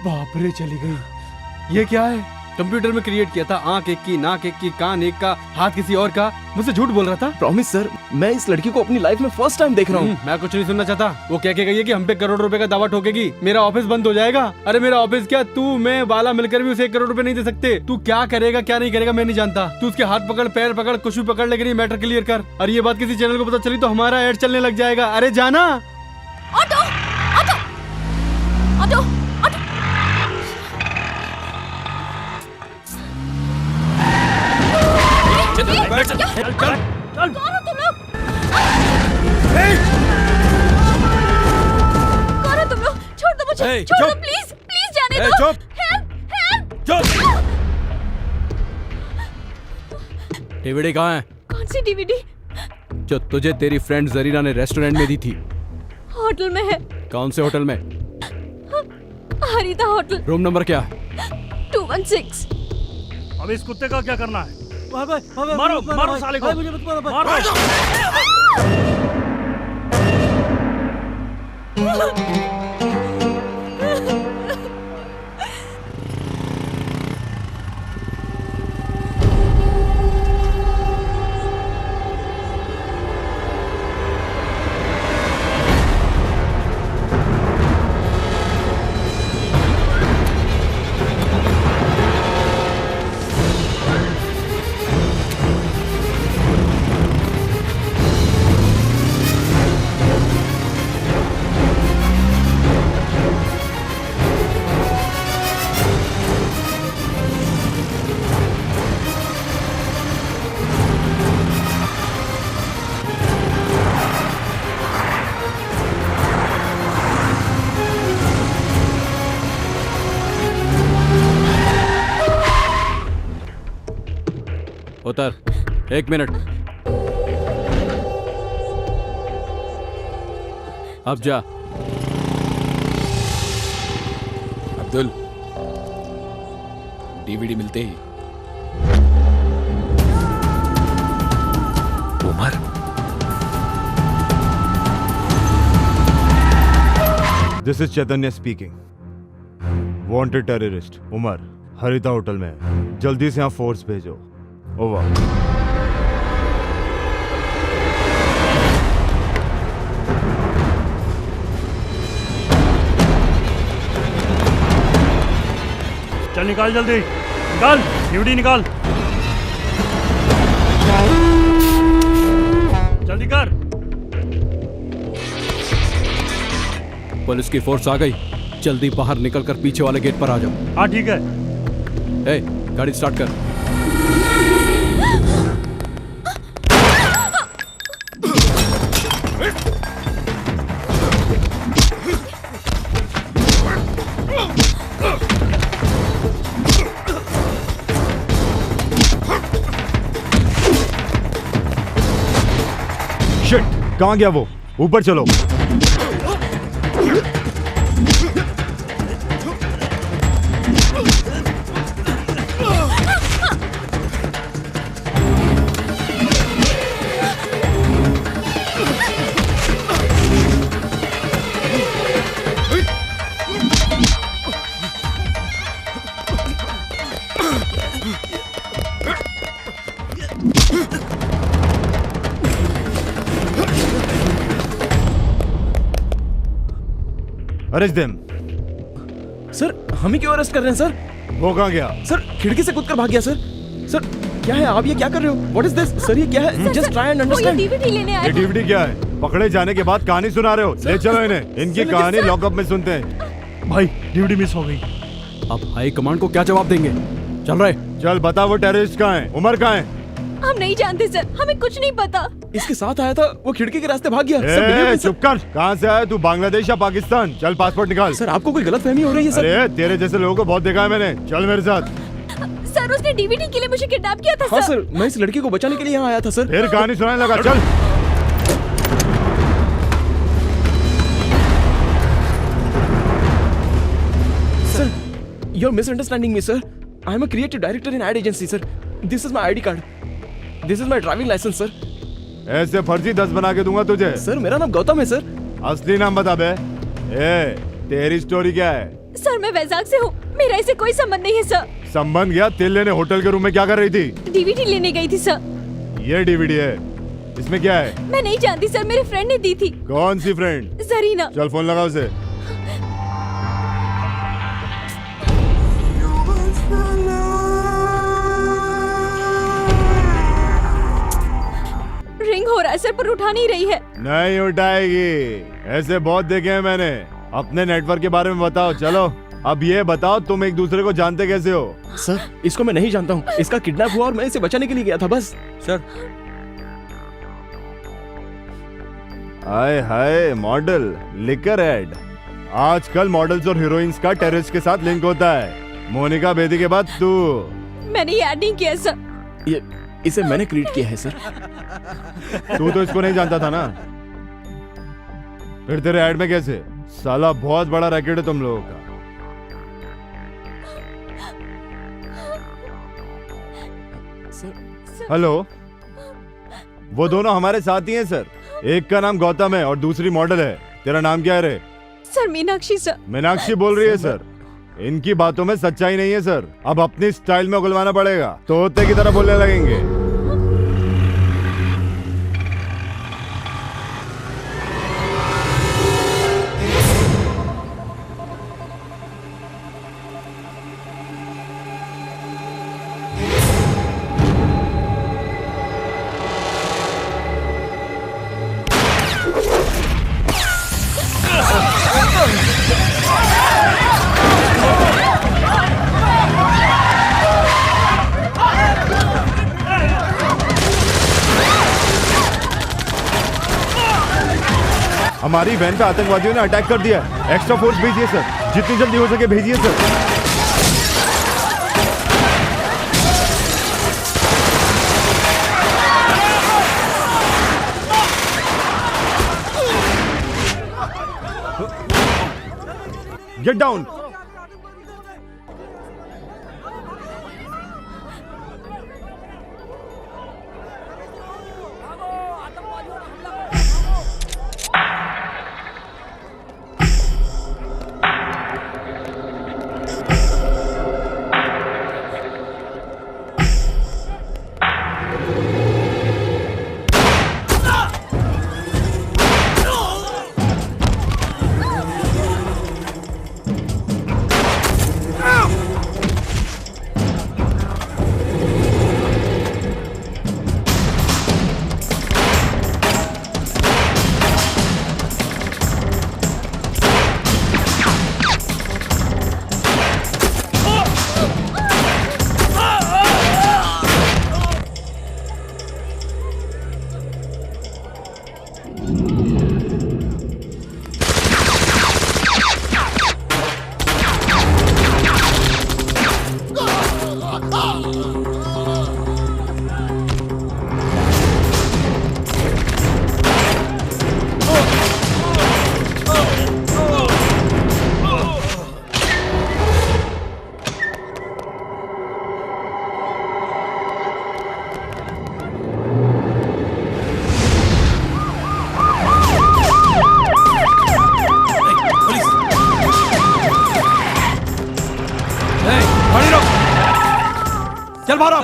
बाप रे, चली गई। ये क्या है? कंप्यूटर में क्रिएट किया था, आंख एक की, नाक एक की, कान एक का, हाथ किसी और का। मुझसे झूठ बोल रहा था। प्रॉमिस सर, मैं इस लड़की को अपनी लाइफ में फर्स्ट टाइम देख रहा हूँ। मैं कुछ नहीं सुनना चाहता। वो कह के गई है कि हम पे 1 करोड़ रुपए का दावा ठोकेगी, मेरा ऑफिस बंद हो जाएगा। अरे मेरा ऑफिस क्या, तू मैं बाला मिलकर भी उसे 1 करोड़ रुपए नहीं दे सकते। तू क्या करेगा क्या नहीं करेगा मैं नहीं जानता। तू उसके हाथ पकड़, पैर पकड़, कुछ भी पकड़, लेकिन ये मैटर क्लियर कर। और ये बात किसी चैनल को पता चली तो हमारा एड चलने लग जाएगा। अरे जाना। Auto, auto, auto, auto. चल कौन हो तुम लोग? कौन हो तुम लोग? छोड़ दो मुझे, छोड़ दो प्लीज, प्लीज जाने दो। Help, help. डीवीडी कहाँ है? कौन सी डीवीडी? जो तुझे तेरी फ्रेंड जरीना ने रेस्टोरेंट में दी थी। होटल में है। कौन से होटल में? हरिता होटल। रूम नंबर क्या? 216। अब इस कुत्ते का क्या करना है? मारो, मारो, मारो साले को। मुझे मत मारो, मारो। उतर, 1 मिनट। अब जा। अब्दुल, डीवीडी मिलते ही Umar, this is Chaitanya speaking. Wanted terrorist Umar Harita hotel में है। जल्दी से यहाँ फोर्स भेजो। ओवर। चल निकाल जल्दी, निकाल डीवीडी निकाल, जल्दी कर। पुलिस की फोर्स आ गई, जल्दी बाहर निकलकर पीछे वाले गेट पर आ जाओ। हाँ ठीक है। ए, गाड़ी स्टार्ट कर। शिट, कहाँ गया वो? ऊपर चलो। Arrest them. सर हम ही क्यों अरेस्ट कर रहे हैं सर? वो कहाँ गया? सर खिड़की से कूद कर भाग गया सर। सर क्या है, आप ये क्या कर रहे हो? What is this? सर ये क्या है? Just try and understand. DVD लेने आया ये डीवीडी क्या है? पकड़े जाने के बाद कहानी सुना रहे हो? ले चलो इन्हें, इनकी कहानी लॉकअप में सुनते हैं। भाई डीवीडी मिस हो गई। अब हाई कमांड को क्या जवाब देंगे? चल रहे। चल बता वो टेररिस्ट कहाँ है? उमर कहाँ है? हम नहीं जानते सर, हमें कुछ नहीं पता। इसके साथ आया था, वो खिड़की के रास्ते भाग गया। ए, चुप कर। कहाँ से आया तू? बांग्लादेश या पाकिस्तान? चल पासपोर्ट निकाल। सर आपको कोई गलतफहमी हो रही है सर। अरे तेरे जैसे लोगों को बहुत देखा है मैंने। चल मेरे साथ। सर उसने डीवीडी के लिए मुझे किडनैप किया था। हाँ सर, मैं इस लड़की को बचाने के लिए यहाँ आया था सर। फिर कहानी सुनाने लगा। चल sir, you're misunderstanding me, sir. I am a creative director in ad agency, sir. This is my ID card. This is my driving license, sir. ऐसे फर्जी 10 बना के दूंगा तुझे। सर मेरा नाम गौतम है सर। असली नाम बता बे। ए, तेरी स्टोरी क्या है? सर मैं वैजाग से हूँ, मेरा इससे कोई संबंध नहीं है सर। संबंध गया? तिल लेने होटल के रूम में क्या कर रही थी? डीवीडी लेने गई थी सर। ये डीवीडी है, इसमें क्या है? मैं नहीं जानती सर, मेरे फ्रेंड ने दी थी। कौन सी फ्रेंड? जरीना। चल फोन लगा उसे। रिंग हो रहा है सर, पर उठा नहीं रही है। नहीं उठाएगी, ऐसे बहुत देखे हैं मैंने। अपने नेटवर्क के बारे में बताओ। चलो अब ये बताओ, तुम एक दूसरे को जानते कैसे हो? सर इसको मैं नहीं जानता हूँ, इसका किडनैप हुआ और मैं इसे बचाने के लिए गया था बस। सर हाय हाय, मॉडल लिकर एड। आजकल मॉडल्स और हीरोइंस का टेररिस्ट के साथ लिंक होता है। मोनिका बेदी के बाद तू। मैंने ये ऐड नहीं किया सर। ये इसे मैंने क्रिएट किया है सर। तू तो इसको नहीं जानता था ना? फिर तेरे ऐड में कैसे? साला बहुत बड़ा रैकेट है तुम लोगों का। हेलो, वो दोनों हमारे साथी हैं सर। एक का नाम गौतम है और दूसरी मॉडल है। तेरा नाम क्या है रे? Sir Meenakshi sir. मीनाक्षी बोल रही है सर। इनकी बातों में सच्चाई नहीं है सर। अब अपनी स्टाइल में उगलवाना पड़ेगा, तोते की तरह बोलने लगेंगे। हमारी वैन पे आतंकवादियों ने अटैक कर दिया। एक्स्ट्रा फोर्स भेजिए सर, जितनी जल्दी हो सके भेजिए सर। Get down.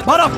मारो।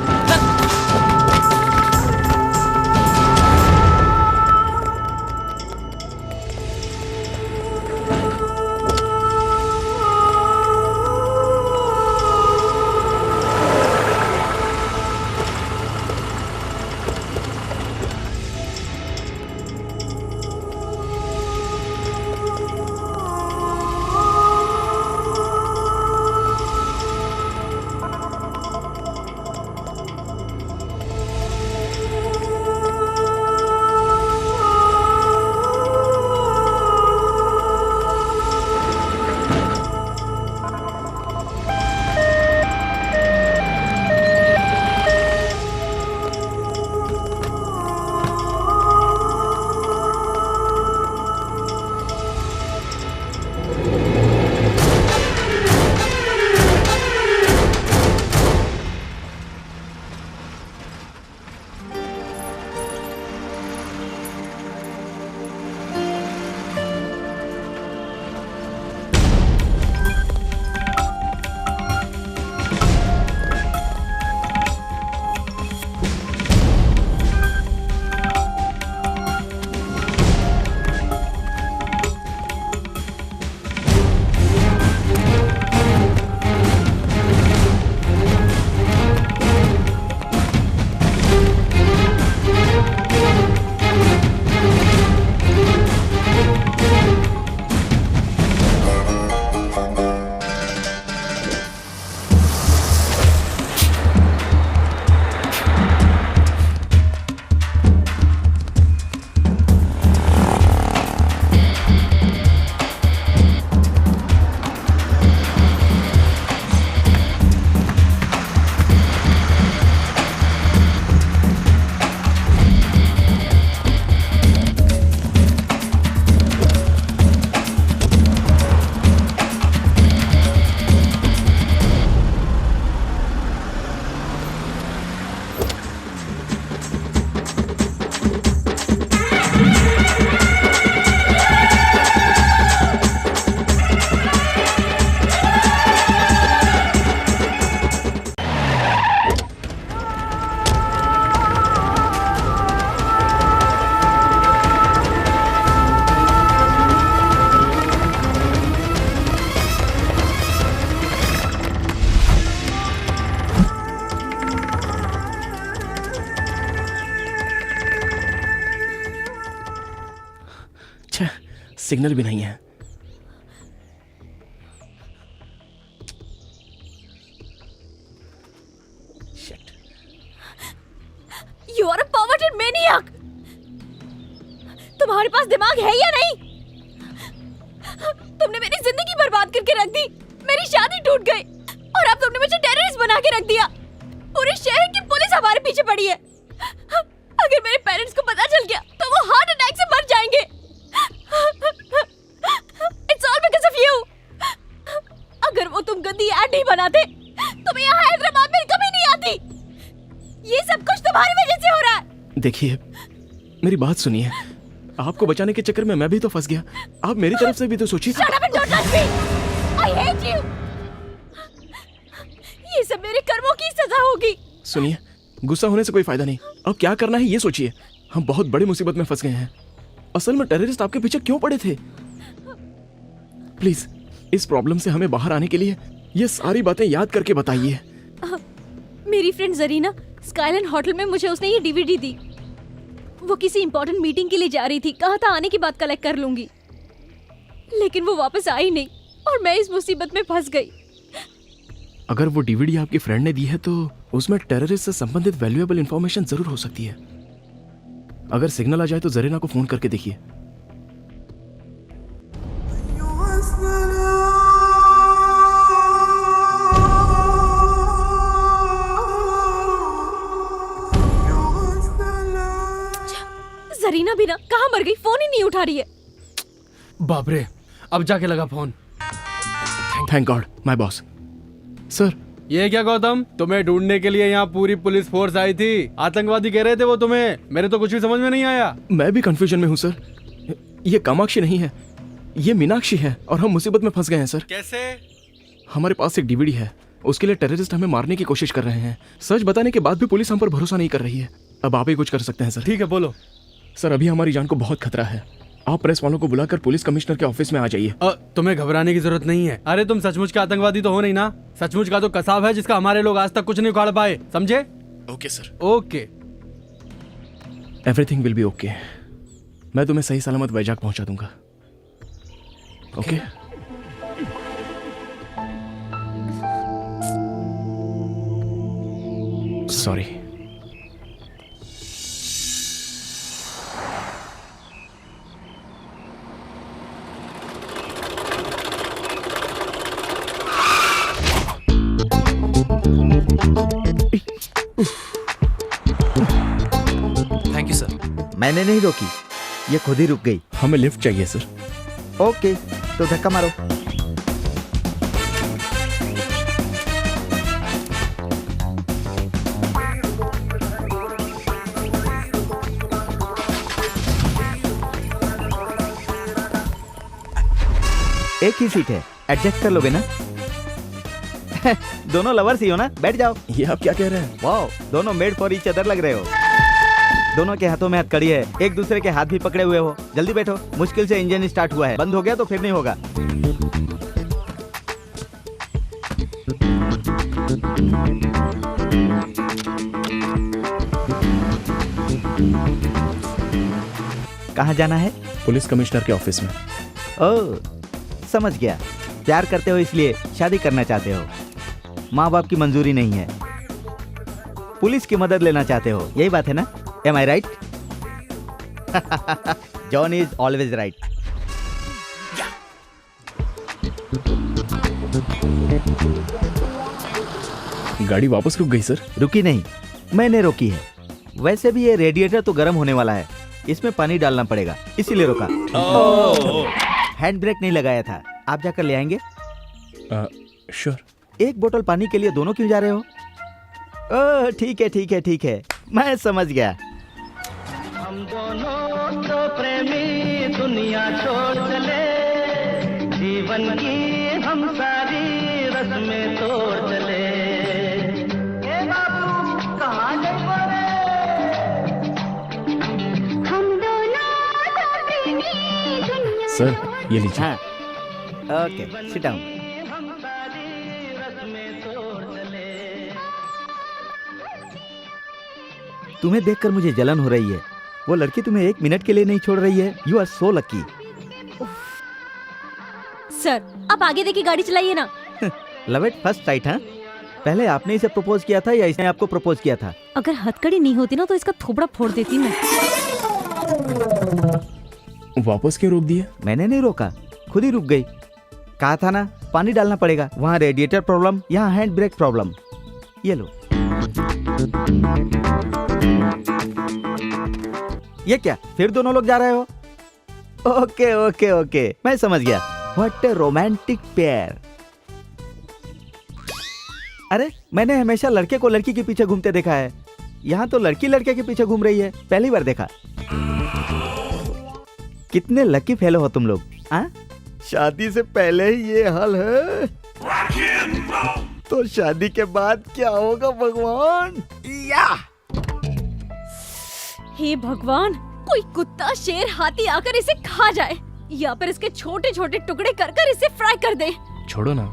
सिग्नल भी नहीं है। You are a perverted maniac! तुम्हारे पास दिमाग है या नहीं? तुमने मेरी जिंदगी बर्बाद करके रख दी, मेरी शादी टूट गई और अब तुमने मुझे टेररिस्ट बना के रख दिया। पूरे शहर की पुलिस हमारे पीछे पड़ी है। अगर मेरे पेरेंट्स को पता चल गया तो वो हार्ट अटैक से मर जाएंगे। It's all because of you. अगर वो तुम गंदी ऐड नहीं बनाते तो मैं यहाँ हैदराबाद में कभी नहीं आती। ये सब कुछ तुम्हारी वजह से हो रहा है। देखिए मेरी बात सुनिए, आपको बचाने के चक्कर में मैं भी तो फंस गया। आप मेरी तरफ से भी तो सोचिए। Shut up and don't touch me. I hate you. ये सब मेरे कर्मों की सजा होगी। सुनिए, गुस्सा होने से कोई फायदा नहीं। अब क्या करना है ये सोचिए। हम बहुत बड़ी मुसीबत में फंस गए हैं। असल में टेररिस्ट आपके पीछे क्यों पड़े थे? प्लीज इस प्रॉब्लम से हमें बाहर आने के लिए ये सारी बातें याद करके बताइए। मेरी फ्रेंड जरीना स्काईलाइन होटल में मुझे उसने ये डीवीडी दी। वो किसी इंपॉर्टेंट मीटिंग के लिए जा रही थी, कहा था आने के बाद कलेक्ट कर लूंगी, लेकिन वो वापस आई नहीं और मैं इस मुसीबत में फंस गई। अगर वो डीवीडी आपकी फ्रेंड ने दी है तो उसमें टेररिस्ट से संबंधित वैल्यूएबल इंफॉर्मेशन जरूर हो सकती है। अगर सिग्नल आ जाए तो जरीना को फोन करके देखिए। जरीना भी ना कहाँ मर गई, फोन ही नहीं उठा रही है। बाप रे, अब जाके लगा phone. Thank God my boss. Sir ये क्या गौतम, तुम्हें ढूंढने के लिए यहाँ पूरी पुलिस फोर्स आई थी। आतंकवादी कह रहे थे वो तुम्हें। मेरे तो कुछ भी समझ में नहीं आया। मैं भी कंफ्यूजन में हूँ सर। ये कामाक्षी नहीं है, ये मीनाक्षी है और हम मुसीबत में फंस गए हैं सर। कैसे? हमारे पास एक डीवीडी है उसके लिए टेररिस्ट हमें मारने की कोशिश कर रहे हैं। सच बताने के बाद भी पुलिस हम पर भरोसा नहीं कर रही है। अब आप ही कुछ कर सकते हैं सर। ठीक है, बोलो। सर, अभी हमारी जान को बहुत खतरा है। आप प्रेस वालों को बुलाकर पुलिस कमिश्नर के ऑफिस में आ जाइए। तुम्हें घबराने की जरूरत नहीं है। अरे तुम सचमुच के आतंकवादी तो हो नहीं ना। सचमुच का तो कसाब है जिसका हमारे लोग आज तक कुछ नहीं उखाड़ पाए, समझे? Okay sir. Okay, everything will be okay. मैं तुम्हें सही सलामत वैजाग पहुंचा दूंगा। Okay? Sorry. Thank you sir. मैंने नहीं रोकी, ये खुद ही रुक गई। हमें लिफ्ट चाहिए सर। ओके, तो धक्का मारो। एक ही सीट है, एडजस्ट कर लोगे ना? दोनों लवर्स ही हो ना? बैठ जाओ। ये आप क्या कह रहे हैं? वाओ, दोनों मेड फॉर ईच अदर लग रहे हो। दोनों के हाथों में हथकड़ी है, एक दूसरे के हाथ भी पकड़े हुए हो। जल्दी बैठो, मुश्किल से इंजन स्टार्ट हुआ है, बंद हो गया तो फिर नहीं होगा। कहाँ जाना है? पुलिस कमिश्नर के ऑफिस में। ओह, समझ गया। प्यार करते हो इसलिए शादी करना चाहते हो। माँ बाप की मंजूरी नहीं है, पुलिस की मदद लेना चाहते हो, यही बात है ना? Am I right? John is always right. गाड़ी वापस रुक गई सर। रुकी नहीं, मैंने रोकी है। वैसे भी ये रेडिएटर तो गर्म होने वाला है, इसमें पानी डालना पड़ेगा, इसीलिए रोका। हैंड ब्रेक नहीं लगाया था, आप जाकर ले आएंगे? श्योर। एक बोतल पानी के लिए दोनों क्यों जा रहे हो? ओह, ठीक है ठीक है ठीक है, मैं समझ गया। हम दोनों तो प्रेमी दुनिया छोड़ चले, जीवन की हम सारी रस्में तोड़ चले। ए बाबू कहाँ गए बोले? हम दोनों तो प्रेमी दुनिया। सर, ये लीजिए। हाँ, ओके, सिट डाउन। तुम्हें देखकर मुझे जलन हो रही है। वो लड़की तुम्हें एक मिनट के लिए नहीं छोड़ रही है। You are so lucky. Sir, आप आगे देखिए, गाड़ी चलाइए ना। लव एट फर्स्ट साइट, हाँ? पहले आपने इसे प्रपोज किया था या इसने आपको प्रपोज किया था? अगर हथकड़ी नहीं होती ना तो इसका थोबड़ा फोड़ देती मैं। वापस क्यों रोक दिया? मैंने नहीं रोका, खुद ही रुक गई। कहा था ना, पानी डालना पड़ेगा। वहाँ रेडिएटर प्रॉब्लम, यहाँ हैंड ब्रेक प्रॉब्लम। ये लो। ये क्या, फिर दोनों लोग जा रहे हो? ओके ओके ओके, मैं समझ गया। What A romantic pair. अरे, मैंने हमेशा लड़के को लड़की के पीछे घूमते देखा है, यहाँ तो लड़की लड़के के पीछे घूम रही है, पहली बार देखा। कितने लकी फेलो हो तुम लोग, हाँ? शादी से पहले ही ये हाल है, तो शादी के बाद क्या होगा भगवान? या! हे भगवान, कोई कुत्ता, शेर, हाथी आकर इसे खा जाए या फिर इसके छोटे छोटे टुकड़े कर कर इसे फ्राई कर दे। छोड़ो ना,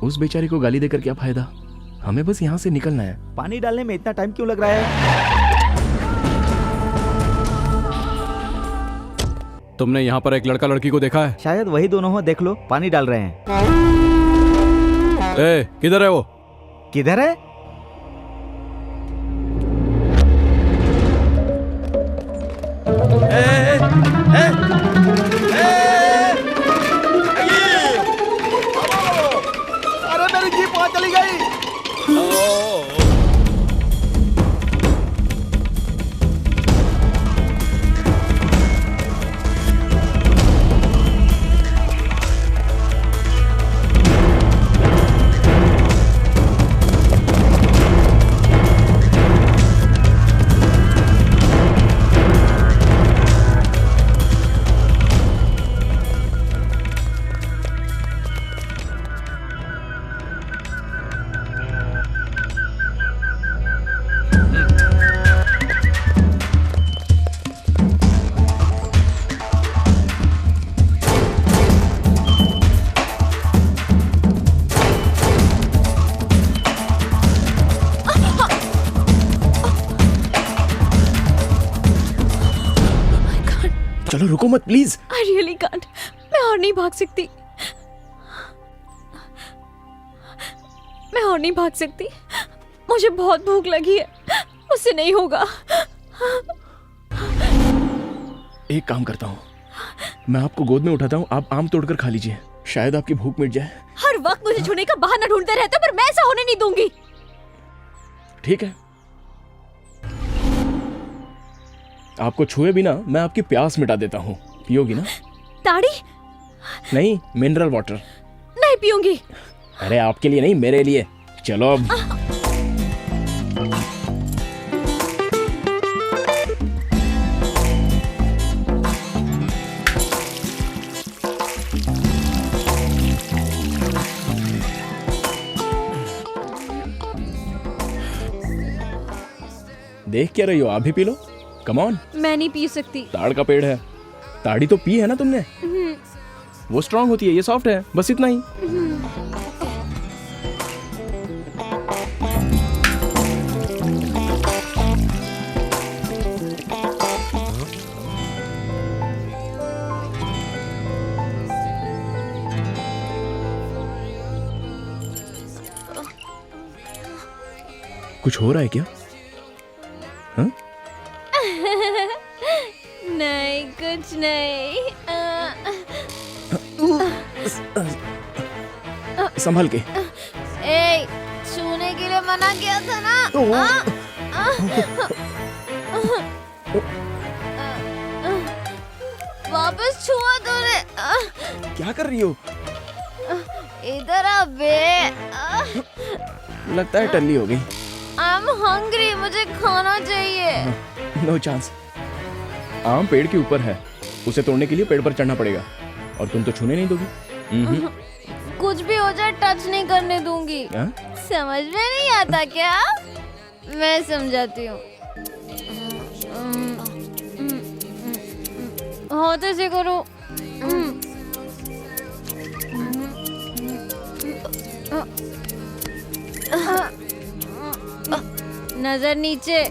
उस बेचारी को गाली देकर क्या फायदा? हमें बस यहाँ से निकलना है। पानी डालने में इतना टाइम क्यों लग रहा है? तुमने यहाँ पर एक लड़का लड़की को देखा है? शायद वही दोनों हो, देख लो, पानी डाल रहे हैं। ए, किधर है वो? किधर है? अरे मेरी जीप वहाँ चली गई। चलो रुको मत प्लीज। I really can't. मैं और नहीं भाग सकती। मैं और नहीं भाग सकती। मुझे बहुत भूख लगी है। मुझसे नहीं होगा। एक काम करता हूँ, मैं आपको गोद में उठाता हूँ, आप आम तोड़कर खा लीजिए, शायद आपकी भूख मिट जाए। हर वक्त मुझे छूने का बहाना ढूंढते रहते हो, पर मैं ऐसा होने नहीं दूंगी। ठीक है, आपको छुए बिना मैं आपकी प्यास मिटा देता हूँ, पियोगी ना? ताड़ी? नहीं, मिनरल वाटर। नहीं पीऊंगी। अरे आपके लिए नहीं, मेरे लिए। चलो अब। देख क्या रही हो, आप भी पी लो, कम ऑन। मैं नहीं पी सकती। ताड़ का पेड़ है, ताड़ी तो पी है ना तुमने? वो स्ट्रांग होती है, ये सॉफ्ट है, बस इतना ही। कुछ हो रहा है क्या? हाँ? नहीं, कुछ नहीं। संभल के। ए, छूने के लिए मना किया था ना? वापस छुआ तूने। क्या कर रही हो? इधर आ बे। लगता है टल्ली हो गई। I'm hungry, मुझे खाना चाहिए। No chance. आम पेड़ के ऊपर है, उसे तोड़ने के लिए पेड़ पर चढ़ना पड़ेगा, और तुम तो छूने नहीं दोगी। कुछ भी हो जाए टच नहीं करने दूंगी। समझ में नहीं आता क्या? मैं समझाती हूँ। हाथ से करो। नजर नीचे।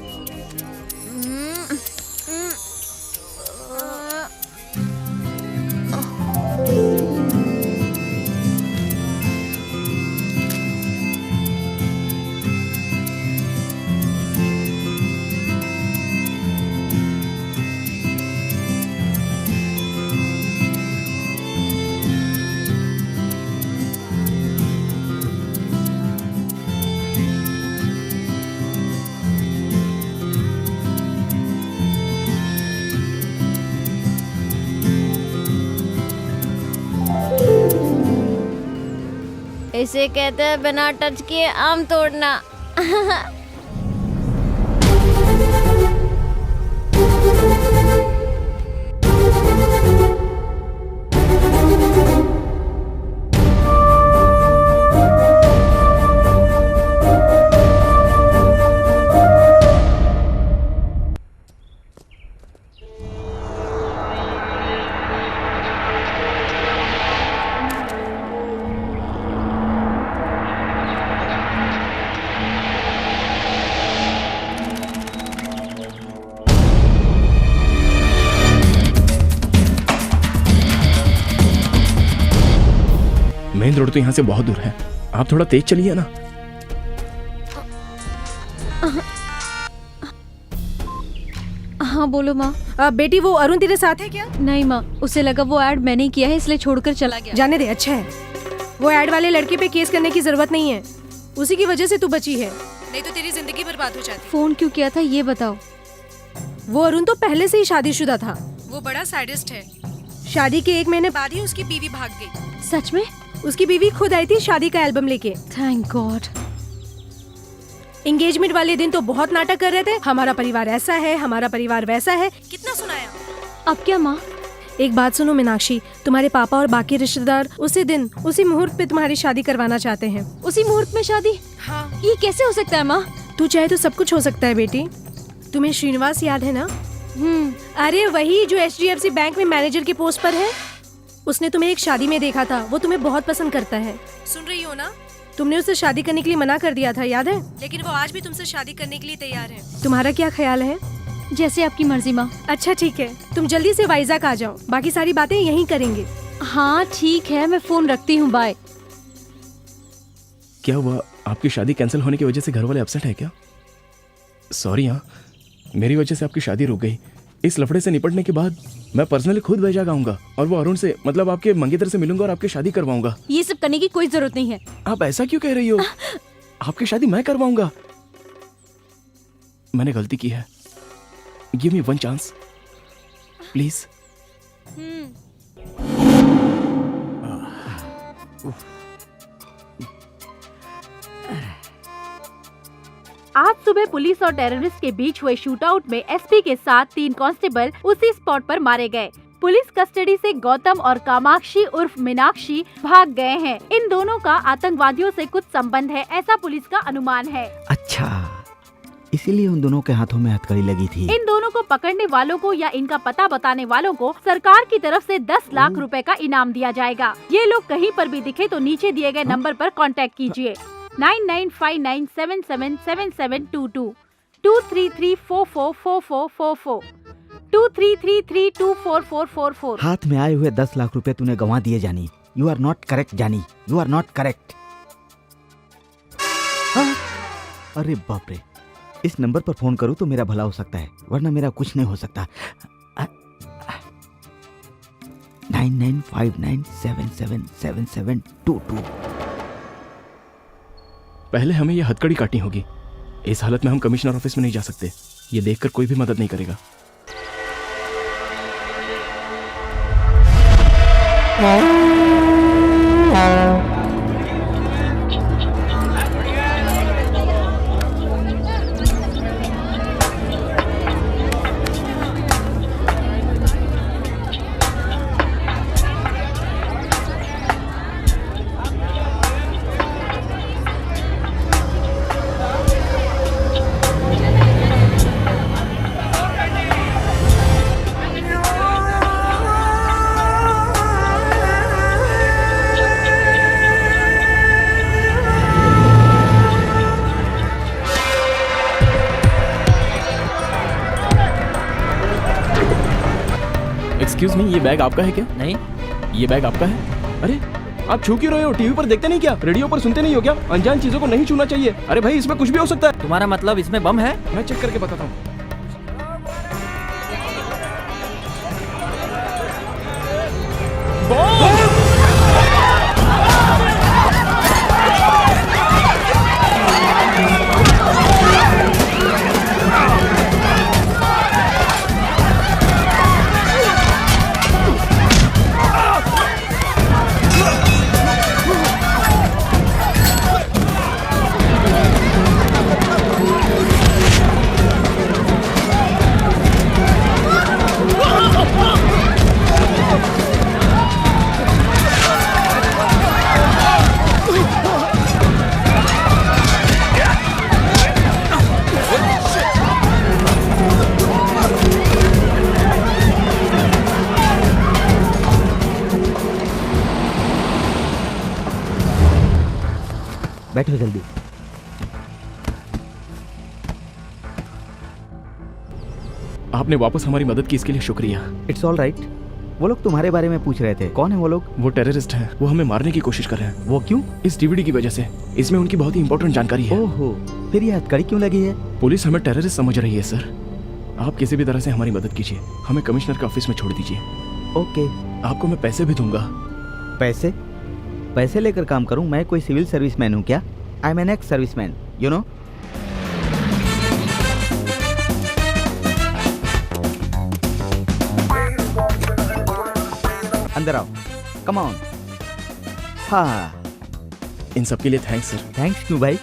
इसे कहते हैं बिना टच किए आम तोड़ना। मेन रोड तो यहाँ से बहुत दूर है, आप थोड़ा तेज चलिए ना। हाँ बोलो माँ। बेटी वो अरुण तेरे साथ है क्या? नहीं माँ, उसे लगा वो ऐड मैंने ही किया है इसलिए छोड़कर चला गया। जाने दे, अच्छा है। वो ऐड वाले लड़के पे केस करने की जरूरत नहीं है, उसी की वजह से तू बची है, नहीं तो तेरी जिंदगी बर्बाद हो जाती। फोन क्यों किया था ये बताओ। वो अरुण तो पहले से ही शादीशुदा था, वो बड़ा सैडिस्ट है। शादी के 1 महीने बाद ही उसकी बीवी भाग गई। सच में? उसकी बीवी खुद आई थी शादी का एल्बम लेके। Thank God. एंगेजमेंट वाले दिन तो बहुत नाटक कर रहे थे, हमारा परिवार ऐसा है, हमारा परिवार वैसा है। कितना सुनाया। अब क्या माँ? एक बात सुनो मीनाक्षी, तुम्हारे पापा और बाकी रिश्तेदार उसी दिन उसी मुहूर्त पे तुम्हारी शादी करवाना चाहते हैं। उसी मुहूर्त में शादी? हाँ। ये कैसे हो सकता है माँ? तू चाहे तो सब कुछ हो सकता है बेटी। तुम्हें श्रीनिवास याद है ना? अरे वही जो HDFC बैंक में मैनेजर के पोस्ट पर है। उसने तुम्हें एक शादी में देखा था, वो तुम्हें बहुत पसंद करता है। सुन रही हो ना? तुमने उसे शादी करने के लिए मना कर दिया था, याद है? लेकिन वो आज भी तुमसे शादी करने के लिए तैयार है। तुम्हारा क्या ख्याल है? जैसे आपकी मर्जी माँ। अच्छा ठीक है, तुम जल्दी से वाइजाग आ जाओ, बाकी सारी बातें यहीं करेंगे। हाँ ठीक है, मैं फोन रखती हूँ, बाय। क्या हुआ, आपकी शादी कैंसिल होने की वजह से घर वाले अपसेट है क्या? सॉरी हाँ, मेरी वजह से आपकी शादी रुक गई। इस लफड़े से निपटने के बाद मैं पर्सनली खुद वैजाग आऊंगा और वो अरुण से, मतलब आपके मंगेतर से मिलूंगा और आपकी शादी करवाऊंगा। ये सब करने की कोई जरूरत नहीं है। आप ऐसा क्यों कह रही हो? आपकी शादी मैं करवाऊंगा। मैंने गलती की है, give me one chance please. आज सुबह पुलिस और टेररिस्ट के बीच हुए शूटआउट में एसपी के साथ 3 कांस्टेबल उसी स्पॉट पर मारे गए। पुलिस कस्टडी से गौतम और कामाक्षी उर्फ मीनाक्षी भाग गए हैं। इन दोनों का आतंकवादियों से कुछ संबंध है, ऐसा पुलिस का अनुमान है। अच्छा, इसीलिए उन दोनों के हाथों में हथकड़ी लगी थी। इन दोनों को पकड़ने वालों को या इनका पता बताने वालों को सरकार की तरफ से 10 लाख रुपए का इनाम दिया जाएगा। ये लोग कहीं पर भी दिखे तो नीचे दिए गए नंबर पर कांटेक्ट कीजिए 9959777722 233444444 233324444। हाथ में आए हुए 10 लाख रुपए तूने गंवा दिए जानी। यू आर नॉट करेक्ट जानी, यू आर नॉट करेक्ट। अरे बाप रे, इस नंबर पर फोन करूं तो मेरा भला हो सकता है, वरना मेरा कुछ नहीं हो सकता। 9959777722। पहले हमें यह हथकड़ी काटनी होगी। इस हालत में हम कमिश्नर ऑफिस में नहीं जा सकते। ये देखकर कोई भी मदद नहीं करेगा। एक्सक्यूज मी, ये बैग आपका है क्या? नहीं। ये बैग आपका है? अरे आप छू क्यों रहे हो? टीवी पर देखते नहीं क्या? रेडियो पर सुनते नहीं हो क्या? अनजान चीजों को नहीं छूना चाहिए। अरे भाई, इसमें कुछ भी हो सकता है। तुम्हारा मतलब इसमें बम है? मैं चेक करके बताता हूँ। बैठो जल्दी। आपने वापस हमारी मदद की, इसके लिए शुक्रिया। It's all right. वो लोग तुम्हारे बारे में पूछ रहे थे, कौन है वो लोग? वो टेररिस्ट हैं, वो हमें मारने की कोशिश कर रहे हैं। वो क्यों? इस डीवीडी की वजह से। इसमें उनकी बहुत ही इंपॉर्टेंट जानकारी है। ओहो, फिर ये हथकड़ी क्यों लगी है? पुलिस हमें टेररिस्ट समझ रही है सर। आप किसी भी तरह से हमारी मदद कीजिए, हमें कमिश्नर के ऑफिस में छोड़ दीजिए। ओके। आपको मैं पैसे भी दूंगा। पैसे? पैसे लेकर काम करूं? मैं कोई सिविल सर्विसमैन हूं क्या? I am an ex serviceman, you know. अंदर आओ, कम ऑन। हाँ, इन सब के लिए थैंक्स सर। थैंक्स क्यों भाई,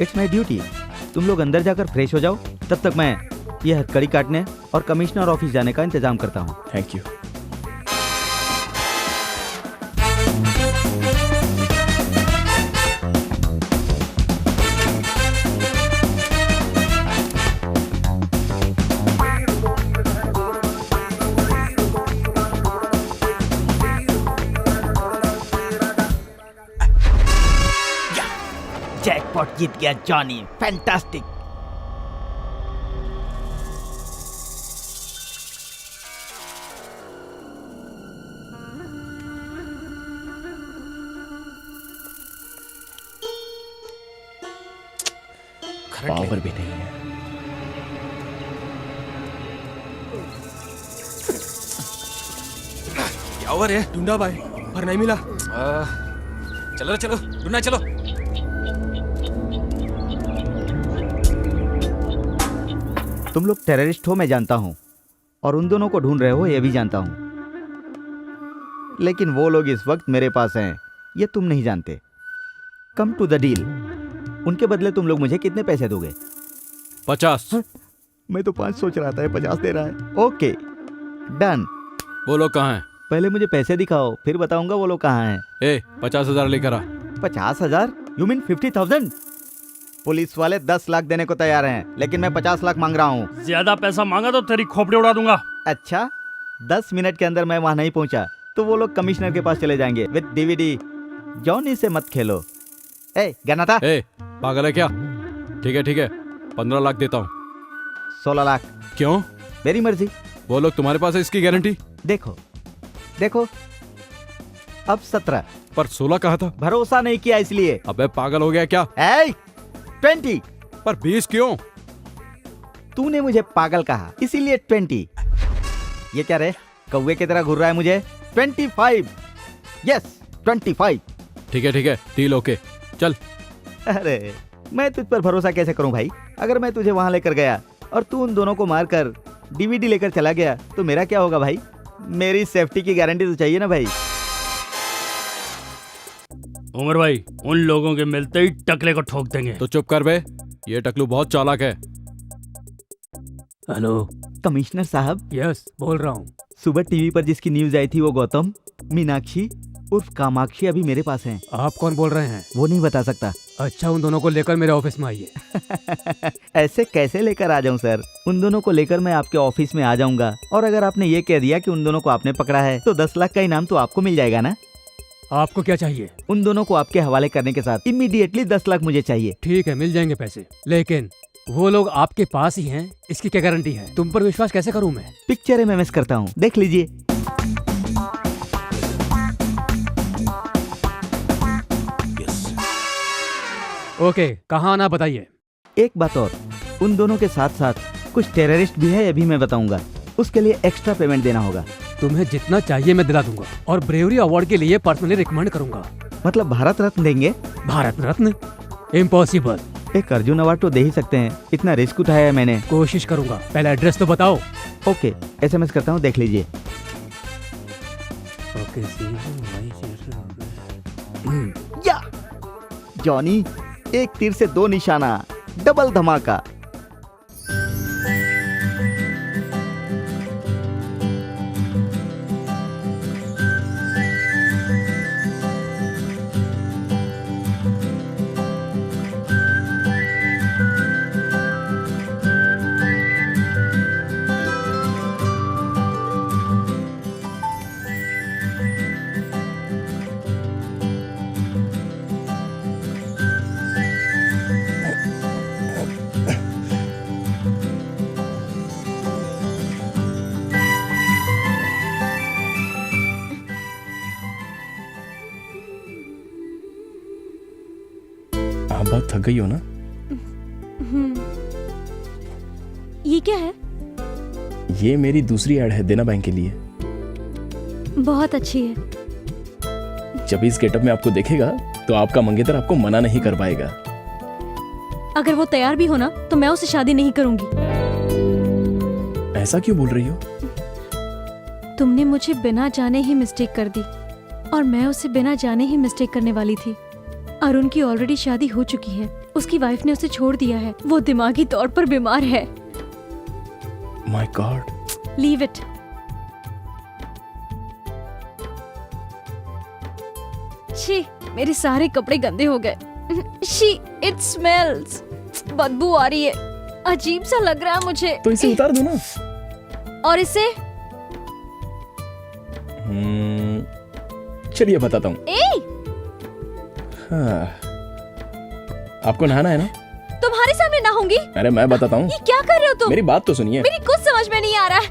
इट्स माई ड्यूटी। तुम लोग अंदर जाकर फ्रेश हो जाओ, तब तक मैं ये हथकड़ी काटने और कमिश्नर ऑफिस जाने का इंतजाम करता हूँ। Thank you. जैकपॉट जीत गया जॉनी, फैंटास्टिक। पावर भी नहीं है। क्या हुआ रे? ढूंढा भाई पर नहीं मिला। चलो चलो ढूंढना चलो। तुम लोग टेररिस्ट हो मैं जानता हूँ, और उन दोनों को ढूंढ रहे हो ये भी जानता हूँ, लेकिन वो लोग इस वक्त मेरे पास हैं ये तुम नहीं जानते। Come to the deal. उनके बदले तुम लोग मुझे कितने पैसे दोगे? 50। मैं तो 5 सोच रहा था, 50 दे रहा है। Okay done. वो लोग कहाँ हैं? पहले मुझे पैसे दिखाओ, फिर बताऊंगा वो लोग कहाँ हैं। 50,000 लेकर आ। 50,000? You mean 50,000? पुलिस वाले 10 लाख देने को तैयार हैं, लेकिन मैं 50 लाख मांग रहा हूँ। ज्यादा पैसा मांगा तो तेरी खोपड़ी उड़ा दूंगा। अच्छा, 10 मिनट के अंदर मैं वहाँ नहीं पहुँचा तो वो लोग कमिश्नर के पास चले जाएंगे विद डीवीडी। जॉनी से मत खेलो। ए गनाता, पागल है क्या? ठीक है 15 लाख देता हूँ। 16 लाख। क्यों? मेरी मर्जी। वो लोग तुम्हारे पास है इसकी गारंटी? देखो अब 17। पर 16 कहा था। भरोसा नहीं किया इसलिए। अबे पागल हो गया क्या? 20। पर 20 क्यों? तूने मुझे पागल कहा इसीलिए 20। ये क्या रे, कौवे की तरह घूर रहा है मुझे? 25। यस 25। ठीक है डील ओके, चल। अरे मैं तुझ पर भरोसा कैसे करूं भाई? अगर मैं तुझे वहां लेकर गया और तू उन दोनों को मारकर डीवीडी लेकर चला गया तो मेरा क्या होगा भाई? मेरी सेफ्टी की गारंटी तो चाहिए ना भाई। उमर भाई, उन लोगों के मिलते ही टकले को ठोक देंगे। तो चुप कर बे, ये टकलू बहुत चालाक है। हेलो कमिश्नर साहब। यस बोल रहा हूँ। सुबह टीवी पर जिसकी न्यूज आई थी वो गौतम, मीनाक्षी उर्फ कामाक्षी अभी मेरे पास हैं। आप कौन बोल रहे हैं? वो नहीं बता सकता। अच्छा, उन दोनों को लेकर मेरे ऑफिस में आइए। ऐसे कैसे लेकर आ जाऊं सर? उन दोनों को लेकर मैं आपके ऑफिस में आ जाऊंगा, और अगर आपने ये कह दिया कि उन दोनों को आपने पकड़ा है तो 10 लाख का इनाम तो आपको मिल जाएगा ना? आपको क्या चाहिए? उन दोनों को आपके हवाले करने के साथ इमीडिएटली 10 लाख मुझे चाहिए। ठीक है, मिल जाएंगे पैसे, लेकिन वो लोग आपके पास ही हैं, इसकी क्या गारंटी है? तुम पर विश्वास कैसे करूं मैं? पिक्चर में मिस करता हूँ, देख लीजिए। ओके, कहाँ आना बताइए। एक बात और, उन दोनों के साथ साथ कुछ टेररिस्ट भी है, ये भी मैं बताऊंगा। उसके लिए एक्स्ट्रा पेमेंट देना होगा। तुम्हें जितना चाहिए मैं दिला दूंगा, और ब्रेवरी अवार्ड के लिए पर्सनली रिकमेंड करूंगा। मतलब भारत रत्न देंगे? भारत रत्न? इम्पॉसिबल। एक अर्जुन अवार्ड तो दे ही सकते हैं, इतना रिस्क उठाया है मैंने। कोशिश करूंगा, पहले एड्रेस तो बताओ। ओके, SMS करता हूँ, देख लीजिए। या जॉनी, एक तीर से 2 निशाना, डबल धमाका। आप बहुत थक गई हो ना? ये क्या है? ये मेरी दूसरी ऐड है देना बैंक के लिए। बहुत अच्छी है। जब इस गेटअप में आपको देखेगा तो आपका मंगेतर आपको मना नहीं कर पाएगा। अगर वो तैयार भी हो ना तो मैं उससे शादी नहीं करूंगी। ऐसा क्यों बोल रही हो? तुमने मुझे बिना जाने ही मिस्टेक कर दी, और मैं उसे बिना जाने ही मिस्टेक करने वाली थी। अरुण की ऑलरेडी शादी हो चुकी है, उसकी वाइफ ने उसे छोड़ दिया है, वो दिमागी तौर पर बीमार है। My God. Leave it. छी, मेरे सारे कपड़े गंदे हो गए। She, it smells. बदबू आ रही है, अजीब सा लग रहा है मुझे। तो इसे उतार दो ना। और इसे? चलिए बताता हूँ। हाँ, आपको नहाना है ना? तुम्हारे सामने नहाऊंगी? अरे मैं बताता हूँ। ये क्या कर रहे हो तुम? मेरी बात तो सुनिए। मेरी कुछ समझ में नहीं आ रहा है।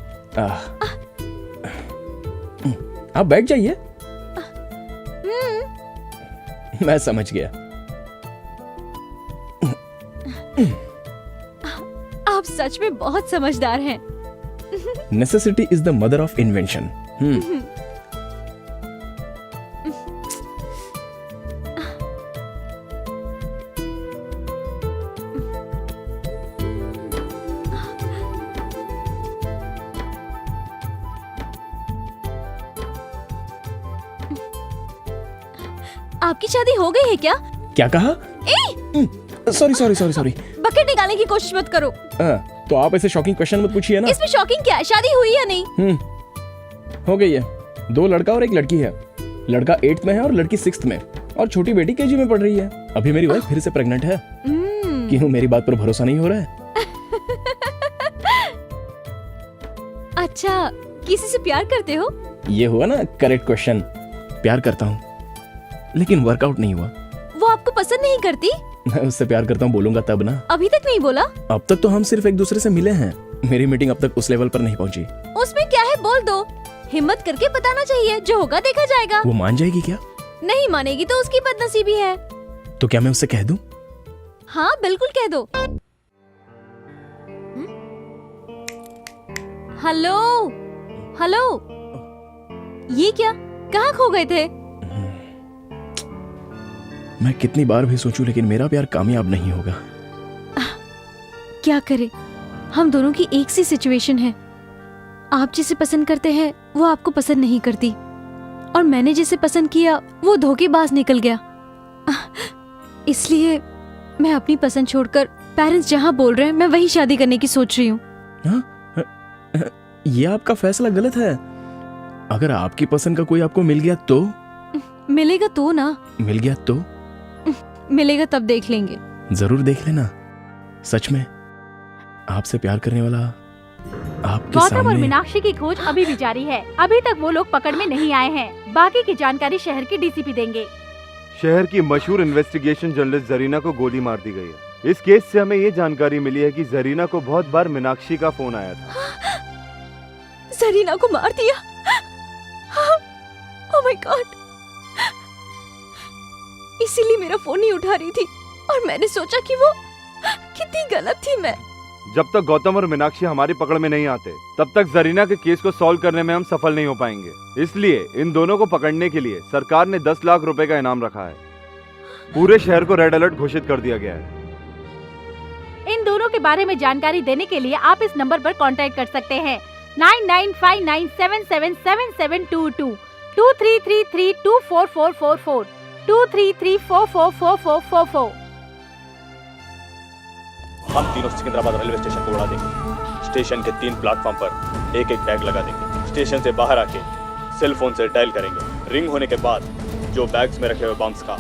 आप बैठ जाइए। मैं समझ गया। सच में बहुत समझदार हैं। Necessity is the mother of invention. आपकी शादी हो गई है क्या? क्या कहा? Sorry sorry sorry sorry. Bucket निकालने की कोशिश मत करो। तो आप ऐसे शॉकिंग क्वेश्चन मत पूछिए ना। इसमें शॉकिंग क्या है? शादी हुई या नहीं? हो गई है। 2 लड़का और 1 लड़की है। लड़का 8th में है और लड़की 6th में, और छोटी बेटी KG में पढ़ रही है। अभी मेरी वाइफ फिर से प्रेग्नेंट है। क्यों, मेरी बात पर भरोसा नहीं हो रहा है? अच्छा, किसी से प्यार करते हो? ये हुआ ना करेक्ट क्वेश्चन। प्यार करता हूँ, लेकिन वर्कआउट नहीं हुआ। वो आपको पसंद नहीं करती? मैं उससे प्यार करता हूँ बोलूंगा तब ना। अभी तक नहीं बोला? अब तक तो हम सिर्फ एक दूसरे से मिले हैं। मेरी मीटिंग अब तक उस लेवल पर नहीं पहुंची। उसमें क्या है, बोल दो। हिम्मत करके बताना चाहिए, जो होगा देखा जाएगा। वो मान जाएगी क्या? नहीं मानेगी तो उसकी बदनसीबी है। तो क्या मैं उससे कह दूं? हाँ बिल्कुल कह दो। हेलो हेलो, ये क्या, कहाँ खो गए थे? मैं कितनी बार भी सोचूं, लेकिन मेरा प्यार कामयाब नहीं होगा। क्या करे, हम दोनों की एक सी सिचुएशन है। आप जिसे पसंद करते हैं वो आपको पसंद नहीं करती, और मैंने जिसे पसंद किया वो धोखेबाज निकल गया। इसलिए मैं अपनी पसंद छोड़कर पेरेंट्स जहाँ बोल रहे हैं मैं वही शादी करने की सोच रही हूँ। ये आपका फैसला गलत है। अगर आपकी पसंद का कोई आपको मिल गया तो? मिलेगा तो ना। मिल गया तो? मिलेगा तब देख लेंगे। जरूर देख लेना। सच में आपसे प्यार करने वाला आपके गौतम और सामने। मीनाक्षी की खोज अभी भी जारी है। अभी तक वो लोग पकड़ में नहीं आए हैं। बाकी की जानकारी शहर के DCP देंगे। शहर की मशहूर इन्वेस्टिगेशन जर्नलिस्ट जरीना को गोली मार दी गई है। इस केस से हमें ये जानकारी मिली है कि जरीना को बहुत बार मीनाक्षी का फोन आया था। जरीना को मार दिया? Oh my God. इसीलिए मेरा फोन नहीं उठा रही थी, और मैंने सोचा कि वो कितनी गलत थी मैं। जब तक गौतम और मीनाक्षी हमारी पकड़ में नहीं आते, तब तक जरीना के केस को सॉल्व करने में हम सफल नहीं हो पाएंगे। इसलिए इन दोनों को पकड़ने के लिए सरकार ने 10 लाख रुपए का इनाम रखा है। पूरे शहर को रेड अलर्ट घोषित कर दिया गया है। इन दोनों के बारे में जानकारी देने के लिए आप इस नंबर पर कांटेक्ट कर सकते हैं 9959777722 2333244444 2334444444। हम तीनों सिकंदराबाद रेलवे स्टेशन को उड़ा देंगे। स्टेशन के 3 प्लेटफॉर्म पर एक एक बैग लगा देंगे। स्टेशन से बाहर आके सेल फोन से डायल करेंगे। रिंग होने के बाद जो बैग्स में रखे हुए बम्स का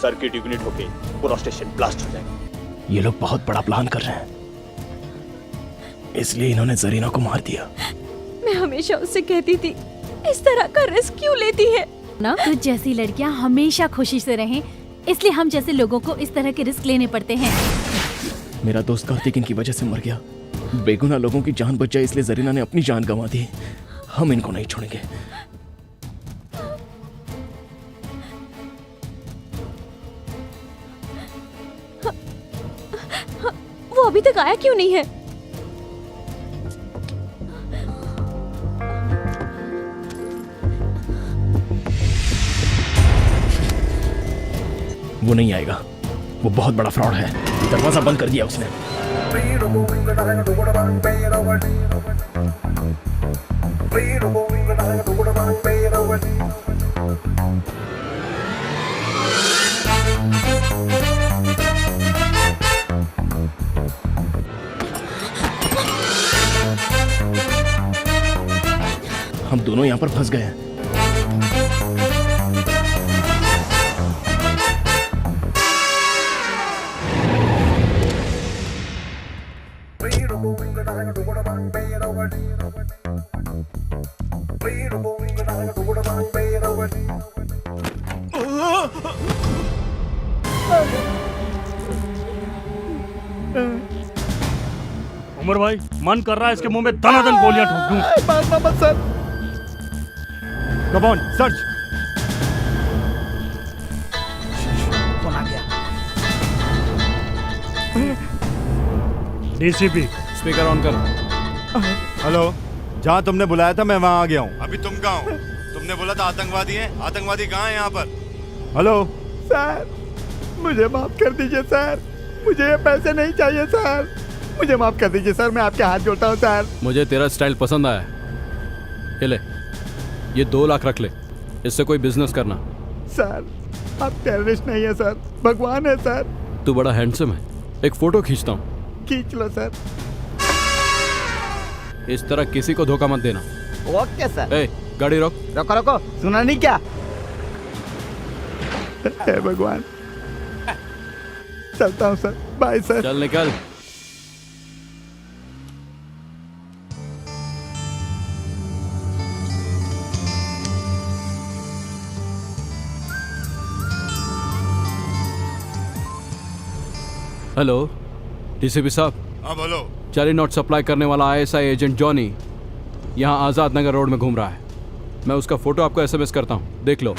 सर्किट इग्निट होके पूरा स्टेशन ब्लास्ट हो जाएगा। ये लोग बहुत बड़ा प्लान कर रहे हैं, इसलिए इन्होंने जरीना को मार दिया। मैं हमेशा उससे कहती थी, इस तरह का रिस्क क्यों लेती है ना? तो जैसी लड़कियां हमेशा खुशी से रहें, इसलिए हम जैसे लोगों को इस तरह के रिस्क लेने पड़ते हैं। मेरा दोस्त कार्तिक इनकी वजह से मर गया। बेगुनाह लोगों की जान बच जाए, इसलिए जरीना ने अपनी जान गंवा दी। हम इनको नहीं छोड़ेंगे। वो अभी तक आया क्यों नहीं है? वो नहीं आएगा, वो बहुत बड़ा फ्रॉड है। दरवाजा बंद कर दिया उसने। हम दोनों यहाँ पर फंस गए हैं। उमर भाई, मन कर रहा है इसके मुंह में दनादन गोलियां ठोक दूं। मत sir. Come on, search. DCP, speaker on कर। हेलो, जहाँ तुमने बुलाया था मैं वहाँ आ गया हूँ। अभी तुम कहाँ हो? तुमने बोला था आतंकवादी हैं। आतंकवादी कहाँ हैं यहाँ पर? हेलो सर, मुझे माफ कर दीजिए सर, मुझे ये पैसे नहीं चाहिए सर, मुझे माफ कर दीजिए सर, मैं आपके हाथ जोड़ता हूँ सर। मुझे तेरा स्टाइल पसंद आया। ये ले, ये 2 लाख रख ले, इससे कोई बिजनेस करना। सर आप टेररिस्ट नहीं है सर, भगवान है सर। तू बड़ा हैंडसम है, एक फोटो खींचता हूँ। खींच लो सर। इस तरह किसी को धोखा मत देना। Okay sir. ए, गाड़ी रोक। रोको रोको, सुना नहीं क्या? हे भगवान, चलता हूँ सर, बाय सर। चल निकल। हेलो डीसीपी साहब। हाँ बोलो। जाली नोट सप्लाई करने वाला आईएसआई एजेंट जॉनी यहाँ आजाद नगर रोड में घूम रहा है। मैं उसका फोटो आपको एसएमएस करता हूँ, देख लो।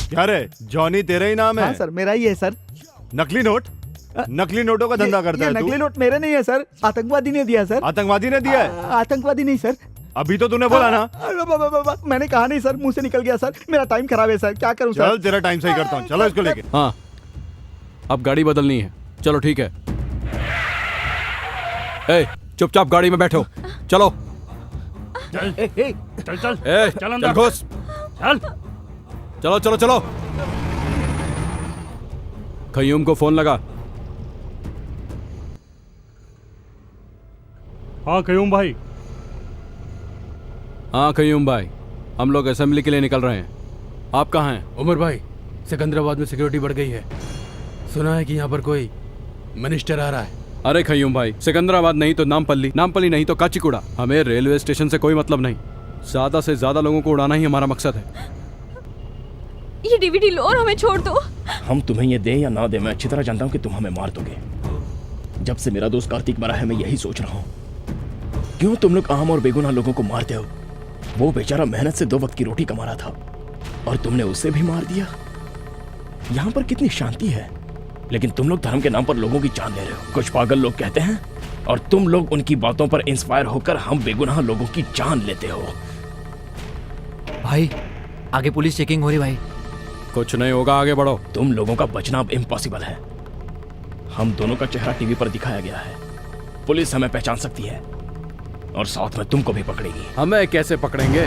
क्या रे, जॉनी तेरा ही नाम है? हाँ सर, मेरा ही है सर। नकली नोट? नकली नोटों का धंधा करता है तू? नकली नोट मेरे नहीं है सर, आतंकवादी ने दिया सर। आतंकवादी ने दिया है? आतंकवादी नहीं सर। अभी तो तूने बोला ना। मैंने कहा नहीं सर, मुंह से निकल गया सर, मेरा टाइम खराब है सर, क्या करूं सर? चल तेरा टाइम सही करता हूँ, चलो इसको लेके। हाँ, अब गाड़ी बदलनी है। चलो ठीक है। ए, चुपचाप गाड़ी में बैठो, चलो। चल चल चल ए, चल अंदर घुस। चल। चलो चलो चलो। खयूम को फोन लगा। हाँ खयूम भाई। हाँ खयूम भाई, हम लोग असेंबली के लिए निकल रहे हैं। आप कहाँ हैं? उमर भाई, सिकंदराबाद में सिक्योरिटी बढ़ गई है। सुना है कि यहाँ पर कोई मिनिस्टर आ रहा है। अरे खयूम भाई, सिकंदराबाद नहीं तो नामपल्ली, नामपल्ली नहीं तो काचीकुड़ा। हमें रेलवे स्टेशन से कोई मतलब नहीं, ज्यादा से ज्यादा लोगों को उड़ाना ही हमारा मकसद है। ये डीवीडी लो और हमें छोड़ दो। हम तुम्हें ये दे या ना दे, मैं अच्छी तरह जानता हूँ कि तुम हमें मार दोगे। जब से मेरा दोस्त कार्तिक मरा है मैं यही सोच रहा हूँ, क्यों तुम लोग आम और बेगुनाह लोगों को मारते हो? वो बेचारा मेहनत से 2 वक्त की रोटी कमा रहा था और तुमने उसे भी मार दिया। यहाँ पर कितनी शांति है, लेकिन तुम लोग धर्म के नाम पर लोगों की जान ले रहे हो। कुछ पागल लोग कहते हैं और तुम लोग उनकी बातों पर इंस्पायर होकर हम बेगुनाह लोगों की जान लेते हो। भाई आगे पुलिस चेकिंग हो रही भाई। कुछ नहीं होगा, आगे बढ़ो। तुम लोगों का बचना अब इम्पॉसिबल है। हम दोनों का चेहरा टीवी पर दिखाया गया है, पुलिस हमें पहचान सकती है और साथ में तुमको भी पकड़ेगी। हमें कैसे पकड़ेंगे?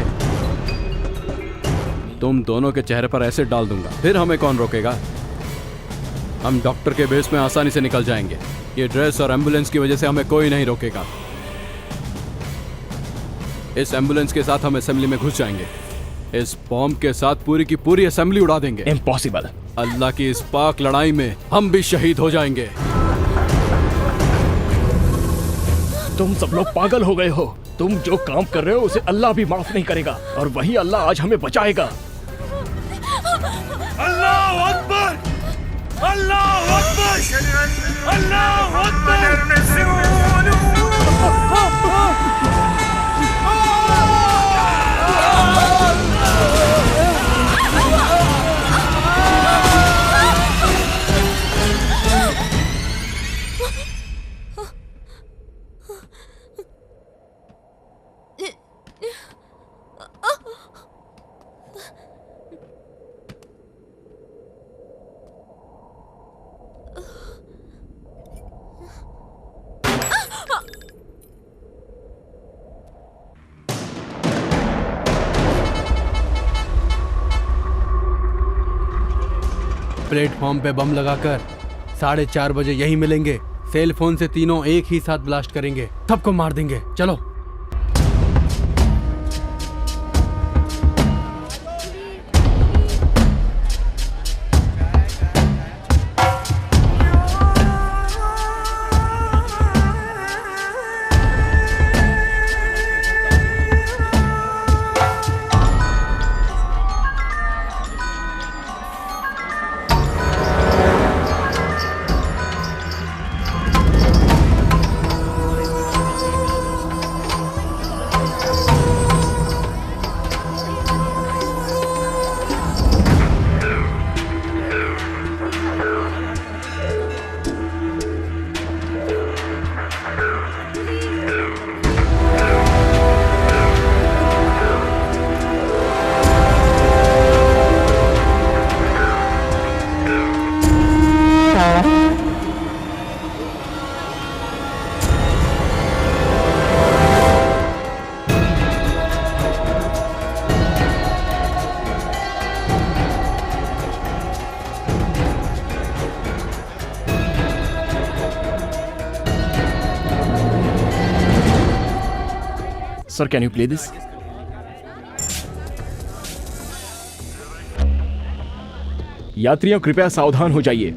तुम दोनों के चेहरे पर एसिड डाल दूंगा, फिर हमें कौन रोकेगा? हम डॉक्टर के बेस में आसानी से निकल जाएंगे। ये ड्रेस और एम्बुलेंस की वजह से हमें कोई नहीं रोकेगा। इस एम्बुलेंस के साथ हम असेंबली में घुस जाएंगे। इस बॉम्ब के साथ पूरी की पूरी असेंबली उड़ा देंगे। इम्पॉसिबल। अल्लाह की इस पाक लड़ाई में हम भी शहीद हो जाएंगे। तुम सब लोग पागल हो गए हो। तुम जो काम कर रहे हो उसे अल्लाह भी माफ नहीं करेगा और वही अल्लाह आज हमें बचाएगा। अल्लाह अकबर, अल्लाह अकबर, अल्लाह अकबर। प्लेटफॉर्म पे बम लगाकर 4:30 बजे यही मिलेंगे। सेल फोन से तीनों एक ही साथ ब्लास्ट करेंगे, सबको मार देंगे। चलो। Sir can you play this? यात्रियों कृपया सावधान हो जाइए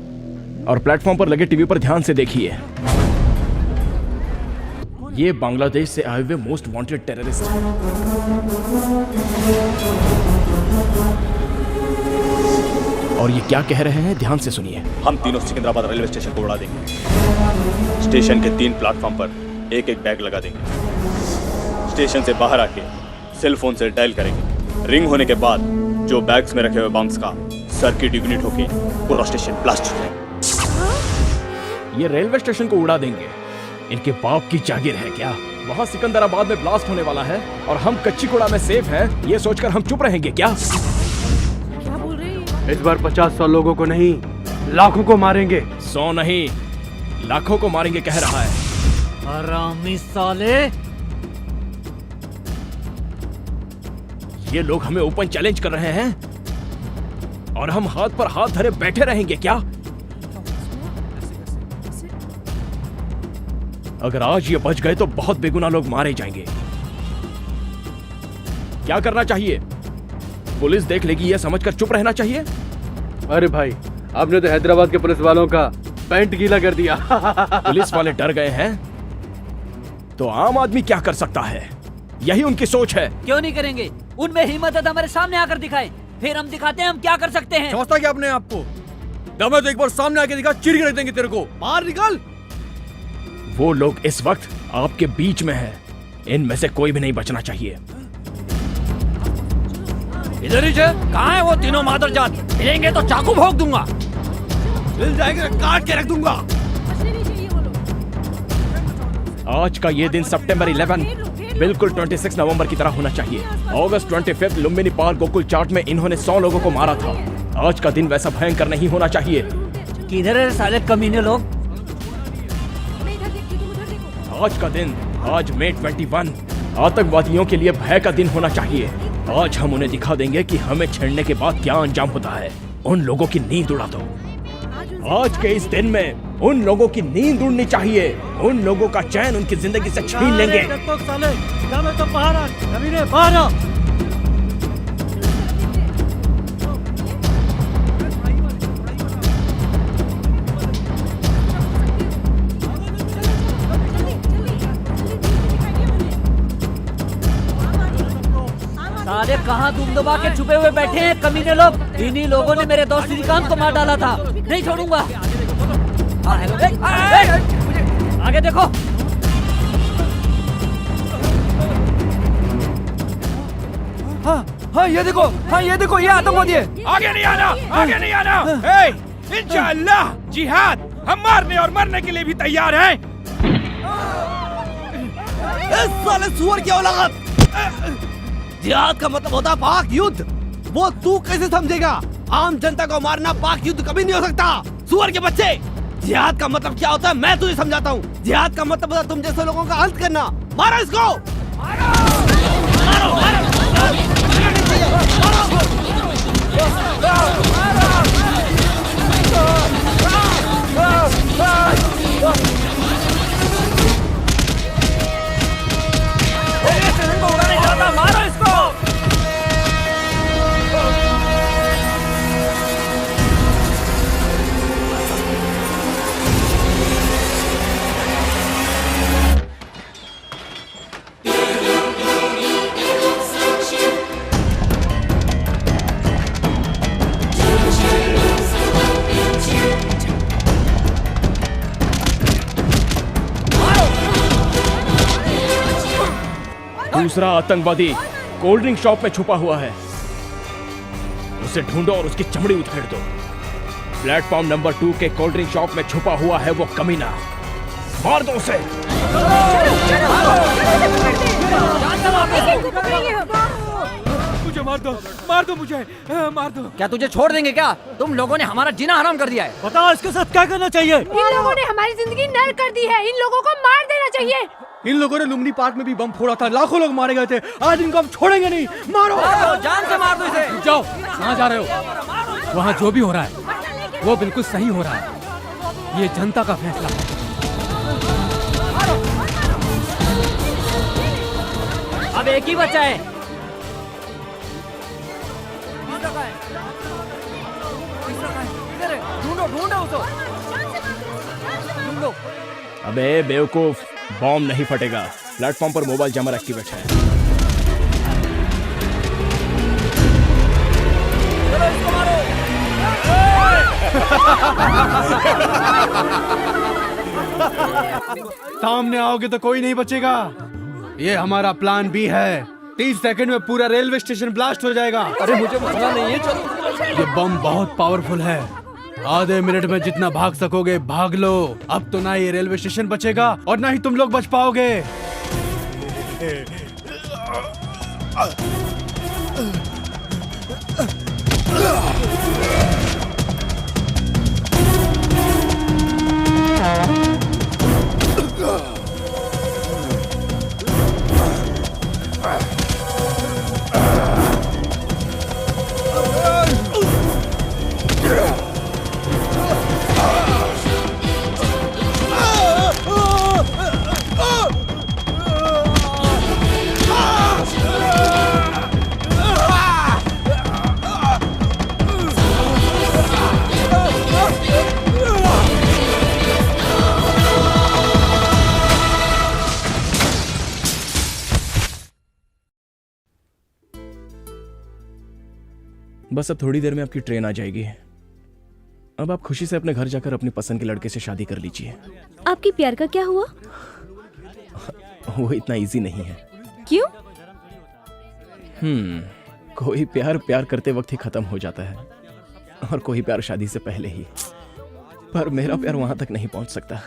और प्लेटफॉर्म पर लगे टीवी पर ध्यान से देखिए। ये बांग्लादेश से आए हुए मोस्ट वांटेड टेररिस्ट हैं। और ये क्या कह रहे हैं, ध्यान से सुनिए। हम तीनों सिकंदराबाद रेलवे स्टेशन को उड़ा देंगे। स्टेशन के 3 प्लेटफॉर्म पर एक बैग लगा देंगे। स्टेशन से बाहर आके सेल फोन से डायल करेंगे। रिंग होने के बाद जो बैग्स में रखे हुए बम्स का सर्किट इग्निट होके पूरा स्टेशन ब्लास्ट हो जाएगा। ये रेलवे स्टेशन को उड़ा देंगे। इनके बाप की जागीर है क्या? वहाँ सिकंदराबाद में ब्लास्ट होने वाला है और हम कच्चीकोड़ा में सेफ हैं, ये सोचकर हम चुप रहेंगे क्या? क्या बोल रहे हैं? इस बार 50-100 लोगों को नहीं, लाखों को मारेंगे। 100 नहीं, लाखों को मारेंगे कह रहा है। हरामी साले! ये लोग हमें ओपन चैलेंज कर रहे हैं और हम हाथ पर हाथ धरे बैठे रहेंगे क्या? अगर आज ये बच गए तो बहुत बेगुनाह लोग मारे जाएंगे। क्या करना चाहिए? पुलिस देख लेगी ये समझकर चुप रहना चाहिए? अरे भाई, आपने तो हैदराबाद के पुलिस वालों का पैंट गीला कर दिया। पुलिस वाले डर गए हैं तो आम आदमी क्या कर सकता है? यही उनकी सोच है। क्यों नहीं करेंगे? उनमें हिम्मत है तो हमारे सामने आकर दिखाए, फिर हम दिखाते हैं हम क्या कर सकते हैं। समझता क्या अपने आप को? दम है तो एक बार सामने आके दिखा, चीर के रख देंगे तेरे को। बाहर निकल। वो लोग इस वक्त आपके बीच में है, इनमें से कोई भी नहीं बचना चाहिए। इधर ही कहाँ है वो तीनों मादरजात? मिलेंगे तो चाकू भोंक दूंगा। मिल जाएगा, काट के रख दूंगा। आज का ये दिन सितंबर 11 बिल्कुल 26 नवंबर की तरह होना चाहिए। अगस्त 25 लुम्बिनी पार्क गोकुल चाट में इन्होंने 100 लोगों को मारा था। आज का दिन वैसा भयंकर नहीं होना चाहिए। किधर है साले कमीने लोग? आज का दिन, आज मई 21 आतंकवादियों के लिए भय का दिन होना चाहिए। आज हम उन्हें दिखा देंगे कि हमें छेड़ने के बाद क्या अंजाम होता है। उन लोगों की नींद उड़ा दो। आज के इस दिन में उन लोगों की नींद उड़नी चाहिए। उन लोगों का चैन उनकी जिंदगी से छीन लेंगे। साले कहाँ दुम दबा के छुपे हुए बैठे हैं कमीने लोग? इन्हीं लोगों ने मेरे दोस्त श्रीकांत को मार डाला था। नहीं छोड़ूंगा। आगे देखो। हाँ ये देखो, ये आतंकवादी है। आगे नहीं आना, आगे नहीं आना। इंशाअल्लाह जिहाद, हम मारने और मरने के लिए भी तैयार हैं। साले सुअर की औलाद। जिहाद का मतलब होता पाक युद्ध। वो तू कैसे समझेगा? आम जनता को मारना पाक युद्ध कभी नहीं हो सकता, सुअर के बच्चे। जिहाद का मतलब क्या होता है मैं तुझे समझाता हूँ। जिहाद का मतलब होता है तुम जैसे लोगों का अंत करना। मारो इसको, मारो इसको। दूसरा आतंकवादी कोल्ड ड्रिंक शॉप में छुपा हुआ है। उसे ढूंढो और उसकी चमड़ी उधेड़ दो। प्लेटफॉर्म नंबर 2 के कोल्ड ड्रिंक शॉप में छुपा हुआ है वो कमीना। मार दो उसे। मुझे मार दो मुझे, मार दो। क्या तुझे छोड़ देंगे क्या? तुम लोगों ने हमारा जीना हराम कर दिया है। बताओ इसके साथ क्या करना चाहिए? इन लोगों ने हमारी जिंदगी नर्क कर दी है। इन लोगों को मार देना चाहिए। इन लोगों ने लुम्बिनी पार्क में भी बम फोड़ा था, लाखों लोग मारे गए थे। आज इनको हम छोड़ेंगे नहीं। मारो, जान से मार दो इसे। जाओ, कहाँ जा रहे हो? वहाँ जो भी हो रहा है वो बिल्कुल सही हो रहा है। ये जनता का फैसला है। अब एक ही बचा है। ढूंढो ढूंढो उसको, ढूंढो। अबे बेवकूफ, बॉम्ब नहीं फटेगा। प्लेटफॉर्म पर मोबाइल जैमर एक्टिवेट है। चलो इसको मारो। सामने आओगे तो कोई नहीं बचेगा। ये हमारा प्लान बी है। 30 सेकंड में पूरा रेलवे स्टेशन ब्लास्ट हो जाएगा। अरे मुझे मरना नहीं है, चलो। ये बम बहुत पावरफुल है। आधे मिनट में जितना भाग सकोगे भाग लो। अब तो ना ये रेलवे स्टेशन बचेगा और ना ही तुम लोग बच पाओगे। बस अब थोड़ी देर में आपकी ट्रेन आ जाएगी। अब आप खुशी से अपने घर जाकर अपनी पसंद के लड़के से शादी कर लीजिए। आपकी प्यार का क्या हुआ? वो इतना इजी नहीं है। क्यों? कोई प्यार प्यार करते वक्त ही खत्म हो जाता है और कोई प्यार शादी से पहले ही। पर मेरा प्यार वहां तक नहीं पहुंच सकता।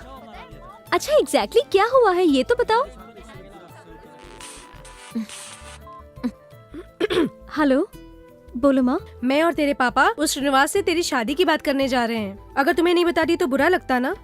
अच्छा एग्जैक्टली क्या हुआ है ये तो बताओ। हेलो, बोलो माँ। मैं और तेरे पापा उस श्रीनिवास से तेरी शादी की बात करने जा रहे हैं। अगर तुम्हें नहीं बताती तो बुरा लगता ना?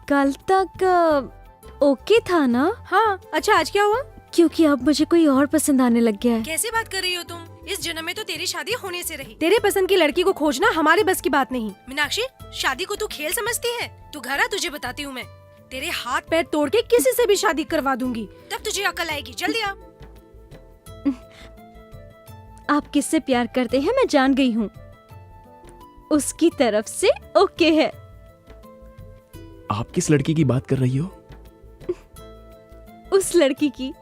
कल तक ओके था ना? हाँ। अच्छा आज क्या हुआ? क्योंकि अब मुझे कोई और पसंद आने लग गया है। कैसे बात कर रही हो तुम? इस जन्म में तो तेरी शादी होने से रही। तेरे पसंद की लड़की को खोजना हमारे बस की बात नहीं। मीनाक्षी, शादी को तू खेल समझती है? तू घर आ, तुझे बताती हूँ मैं। तेरे हाथ पैर तोड़ के किसी से भी शादी करवा दूंगी, तब तुझे अकल आएगी। जल्दी आ। आप किससे प्यार करते हैं मैं जान गई हूँ। उसकी तरफ से ओके है। आप किस लड़की की बात कर रही हो? उस लड़की की